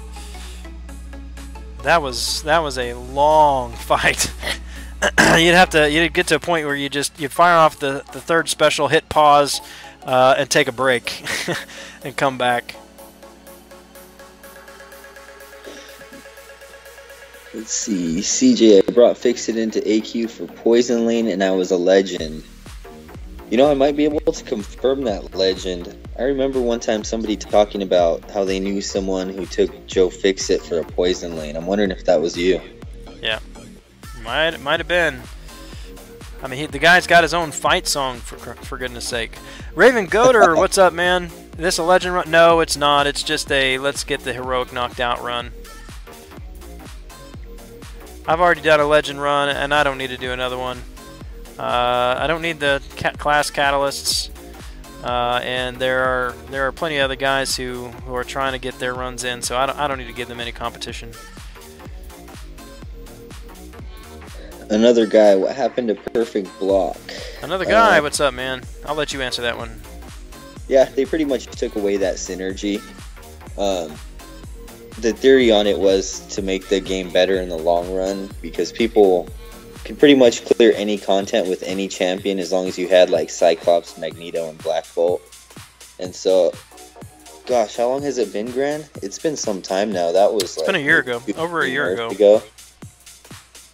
That was a long fight. You'd get to a point where you'd fire off the third special, hit pause, and take a break and come back. Let's see. CJ, I brought Fix-It into AQ for Poison Lane, and I was a legend. I might be able to confirm that legend. I remember one time somebody talking about how they knew someone who took Joe Fix-It for a Poison Lane. I'm wondering if that was you. Yeah. Might have been. I mean, the guy's got his own fight song, for goodness sake. Raven Goater, what's up, man? Is this a legend run? No, it's not. It's just a let's get the heroic knocked out run. I've already done a legend run, and I don't need to do another one. I don't need the class catalysts. and there are plenty of other guys who are trying to get their runs in. So I don't need to give them any competition. Another guy. What happened to Perfect Block? Another guy. What's up, man? I'll let you answer that one. Yeah, they pretty much took away that synergy. The theory on it was to make the game better in the long run, because people could pretty much clear any content with any champion as long as you had like Cyclops, Magneto, and Black Bolt. And so, gosh, how long has it been, Gran? It's been some time now. That was it's been a year ago, over a year ago.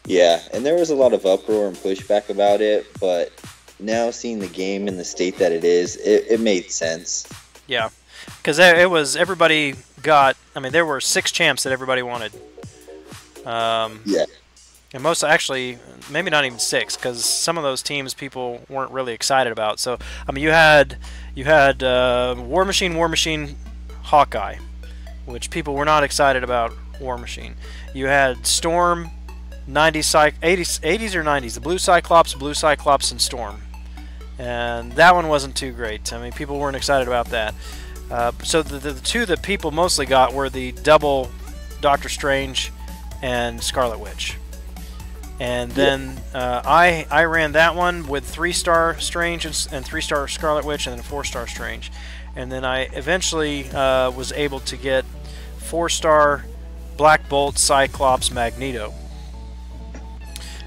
Yeah, and there was a lot of uproar and pushback about it, but now seeing the game in the state that it is, it made sense. Yeah, because it was, everybody got, I mean, there were 6 champs that everybody wanted. Yeah. And most, actually, maybe not even 6, because some of those teams people weren't really excited about. So, I mean, you had War Machine, Hawkeye, which people were not excited about. War Machine. You had Storm, 80s or 90s, the Blue Cyclops, and Storm. And that one wasn't too great. I mean, people weren't excited about that. So the 2 that people mostly got were the double Doctor Strange and Scarlet Witch. And then I ran that one with 3-star Strange and 3-star Scarlet Witch, and then 4-star Strange. And then I eventually was able to get 4-star Black Bolt, Cyclops, Magneto.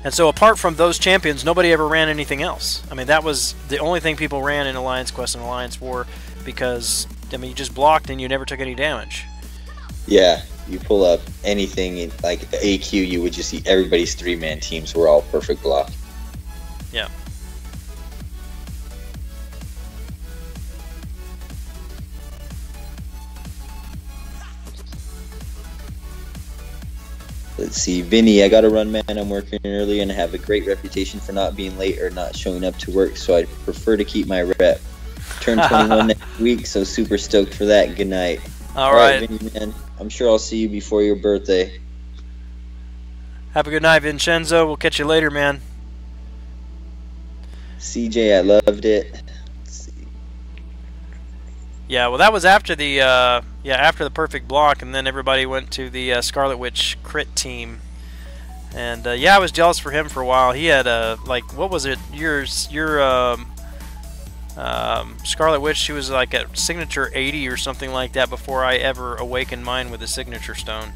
And so apart from those champions, nobody ever ran anything else. I mean, that was the only thing people ran in Alliance Quest and Alliance War, because, I mean, you just blocked and you never took any damage. Yeah, you pull up anything in, like AQ, you would just see everybody's 3-man teams were all Perfect Block. Yeah. Let's see, Vinny, I gotta run, man. I'm working early and I have a great reputation for not being late or not showing up to work, so I'd prefer to keep my rep. Turn 21 next week, so super stoked for that. Good night. All right, Vinny, man. I'm sure I'll see you before your birthday. Have a good night, Vincenzo. We'll catch you later, man. CJ, I loved it. Yeah, well, that was after the after the Perfect Block, and then everybody went to the Scarlet Witch crit team. And yeah, I was jealous for him for a while. He had like, what was it? Your Scarlet Witch, she was like at signature 80 or something like that before I ever awakened mine with the signature stone.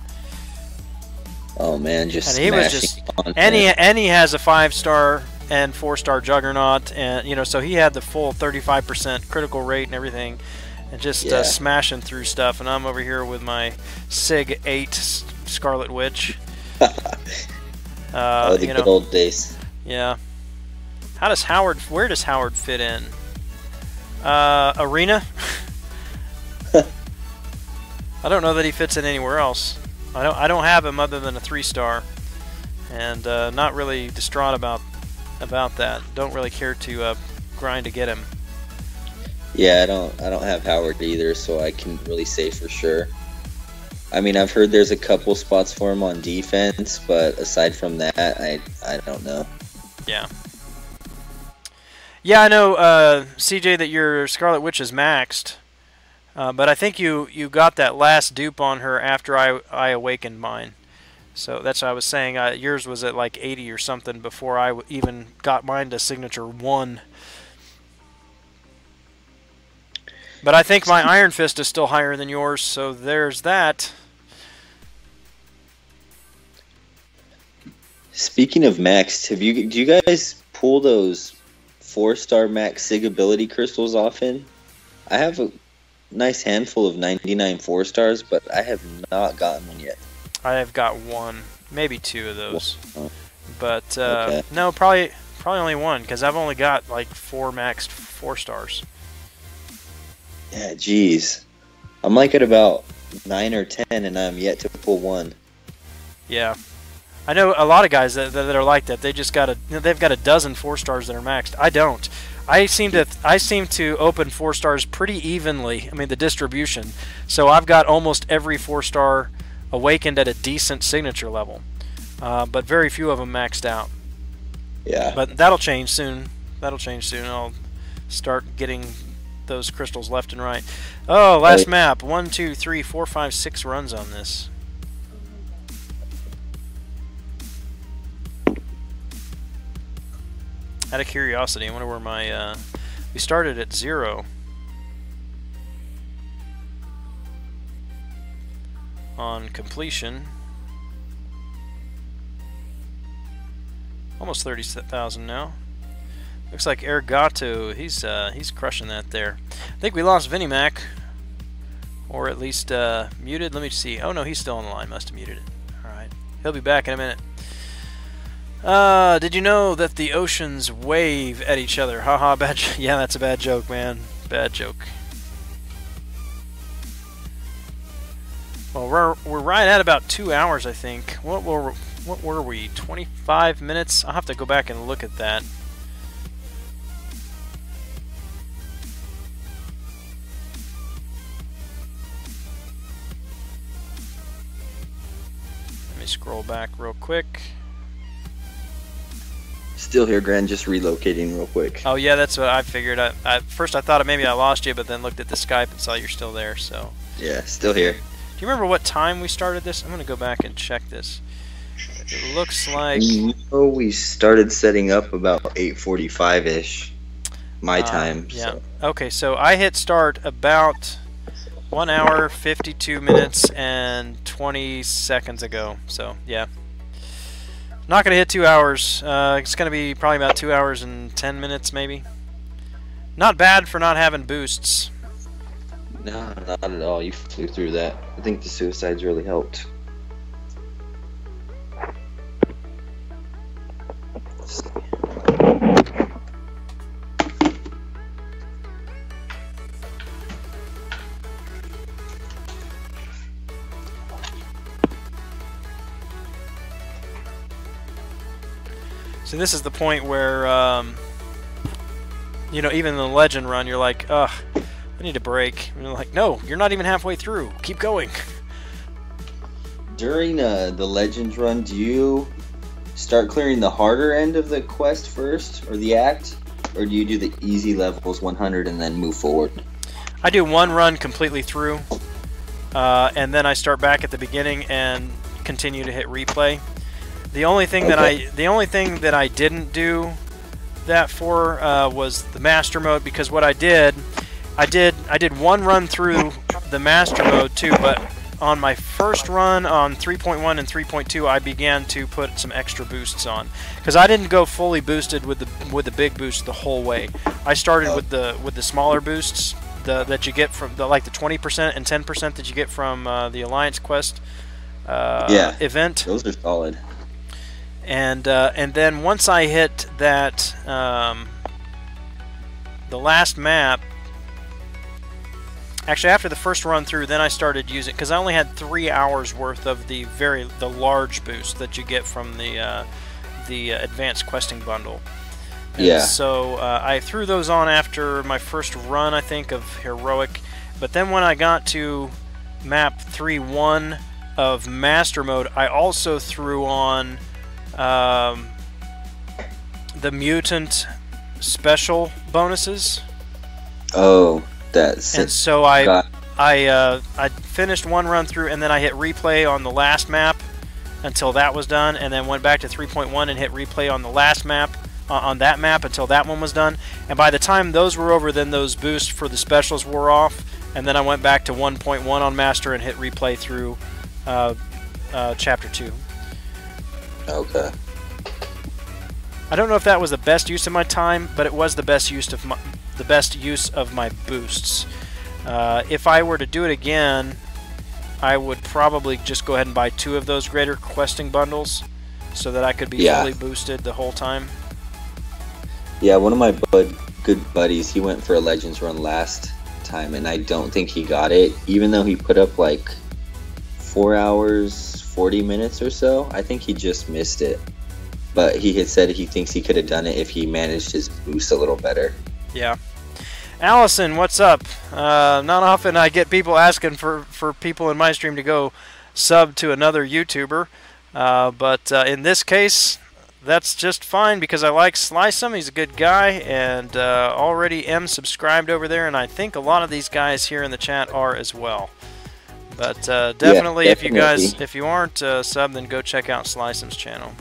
Oh man, just and he was just and he has a 5-star and 4-star Juggernaut, and you know, so he had the full 35% critical rate and everything. And just smashing through stuff, and I'm over here with my Sig 8 Scarlet Witch. Oh, the good old days. Yeah. How does Howard? Where does Howard fit in? Arena. I don't know that he fits in anywhere else. I don't have him other than a 3-star, and not really distraught about that. Don't really care to grind to get him. Yeah, I don't have Howard either, so I can really say for sure. I mean, I've heard there's a couple spots for him on defense, but aside from that, I don't know. Yeah. Yeah, I know, CJ, that your Scarlet Witch is maxed, but I think you got that last dupe on her after I awakened mine. So that's what I was saying. Yours was at like 80 or something before I even got mine to signature 1. But I think my Iron Fist is still higher than yours, so there's that. Speaking of maxed, do you guys pull those 4-star max Sig ability crystals often? I have a nice handful of 99 4-stars, but I have not gotten one yet. I have got 1, maybe 2 of those. Oh. But okay. No, probably only 1, because I've only got like 4 maxed 4-stars. Yeah, geez. I'm like at about 9 or 10, and I'm yet to pull 1. Yeah, I know a lot of guys that are like that. They just they've got a dozen 4-stars that are maxed. I don't. I seem to open 4-stars pretty evenly. I mean, the distribution. So I've got almost every 4-star awakened at a decent signature level, but very few of them maxed out. Yeah. But that'll change soon. I'll start getting those crystals left and right. Oh, last map. 1, 2, 3, 4, 5, 6 runs on this. Out of curiosity, I wonder where my... we started at 0. On completion. Almost 30,000 now. Looks like Ergato, he's crushing that there. I think we lost Vinimac, or at least muted. Let me see. Oh no, he's still on the line. Must have muted it. All right, he'll be back in a minute. Did you know that the oceans wave at each other? Haha, bad. Yeah, that's a bad joke, man. Bad joke. Well, we're right at about 2 hours, I think. What were we? 25 minutes? I'll have to go back and look at that. Let me scroll back real quick. Still here, Gran, just relocating real quick. Oh yeah, that's what I figured. First I thought maybe I lost you, but then looked at the Skype and saw you're still there. So yeah, still here. Do you remember what time we started this? I'm gonna go back and check this. It looks like we started setting up about 8:45-ish my time. Yeah. So. Okay, so I hit start about 1 hour, 52 minutes, and 20 seconds ago. So yeah. Not going to hit 2 hours. It's going to be probably about 2 hours and 10 minutes, maybe. Not bad for not having boosts. No, not at all. You flew through that. I think the suicides really helped. Let's see. So this is the point where, you know, even in the legend run, you're like, ugh, I need a break. And you're like, no, you're not even halfway through. Keep going. During the legends run, do you start clearing the harder end of the quest first, or the act? Or do you do the easy levels 100 and then move forward? I do one run completely through, and then I start back at the beginning and continue to hit replay. The only thing that I didn't do that for was the master mode, because what I did one run through the master mode too, but on my first run on 3.1 and 3.2 I began to put some extra boosts on, because I didn't go fully boosted with the big boost the whole way. I started with the smaller boosts that you get from like the 20% and 10% that you get from the Alliance Quest event. Those are solid. And then once I hit that the last map, actually after the first run through, then I started using, because I only had 3 hours worth of the large boost that you get from the advanced questing bundle. And yeah. So I threw those on after my first run, I think, of heroic. But then when I got to map 3.1 of master mode, I also threw on the mutant special bonuses. Oh, that's. And so I finished one run through, and then I hit replay on the last map until that was done, and then went back to 3.1 and hit replay on the last map on that map until that one was done. And by the time those were over, then those boosts for the specials wore off, and then I went back to 1.1 on master and hit replay through chapter 2. Okay. I don't know if that was the best use of my time, but it was the best use of my boosts. If I were to do it again, I would probably just go ahead and buy 2 of those greater questing bundles, so that I could be fully boosted the whole time. Yeah, one of my good buddies, he went for a Legends run last time, and I don't think he got it, even though he put up like 4 hours, 40 minutes or so. I think he just missed it. But he had said he thinks he could have done it if he managed his boost a little better. Yeah. Allison, what's up? Not often I get people asking for people in my stream to go sub to another YouTuber. But in this case, that's just fine because I like Slice him. He's a good guy, and already am subscribed over there, and I think a lot of these guys here in the chat are as well. But definitely, if you aren't subbed, then go check out Slice him's channel.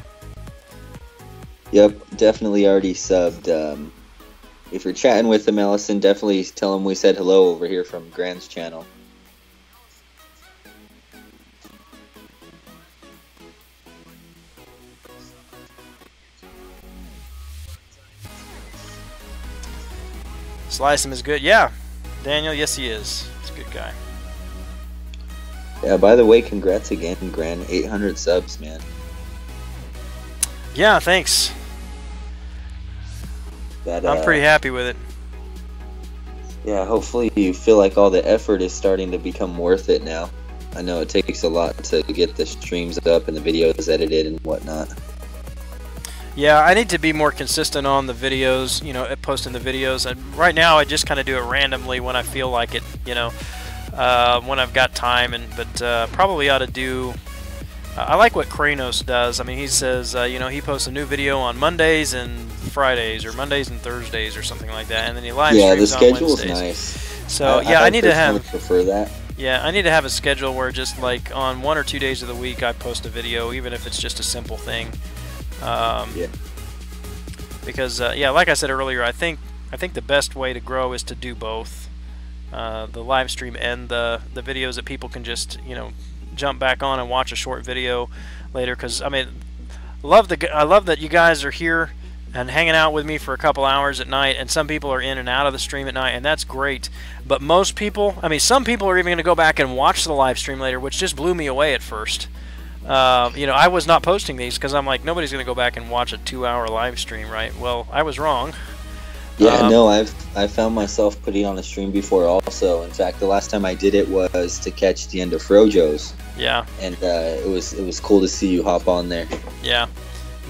Yep, definitely already subbed. If you're chatting with him, Allison, definitely tell him we said hello over here from Gran's channel. Slice him is good. Yeah, Daniel, yes he is. He's a good guy. Yeah, by the way, congrats again, Gran. 800 subs, man. Yeah, thanks. I'm pretty happy with it. Yeah, hopefully you feel like all the effort is starting to become worth it now. I know it takes a lot to get the streams up and the videos edited and whatnot. Yeah, I need to be more consistent on the videos, you know, posting the videos. And right now, I just kind of do it randomly when I feel like it, you know, when I've got time. But probably ought to do. I like what Kranos does. I mean, he says, you know, he posts a new video on Mondays and Fridays, or Mondays and Thursdays, or something like that, and then he live streams on Wednesdays. Yeah, the schedule's nice. So yeah, I need to have. Prefer that. Yeah, I need to have a schedule where just like on 1 or 2 days of the week I post a video, even if it's just a simple thing. Yeah. Because yeah, like I said earlier, I think the best way to grow is to do both, the live stream and the videos that people can just, you know, jump back on and watch a short video later. Because I mean, I love that you guys are here and hanging out with me for a couple hours at night, and some people are in and out of the stream at night, and that's great. But most people, I mean, some people are even going to go back and watch the live stream later, which just blew me away at first. You know, I was not posting these because I'm like, nobody's going to go back and watch a 2-hour live stream, right? Well, I was wrong. Yeah, no, I found myself putting on a stream before also. In fact, the last time I did it was to catch the end of Frojo's. Yeah. And it was cool to see you hop on there. Yeah.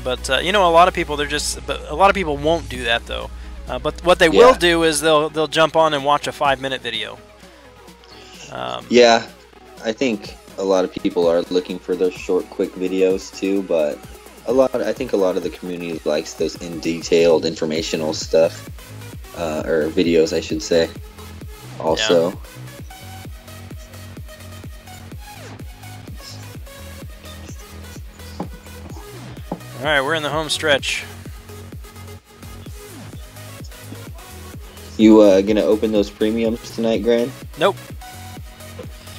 But you know, a lot of people a lot of people won't do that though. But what they will do is they'll jump on and watch a 5-minute video. Yeah, I think a lot of people are looking for those short, quick videos too. But I think a lot of the community likes those in-detailed informational stuff, or videos, I should say. Also. Yeah. All right, we're in the home stretch. You gonna open those premiums tonight, Gran? Nope.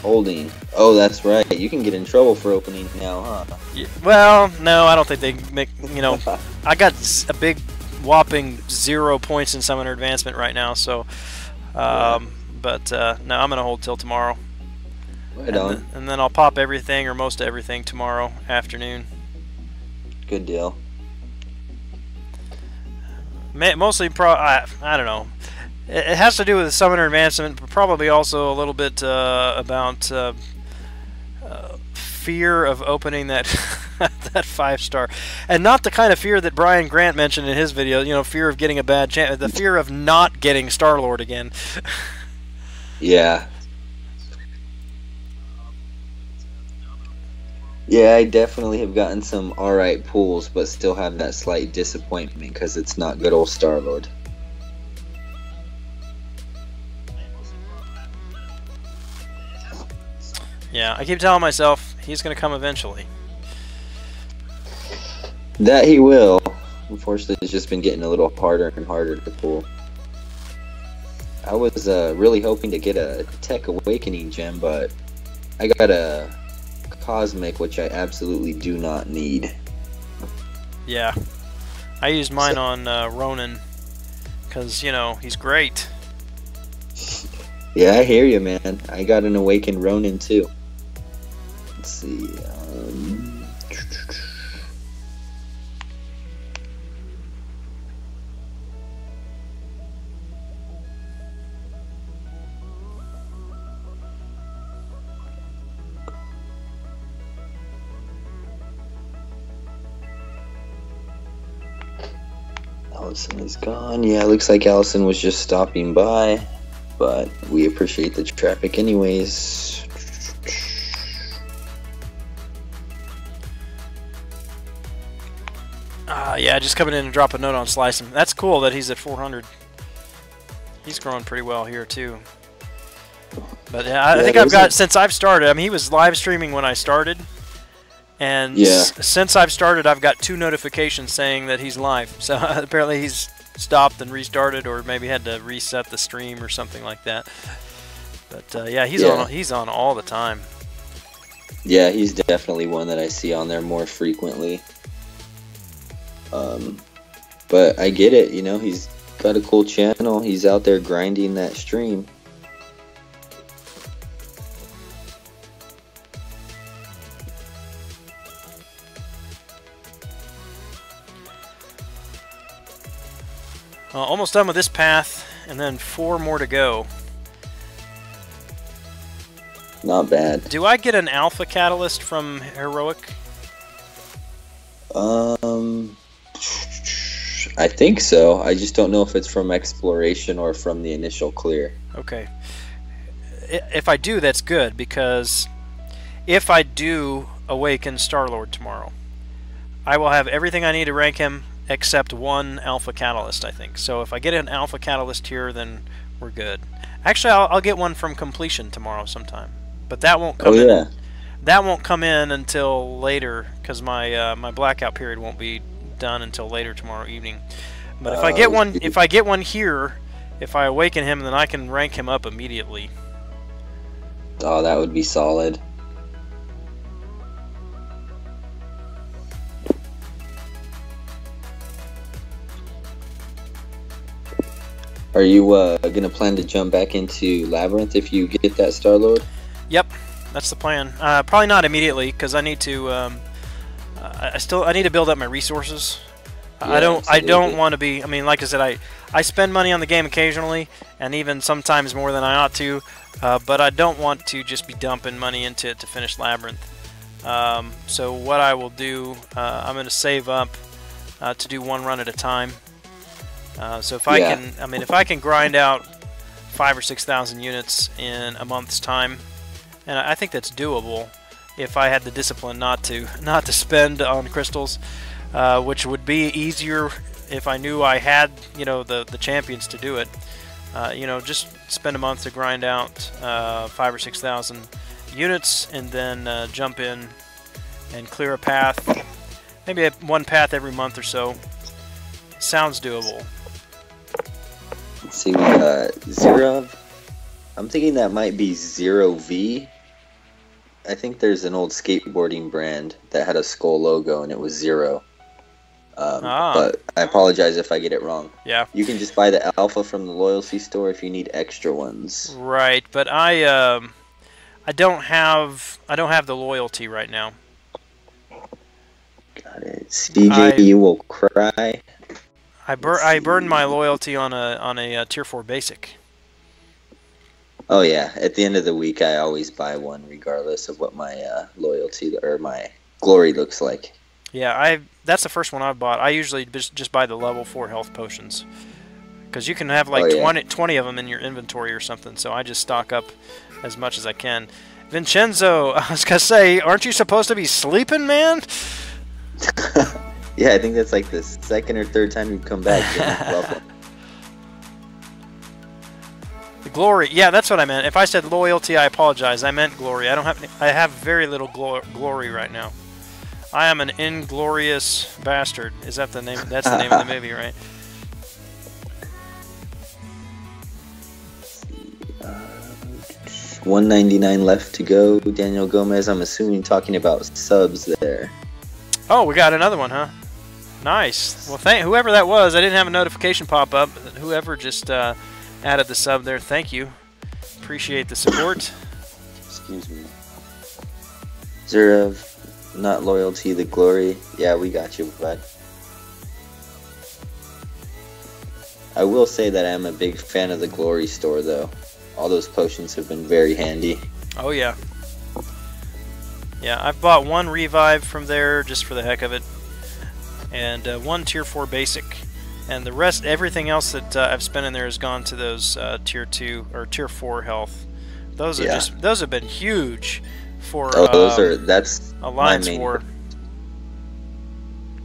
Holding. Oh, that's right. You can get in trouble for opening now, huh? Yeah, well, no, I don't think they make. You know, I got a big whopping 0 points in Summoner Advancement right now, so. But no, I'm gonna hold till tomorrow. Right on. And then I'll pop everything or most of everything tomorrow afternoon. Good deal. Mostly, I don't know. It has to do with the Summoner Advancement, but probably also a little bit about fear of opening that that 5-star, and not the kind of fear that Brian Grant mentioned in his video. You know, fear of getting a bad chance, the fear of not getting Star-Lord again. Yeah. Yeah, I definitely have gotten some alright pulls, but still have that slight disappointment because it's not good old Star-Lord. Yeah, I keep telling myself he's going to come eventually. That he will. Unfortunately, it's just been getting a little harder and harder to pull. I was really hoping to get a Tech Awakening gem, but I got a Cosmic, which I absolutely do not need. Yeah, I used mine on Ronan because, you know, he's great. Yeah, I hear you, man. I got an Awakened Ronan too. Let's see. Allison is gone. Yeah, it looks like Allison was just stopping by, but we appreciate the traffic anyways. Yeah, just coming in and drop a note on Slice him. That's cool that he's at 400. He's growing pretty well here too. But I think I've got, since I've started, I mean, he was live streaming when I started. And since I've started, I've got 2 notifications saying that he's live. So apparently he's stopped and restarted, or maybe had to reset the stream or something like that. But yeah, he's on all the time. Yeah, he's definitely one that I see on there more frequently. But I get it, you know, he's got a cool channel. He's out there grinding that stream. Almost done with this path, and then 4 more to go. Not bad. Do I get an alpha catalyst from Heroic? I think so. I just don't know if it's from exploration or from the initial clear. Okay. If I do, that's good, because if I do awaken Star-Lord tomorrow, I will have everything I need to rank him except 1 alpha catalyst, I think. So if I get an alpha catalyst here, then we're good. Actually, I'll get one from completion tomorrow sometime, but that won't come in. That won't come in until later, because my blackout period won't be done until later tomorrow evening. But if I get one here, if I awaken him, then I can rank him up immediately. Oh, that would be solid. Are you gonna plan to jump back into Labyrinth if you get that Star-Lord? Yep, that's the plan. Probably not immediately, because I need to. I need to build up my resources. Yeah, I don't want to be. I mean, like I said, I spend money on the game occasionally, and even sometimes more than I ought to. But I don't want to just be dumping money into it to finish Labyrinth. So what I will do, I'm going to save up to do 1 run at a time. So if I can, I mean, if I can grind out 5,000 or 6,000 units in a month's time, and I think that's doable if I had the discipline not to spend on crystals, which would be easier if I knew I had, you know, the champions to do it. You know, just spend a month to grind out 5,000 or 6,000 units, and then jump in and clear a path, maybe 1 path every month or so. Sounds doable. Let's see, we got Zero. I'm thinking that might be Zero V. I think there's an old skateboarding brand that had a skull logo and it was Zero. But I apologize if I get it wrong. Yeah. You can just buy the alpha from the loyalty store if you need extra ones. Right, but I don't have the loyalty right now. Got it. CJ, you will cry. I burned my loyalty on a tier 4 basic. Oh yeah, at the end of the week I always buy one regardless of what my loyalty or my glory looks like. Yeah, that's the first one I've bought. I usually just buy the level 4 health potions, because you can have like 20 of them in your inventory or something, so I just stock up as much as I can. Vincenzo, I was gonna say, aren't you supposed to be sleeping, man? Yeah, I think that's like the 2nd or 3rd time you've come back. Welcome. The glory, yeah, that's what I meant. If I said loyalty, I apologize. I meant glory. I have very little glory right now. I am an inglorious bastard. Is that the name? That's the name of the movie, right? 199 left to go. Daniel Gomez, I'm assuming talking about subs there. Oh, we got another one, huh? Nice. Well, whoever that was, I didn't have a notification pop up. Whoever just added the sub there, thank you. Appreciate the support. Excuse me. Zerav, not loyalty, the glory. Yeah, we got you, bud. I will say that I'm a big fan of the glory store, though. All those potions have been very handy. Oh, yeah. Yeah, I've bought 1 revive from there just for the heck of it, and 1 tier 4 basic, and the rest, everything else that I've spent in there has gone to those tier 2 or tier 4 health. Those are those have been huge for that's Alliance War.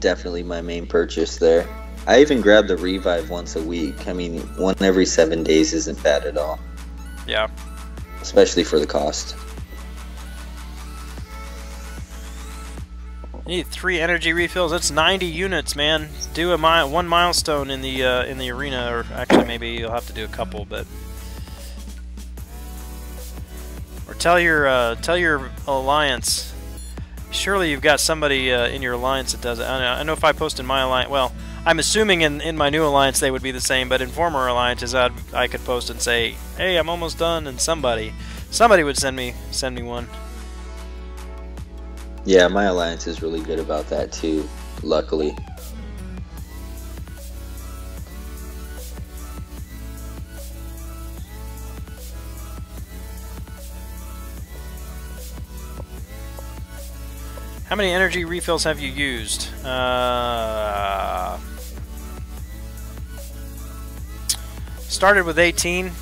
definitely my main purchase there. I even grab the revive once a week. I mean, one every 7 days isn't bad at all. Yeah. Especially for the cost. You need 3 energy refills. That's 90 units, man. Do one milestone in the arena, or actually maybe you'll have to do a couple, but. Or tell your alliance. Surely you've got somebody in your alliance that does it. I know if I post in my alliance, well, I'm assuming in my new alliance they would be the same, but in former alliances I could post and say, hey, I'm almost done, and somebody would send me one. Yeah, my alliance is really good about that too, luckily. How many energy refills have you used? Started with 18,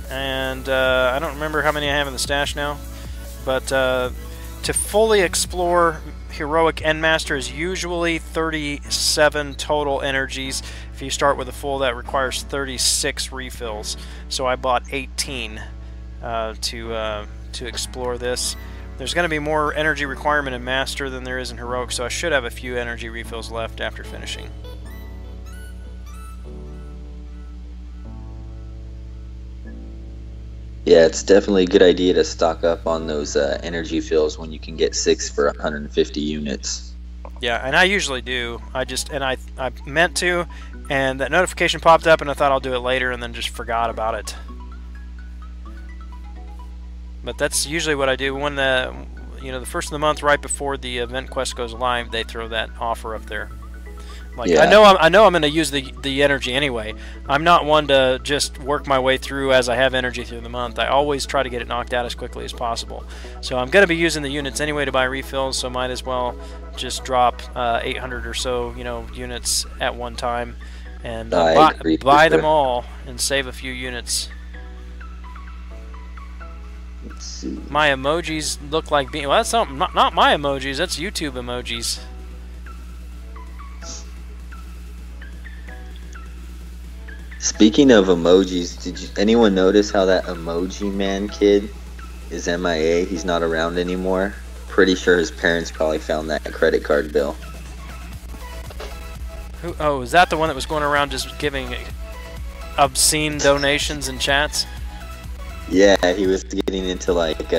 and I don't remember how many I have in the stash now. But to fully explore Heroic Endmaster is usually 37 total energies. If you start with a full, that requires 36 refills. So I bought 18 to explore this. There's going to be more energy requirement in Master than there is in Heroic, so I should have a few energy refills left after finishing. Yeah, it's definitely a good idea to stock up on those energy fills when you can get 6 for 150 units. Yeah, and I usually do. I meant to, and that notification popped up, and I thought I'll do it later, and then just forgot about it. But that's usually what I do when the first of the month, right before the event quest goes live, they throw that offer up there. Like, yeah. I know I'm going to use the energy anyway. I'm not one to just work my way through as I have energy through the month. I always try to get it knocked out as quickly as possible. So I'm going to be using the units anyway to buy refills, so might as well just drop 800 or so units at one time and buy them all and save a few units. Let's see. My emojis look like being... Well, that's not my emojis. That's YouTube emojis. Speaking of emojis, did anyone notice how that emoji man kid is MIA? He's not around anymore. Pretty sure his parents probably found that credit card bill. Oh, is that the one that was going around just giving obscene donations in chats? Yeah, he was getting into like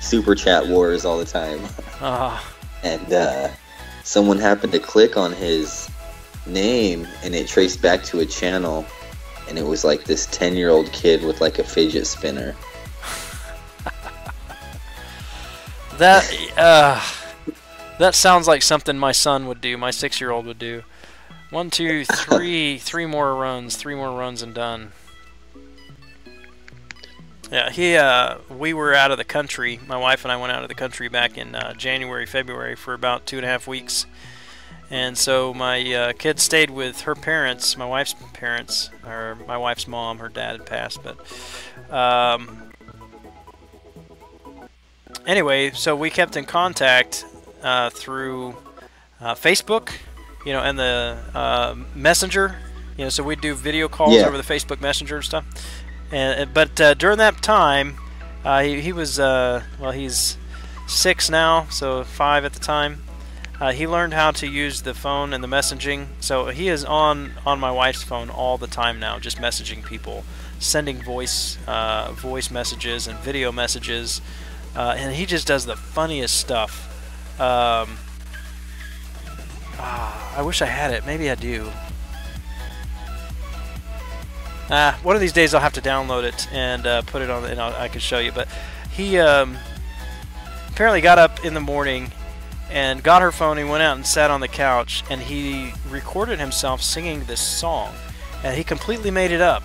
super chat wars all the time. And someone happened to click on his name and it traced back to a channel, and it was like this 10-year-old kid with like a fidget spinner. That sounds like something my son would do, my 6-year-old would do. 1, 2, 3, 3 more runs and done. Yeah, we were out of the country. My wife and I went out of the country back in January, February for about 2.5 weeks. And so my kids stayed with her parents, my wife's parents, or my wife's mom. Her dad had passed, but anyway, so we kept in contact through Facebook, and the Messenger. So we'd do video calls over the Facebook Messenger and stuff. But during that time, he was well, he's 6 now, so 5 at the time. He learned how to use the phone and the messaging, so he is on my wife's phone all the time now, just messaging people, sending voice messages and video messages, and he just does the funniest stuff. I wish I had it. Maybe I do. One of these days I'll have to download it and put it on, and I can show you. But he apparently got up in the morning and got her phone. He went out and sat on the couch, and he recorded himself singing this song, and he completely made it up.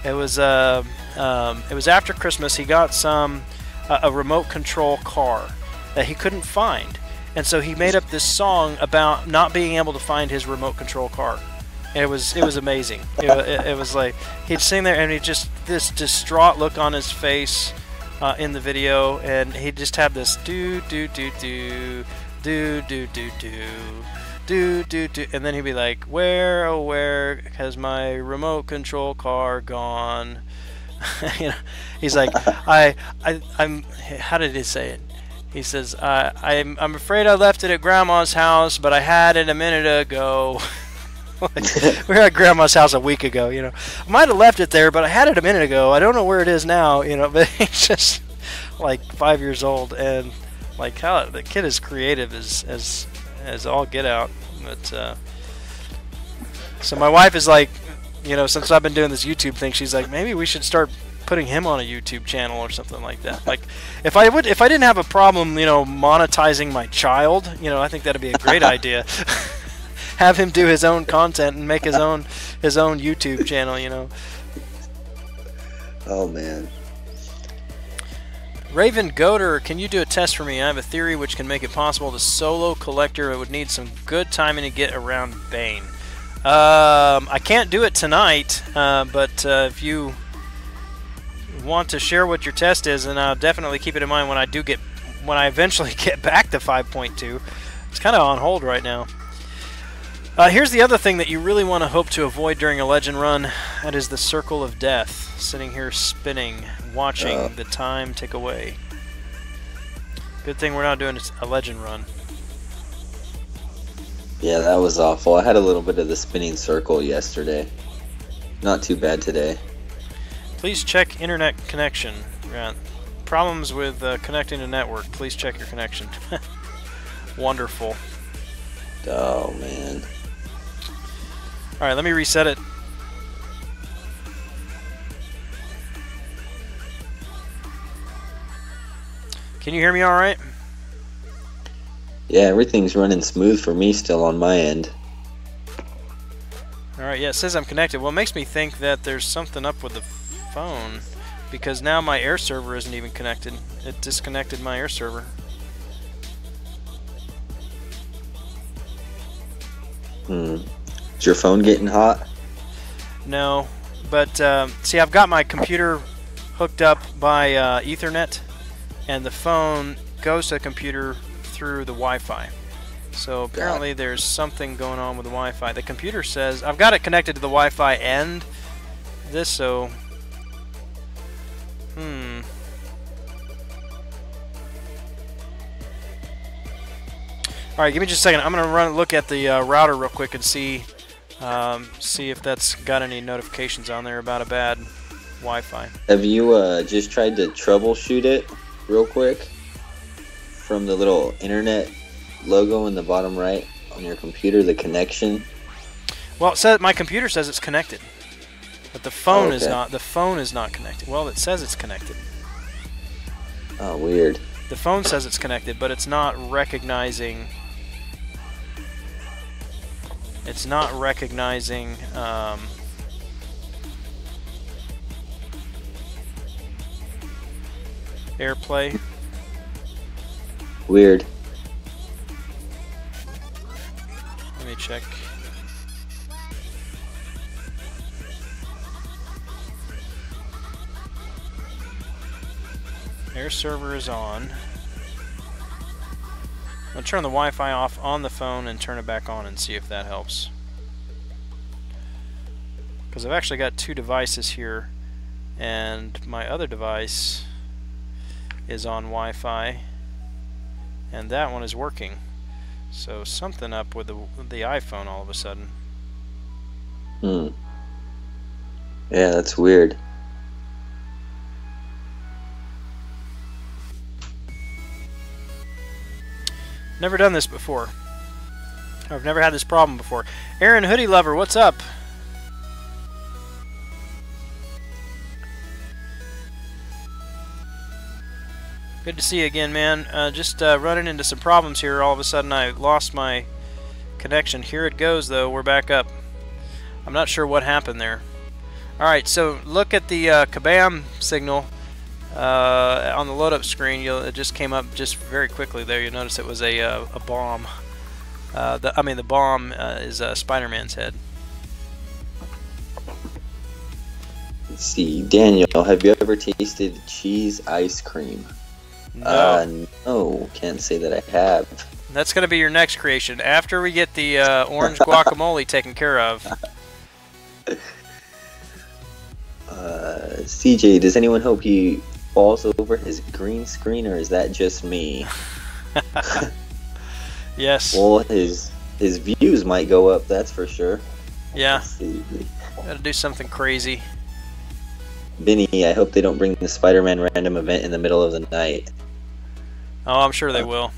It was after Christmas. He got a remote control car that he couldn't find, and so he made up this song about not being able to find his remote control car. And it was amazing. It was like he'd sing there, and he just this distraught look on his face in the video, and he'd just have this do do do do do do do do do do do, and then he'd be like, where oh where has my remote control car gone? You know, he's like, I'm. How did he say it? He says, I'm afraid I left it at Grandma's house, but I had it a minute ago. Like, we were at Grandma's house a week ago, you know. I might have left it there, but I had it a minute ago. I don't know where it is now, you know. But he's just like 5 years old, and like how the kid is creative as all get out. But so my wife is like, you know, since I've been doing this YouTube thing, she's like, maybe we should start putting him on a YouTube channel or something like that. Like, if I didn't have a problem, you know, monetizing my child, you know, I think that'd be a great idea. Have him do his own content and make his own YouTube channel, you know. Oh man. Raven Goater, can you do a test for me? I have a theory which can make it possible to solo Collector. It would need some good timing to get around Bane. I can't do it tonight, but if you want to share what your test is, and I'll definitely keep it in mind when I eventually get back to 5.2. It's kind of on hold right now. Here's the other thing that you really want to hope to avoid during a legend run. That is the circle of death. Sitting here spinning, watching the time tick away. Good thing we're not doing a legend run. Yeah, that was awful. I had a little bit of the spinning circle yesterday. Not too bad today. Please check internet connection. Problems with connecting to network. Please check your connection. Wonderful. Oh, man. Alright, let me reset it. Can you hear me alright? Yeah, everything's running smooth for me still on my end. Alright, yeah, it says I'm connected. Well, it makes me think that there's something up with the phone, because now my air server isn't even connected. It disconnected my air server. Is your phone getting hot? No, but see, I've got my computer hooked up by Ethernet, and the phone goes to the computer through the Wi-Fi. So apparently there's something going on with the Wi-Fi. The computer says I've got it connected to the Wi-Fi and this, so Alright, give me just a second. I'm gonna look at the router real quick and see if that's got any notifications on there about a bad Wi-Fi. Have you just tried to troubleshoot it real quick from the little internet logo in the bottom right on your computer, the connection? Well, it says, my computer says it's connected, but the phone is not. The phone is not connected. Well, it says it's connected. Oh, weird. The phone says it's connected, but it's not recognizing. It's not recognizing AirPlay. Weird. Let me check. Air server is on. I'll turn the Wi-Fi off on the phone and turn it back on and see if that helps. Because I've actually got two devices here, and my other device is on Wi-Fi, and that one is working. So something up with the iPhone all of a sudden. Yeah, that's weird. Never done this before. I've never had this problem before. Aaron Hoodie Lover, what's up? Good to see you again, man. Just running into some problems here. All of a sudden I lost my connection. Here it goes, though. We're back up. I'm not sure what happened there. Alright, so look at the kabam signal on the load-up screen. It just came up just very quickly there. You'll notice it was a bomb. The bomb is Spider-Man's head. Let's see, Daniel, have you ever tasted cheese ice cream? No. No, can't say that I have. That's going to be your next creation after we get the orange guacamole taken care of. CJ, does anyone hope he falls over his green screen, or is that just me? Yes. Well, his views might go up, that's for sure. Yeah. Gotta do something crazy. Vinny, I hope they don't bring the Spider-Man random event in the middle of the night. Oh, I'm sure they will.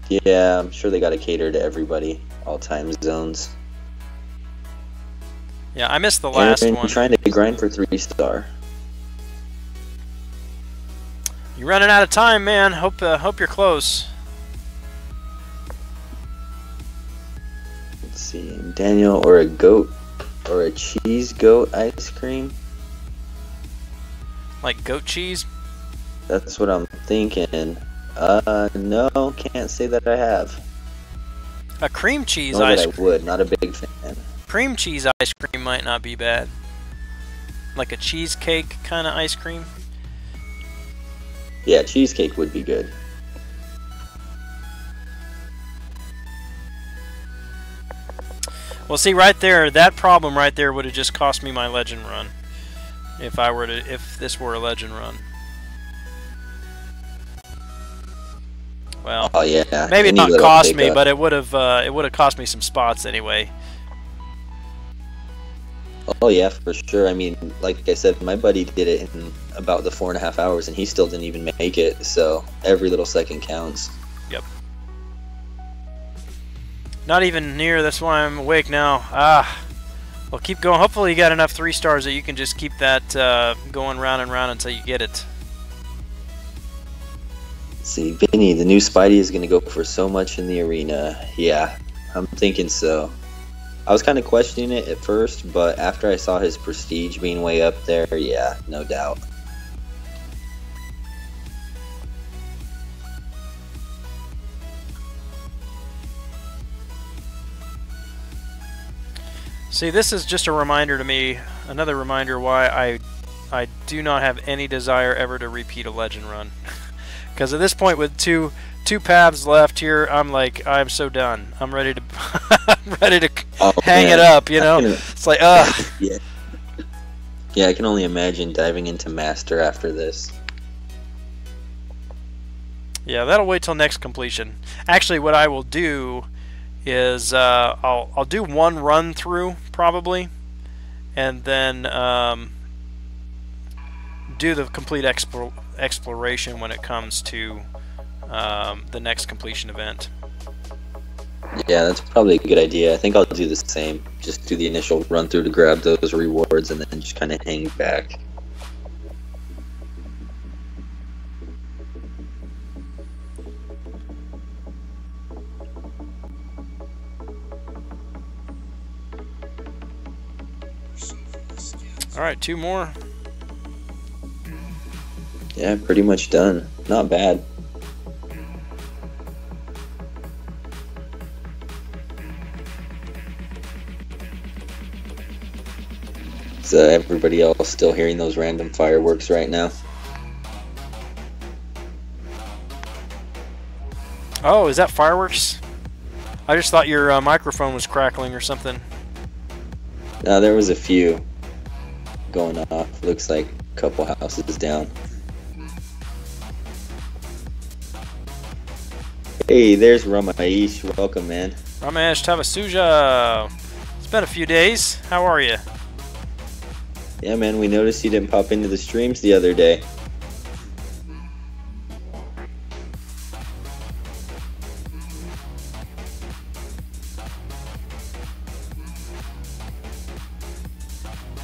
Yeah, I'm sure they gotta cater to everybody, all time zones. Yeah, I missed the last Aaron, one. Trying to grind for 3-star. You're running out of time, man. Hope you're close. Let's see, Daniel, or a goat, or a cheese goat ice cream. Like goat cheese? That's what I'm thinking. No, can't say that I have. A cream cheese Nor ice that I cream. would, not a big fan. Cream cheese ice cream might not be bad. Like a cheesecake kind of ice cream. Yeah, cheesecake would be good. Well, see, right there, that problem right there would have just cost me my legend run. If this were a legend run. Well, Oh yeah, maybe any not little cost me, pickup. but it would have cost me some spots anyway. Oh yeah, for sure. I mean, like I said, my buddy did it in about the 4.5 hours, and he still didn't even make it. So every little second counts. Yep. Not even near. That's why I'm awake now. Ah. Well, keep going. Hopefully you got enough 3 stars that you can just keep that going round and round until you get it. Let's see, Vinny, the new Spidey is going to go for so much in the arena. Yeah, I'm thinking so. I was kind of questioning it at first, but after I saw his prestige being way up there, yeah, no doubt. See, this is just a reminder to me, another reminder why I do not have any desire ever to repeat a legend run. Because at this point, with two paths left here, I'm so done. I'm ready to hang it up. You know, it's like Yeah. Yeah, I can only imagine diving into Master after this. Yeah, that'll wait till next completion. Actually, what I will do is I'll do one run through probably, and then do the complete exploration when it comes to the next completion event. Yeah, that's probably a good idea. I think I'll do the same. Just do the initial run through to grab those rewards and then just kind of hang back. Alright, 2 more. Yeah, pretty much done. Not bad. Is everybody else still hearing those random fireworks right now? Oh, is that fireworks? I just thought your microphone was crackling or something. No, there was a few going off. Looks like a couple houses down. Hey, there's Ramaish. Welcome, man. Ramesh Tavasuja. It's been a few days. How are you? Yeah, man, we noticed you didn't pop into the streams the other day.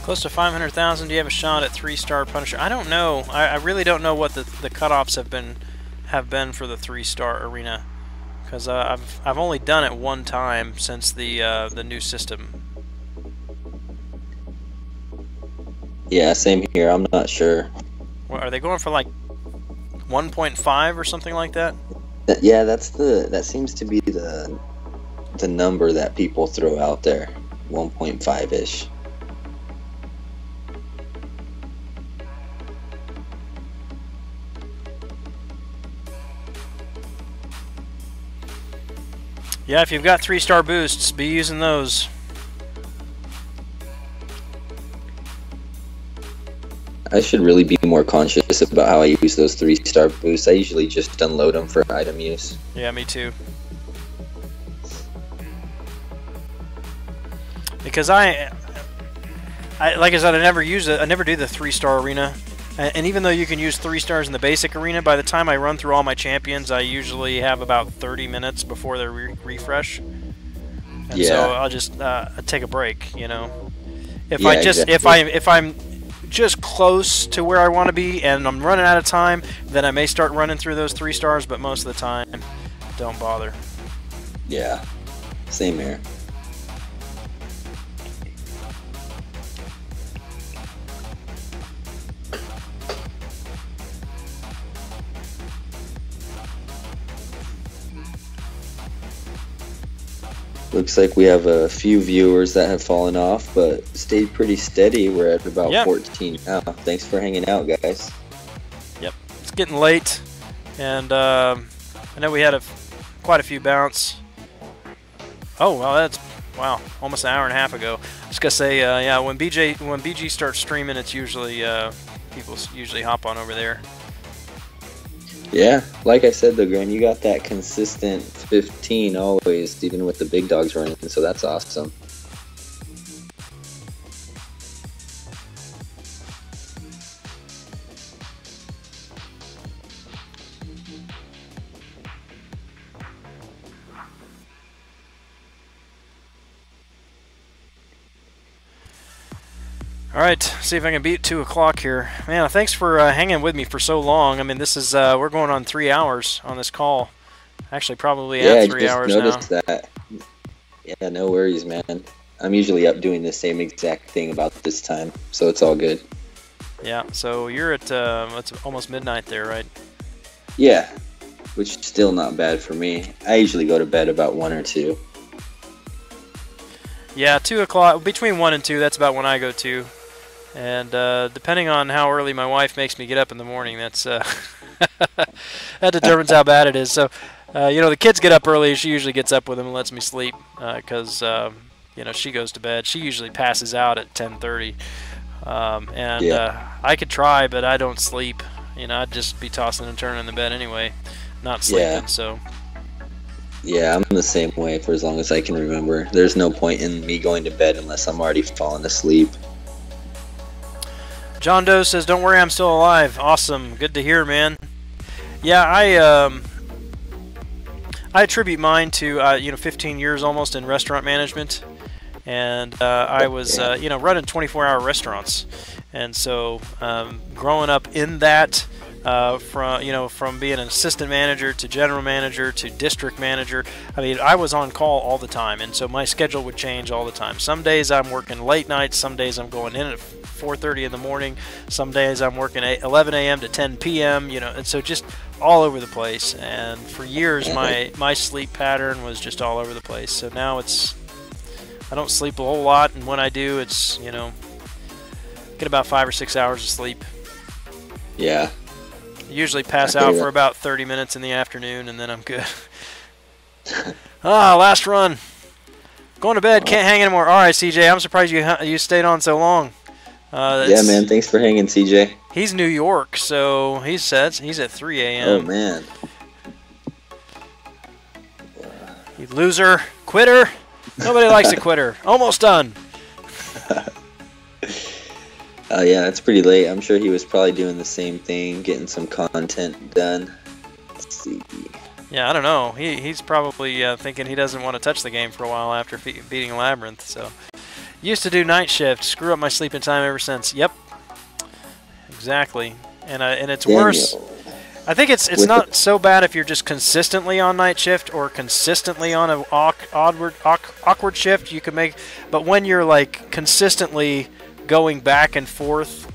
Close to 500,000. Do you have a shot at 3-star Punisher? I don't know. I really don't know what the cutoffs have been for the 3-star arena, because I've only done it one time since the new system. Yeah, same here. I'm not sure. What, are they going for like 1.5 or something like that? Yeah, that seems to be the number that people throw out there, 1.5-ish. Yeah, if you've got 3-star boosts, be using those. I should really be more conscious about how I use those 3-star boosts. I usually just unload them for item use. Yeah, me too. Because I like I said, I never use it. I never do the 3-star arena. And even though you can use 3 stars in the basic arena, by the time I run through all my champions, I usually have about 30 minutes before they refresh. And so I'll just take a break, you know. If I'm just close to where I want to be and I'm running out of time, then I may start running through those 3 stars, but most of the time, don't bother. Yeah, same here. Looks like we have a few viewers that have fallen off, but stayed pretty steady. We're at about 14 now. Thanks for hanging out, guys. Yep, it's getting late, and I know we had quite a few bounce. Oh, well, that's almost an hour and a half ago. I was gonna say, yeah, when BG starts streaming, it's usually people usually hop on over there. Yeah, like I said though, Gran, you got that consistent 15 always, even with the big dogs running, so that's awesome. Alright, see if I can beat 2 o'clock here. Man, thanks for hanging with me for so long. I mean, this is, we're going on 3 hours on this call. Actually, probably at 3 hours now. Yeah, I just noticed that. Yeah, no worries, man. I'm usually up doing the same exact thing about this time, so it's all good. Yeah, so you're at, it's almost midnight there, right? Yeah, which is still not bad for me. I usually go to bed about 1 or 2. Yeah, 2 o'clock, between 1 and 2, that's about when I go to. And depending on how early my wife makes me get up in the morning, that's that determines how bad it is. So, you know, the kids get up early. She usually gets up with them and lets me sleep because, you know, she goes to bed. She usually passes out at 10:30. I could try, but I don't sleep. You know, I'd just be tossing and turning in the bed anyway, not sleeping. Yeah. So. Yeah, I'm the same way for as long as I can remember. There's no point in me going to bed unless I'm already falling asleep. John Doe says, "Don't worry, I'm still alive." Awesome, good to hear, man. Yeah, I attribute mine to you know, 15 years almost in restaurant management, and I was you know, running 24-hour restaurants, and so growing up in that. From being an assistant manager to general manager to district manager, I mean, I was on call all the time, and so my schedule would change all the time. Some days I'm working late nights, some days I'm going in at 4:30 in the morning, some days I'm working at 11 a.m. to 10 p.m., you know, and so just all over the place. And for years, my sleep pattern was just all over the place. So now I don't sleep a whole lot, and when I do, it's, you know, get about 5 or 6 hours of sleep. Yeah. Usually pass out for about 30 minutes in the afternoon, and then I'm good. Last run. Going to bed. Can't hang anymore. All right, CJ. I'm surprised you stayed on so long. Yeah, man. Thanks for hanging, CJ. He's New York, so he's at 3 a.m. Oh, man. You loser. Quitter. Nobody likes a quitter. Almost done. Oh, yeah, it's pretty late. I'm sure he was probably doing the same thing, getting some content done. Let's see. Yeah, I don't know. He's probably thinking he doesn't want to touch the game for a while after beating Labyrinth. So, used to do night shift. Screw up my sleeping time ever since. Yep, exactly. And it's worse. I think it's not so bad if you're just consistently on night shift or consistently on an awkward shift. You can make, but when you're like consistently going back and forth,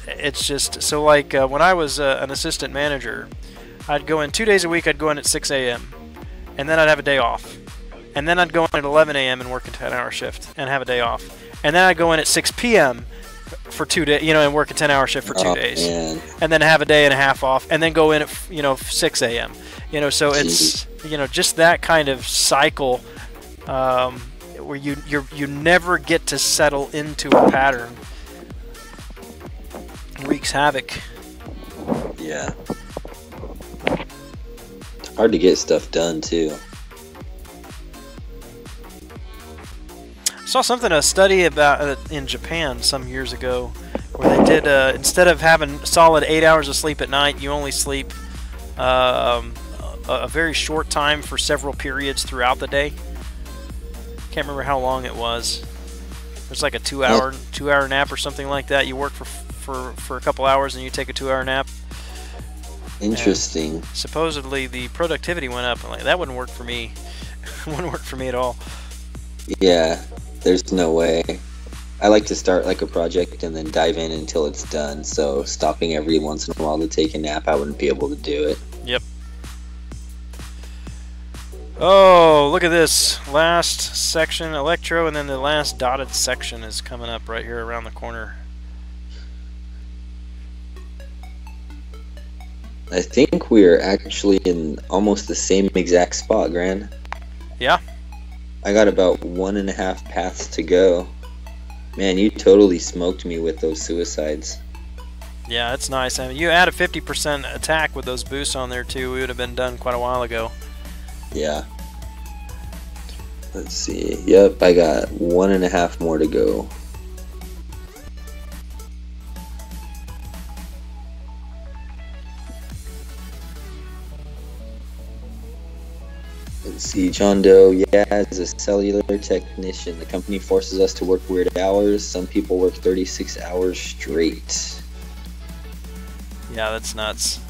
it's just so like when I was an assistant manager, I'd go in 2 days a week. I'd go in at 6 a.m. and then I'd have a day off, and then I'd go in at 11 a.m. and work a 10-hour shift and have a day off, and then I'd go in at 6 p.m. for 2 days, you know, and work a 10-hour shift for 2 days, man. And then have a day and a half off, and then go in at 6 a.m. You know, so it's you know, just that kind of cycle where you never get to settle into a pattern wreaks havoc. Yeah. It's hard to get stuff done too. I saw a study about in Japan some years ago, where they did instead of having solid 8 hours of sleep at night, you only sleep a very short time for several periods throughout the day. Can't remember how long it was. It was like a 2-hour nap or something like that. You work for a couple hours and you take a 2-hour nap. Interesting. And supposedly the productivity went up. I'm like, that wouldn't work for me. It wouldn't work for me at all. Yeah, there's no way. I like to start like a project and then dive in until it's done. So stopping every once in a while to take a nap, I wouldn't be able to do it. Yep. Oh, look at this. Last section, Electro, and then the last dotted section is coming up right here around the corner. I think we're actually in almost the same exact spot, Gran. Yeah. I got about 1.5 paths to go. Man, you totally smoked me with those suicides. Yeah, it's nice. I mean, you add a 50% attack with those boosts on there too. We would have been done quite a while ago. Yeah. Let's see. Yep, I got 1.5 more to go. Let's see, John Doe. Yeah, as a cellular technician, the company forces us to work weird hours. Some people work 36 hours straight. Yeah, that's nuts.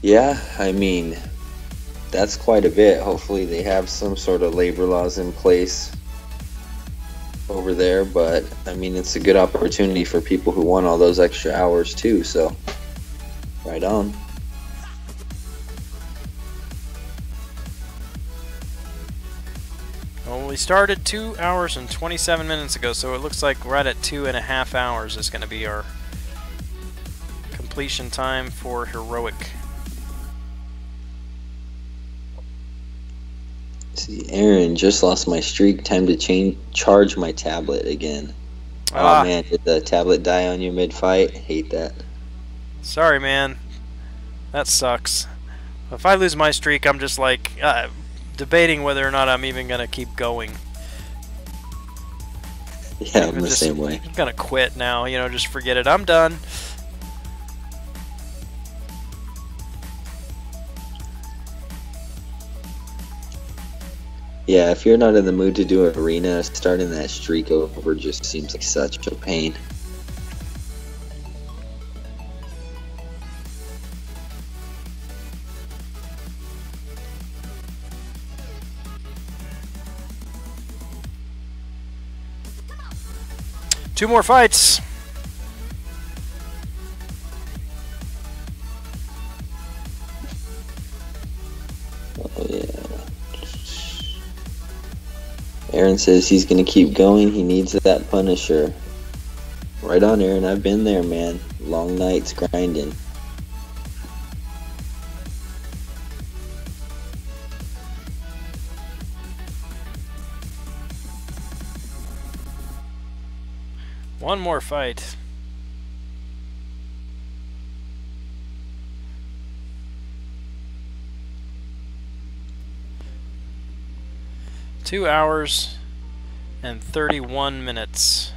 Yeah, I mean, that's quite a bit. Hopefully they have some sort of labor laws in place over there, but I mean, it's a good opportunity for people who want all those extra hours too, so right on. Well, we started 2 hours and 27 minutes ago, so it looks like right at 2.5 hours is going to be our completion time for Heroic. See, Aaron, just lost my streak. Time to charge my tablet again. Oh man, did the tablet die on you mid-fight? Hate that. Sorry, man. That sucks. If I lose my streak, I'm just like debating whether or not I'm even gonna keep going. Yeah, I'm the same way. I'm gonna quit now. You know, just forget it. I'm done. Yeah, if you're not in the mood to do arena, starting that streak over just seems like such a pain. Two more fights. Oh yeah. Aaron says he's gonna keep going. He needs that Punisher. Right on, Aaron. I've been there, man. Long nights grinding. One more fight. Two hours and 31 minutes.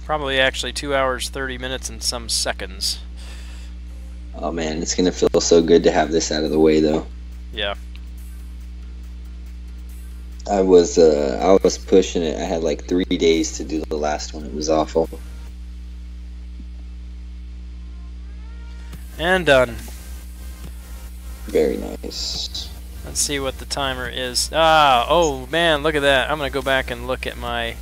Probably actually 2 hours, 30 minutes and some seconds. Oh man, it's gonna feel so good to have this out of the way though. Yeah. I was pushing it. I had like 3 days to do the last one. It was awful. And done. Very nice. Let's see what the timer is. Ah, oh man, look at that. I'm gonna go back and look at my.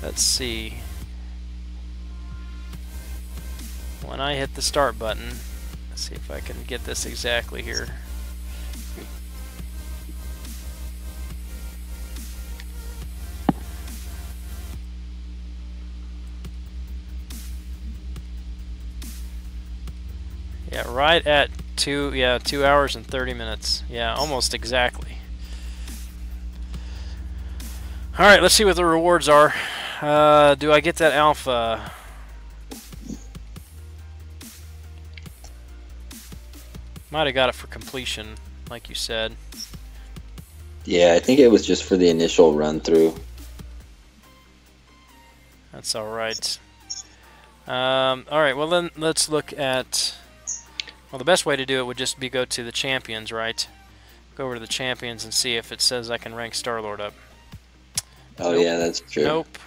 Let's see. When I hit the start button, let's see if I can get this exactly here. Yeah, right at 2 hours and 30 minutes. Yeah, almost exactly. Alright, let's see what the rewards are. Do I get that alpha? Might have got it for completion, like you said. Yeah, I think it was just for the initial run through. That's alright. Alright, well then let's look at... Well, the best way to do it would just be go to the champions, right? Go over to the champions and see if it says I can rank Star-Lord up. Oh, nope. Yeah, that's true. Nope.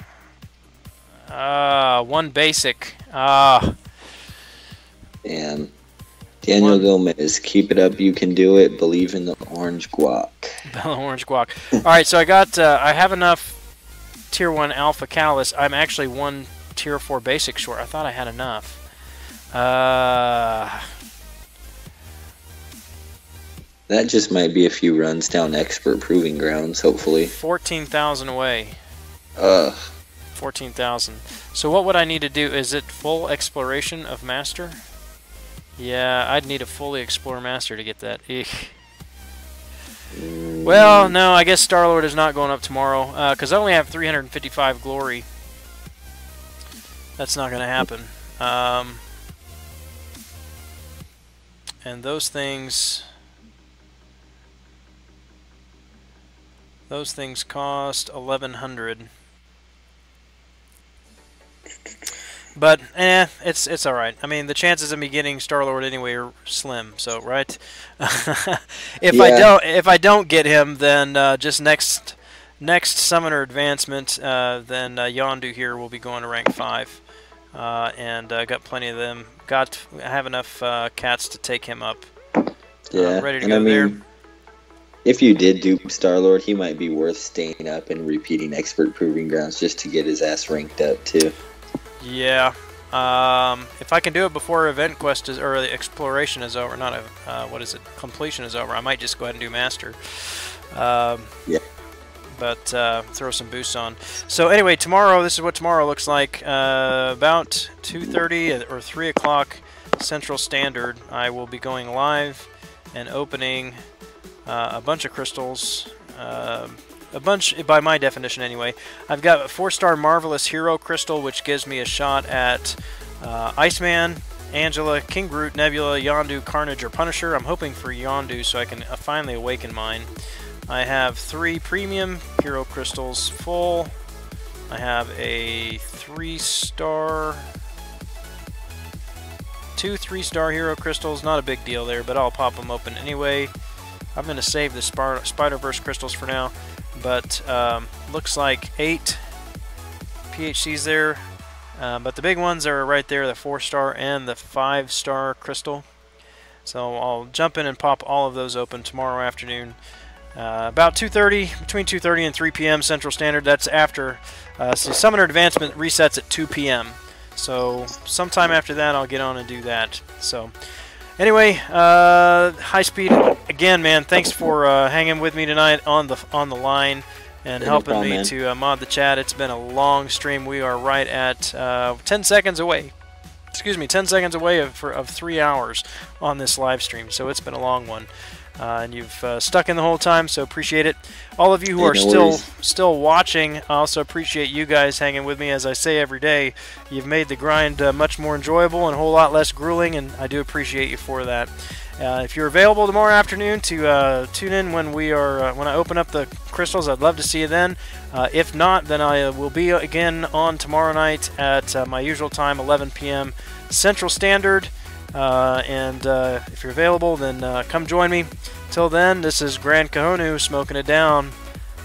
One basic. Damn. Daniel Gomez, keep it up. You can do it. Believe in the orange guac. Orange guac. Alright, so I got, I have enough Tier 1 Alpha Catalyst. I'm actually one Tier 4 Basic short. I thought I had enough. That just might be a few runs down Expert Proving Grounds, hopefully. 14,000 away. 14,000. So what would I need to do? Is it full exploration of Master? Yeah, I'd need a fully explore Master to get that. Eek. Well, no, I guess Star-Lord is not going up tomorrow, because I only have 355 glory. That's not going to happen. And those things cost 1,100. But it's all right. I mean, the chances of me getting Star-Lord anyway are slim. So right, if I don't get him, then just next summoner advancement, then Yondu here will be going to rank 5, and I got plenty of them. I have enough cats to take him up. Yeah, ready to go there. If you did dupe Star-Lord, he might be worth staying up and repeating Expert Proving Grounds just to get his ass ranked up too. Yeah, if I can do it before Event Quest is, or the Exploration is over, not what is it, Completion is over, I might just go ahead and do Master. Yeah. But throw some boosts on. So anyway, tomorrow, this is what tomorrow looks like. About 2:30 or 3 o'clock Central Standard, I will be going live and opening a bunch of crystals. A bunch, by my definition anyway. I've got a 4-star Marvelous Hero Crystal, which gives me a shot at Iceman, Angela, King Groot, Nebula, Yondu, Carnage, or Punisher. I'm hoping for Yondu so I can finally awaken mine. I have 3 Premium Hero Crystals full. I have a 3-star... 2 3-star Hero Crystals. Not a big deal there, but I'll pop them open anyway. I'm going to save the Spider-Verse Crystals for now. But looks like 8 PHCs there, but the big ones are right there, the 4-star and the 5-star crystal. So I'll jump in and pop all of those open tomorrow afternoon, about 2:30, between 2:30 and 3 p.m. Central Standard. That's after, so Summoner Advancement resets at 2 p.m. So sometime after that I'll get on and do that. So anyway, high speed again, man. Thanks for hanging with me tonight on the line and helping me to mod the chat. It's been a long stream. We are right at 10 seconds away. Excuse me, 10 seconds away of 3 hours on this live stream. So it's been a long one, and you've stuck in the whole time. So appreciate it. All of you who are still watching, I also appreciate you guys hanging with me. As I say every day, you've made the grind much more enjoyable and a whole lot less grueling, and I do appreciate you for that. If you're available tomorrow afternoon to tune in when I open up the crystals, I'd love to see you then. If not, then I will be again on tomorrow night at my usual time, 11 p.m. Central Standard. And if you're available, then come join me. Till then, this is Gran Kahonu smoking it down.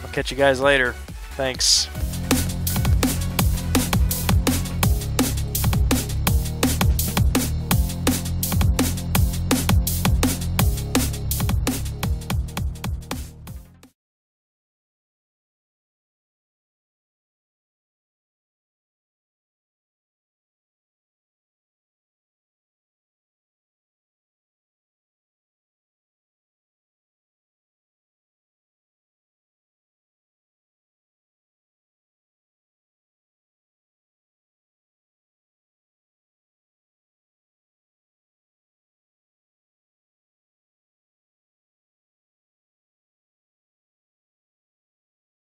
I'll catch you guys later. Thanks.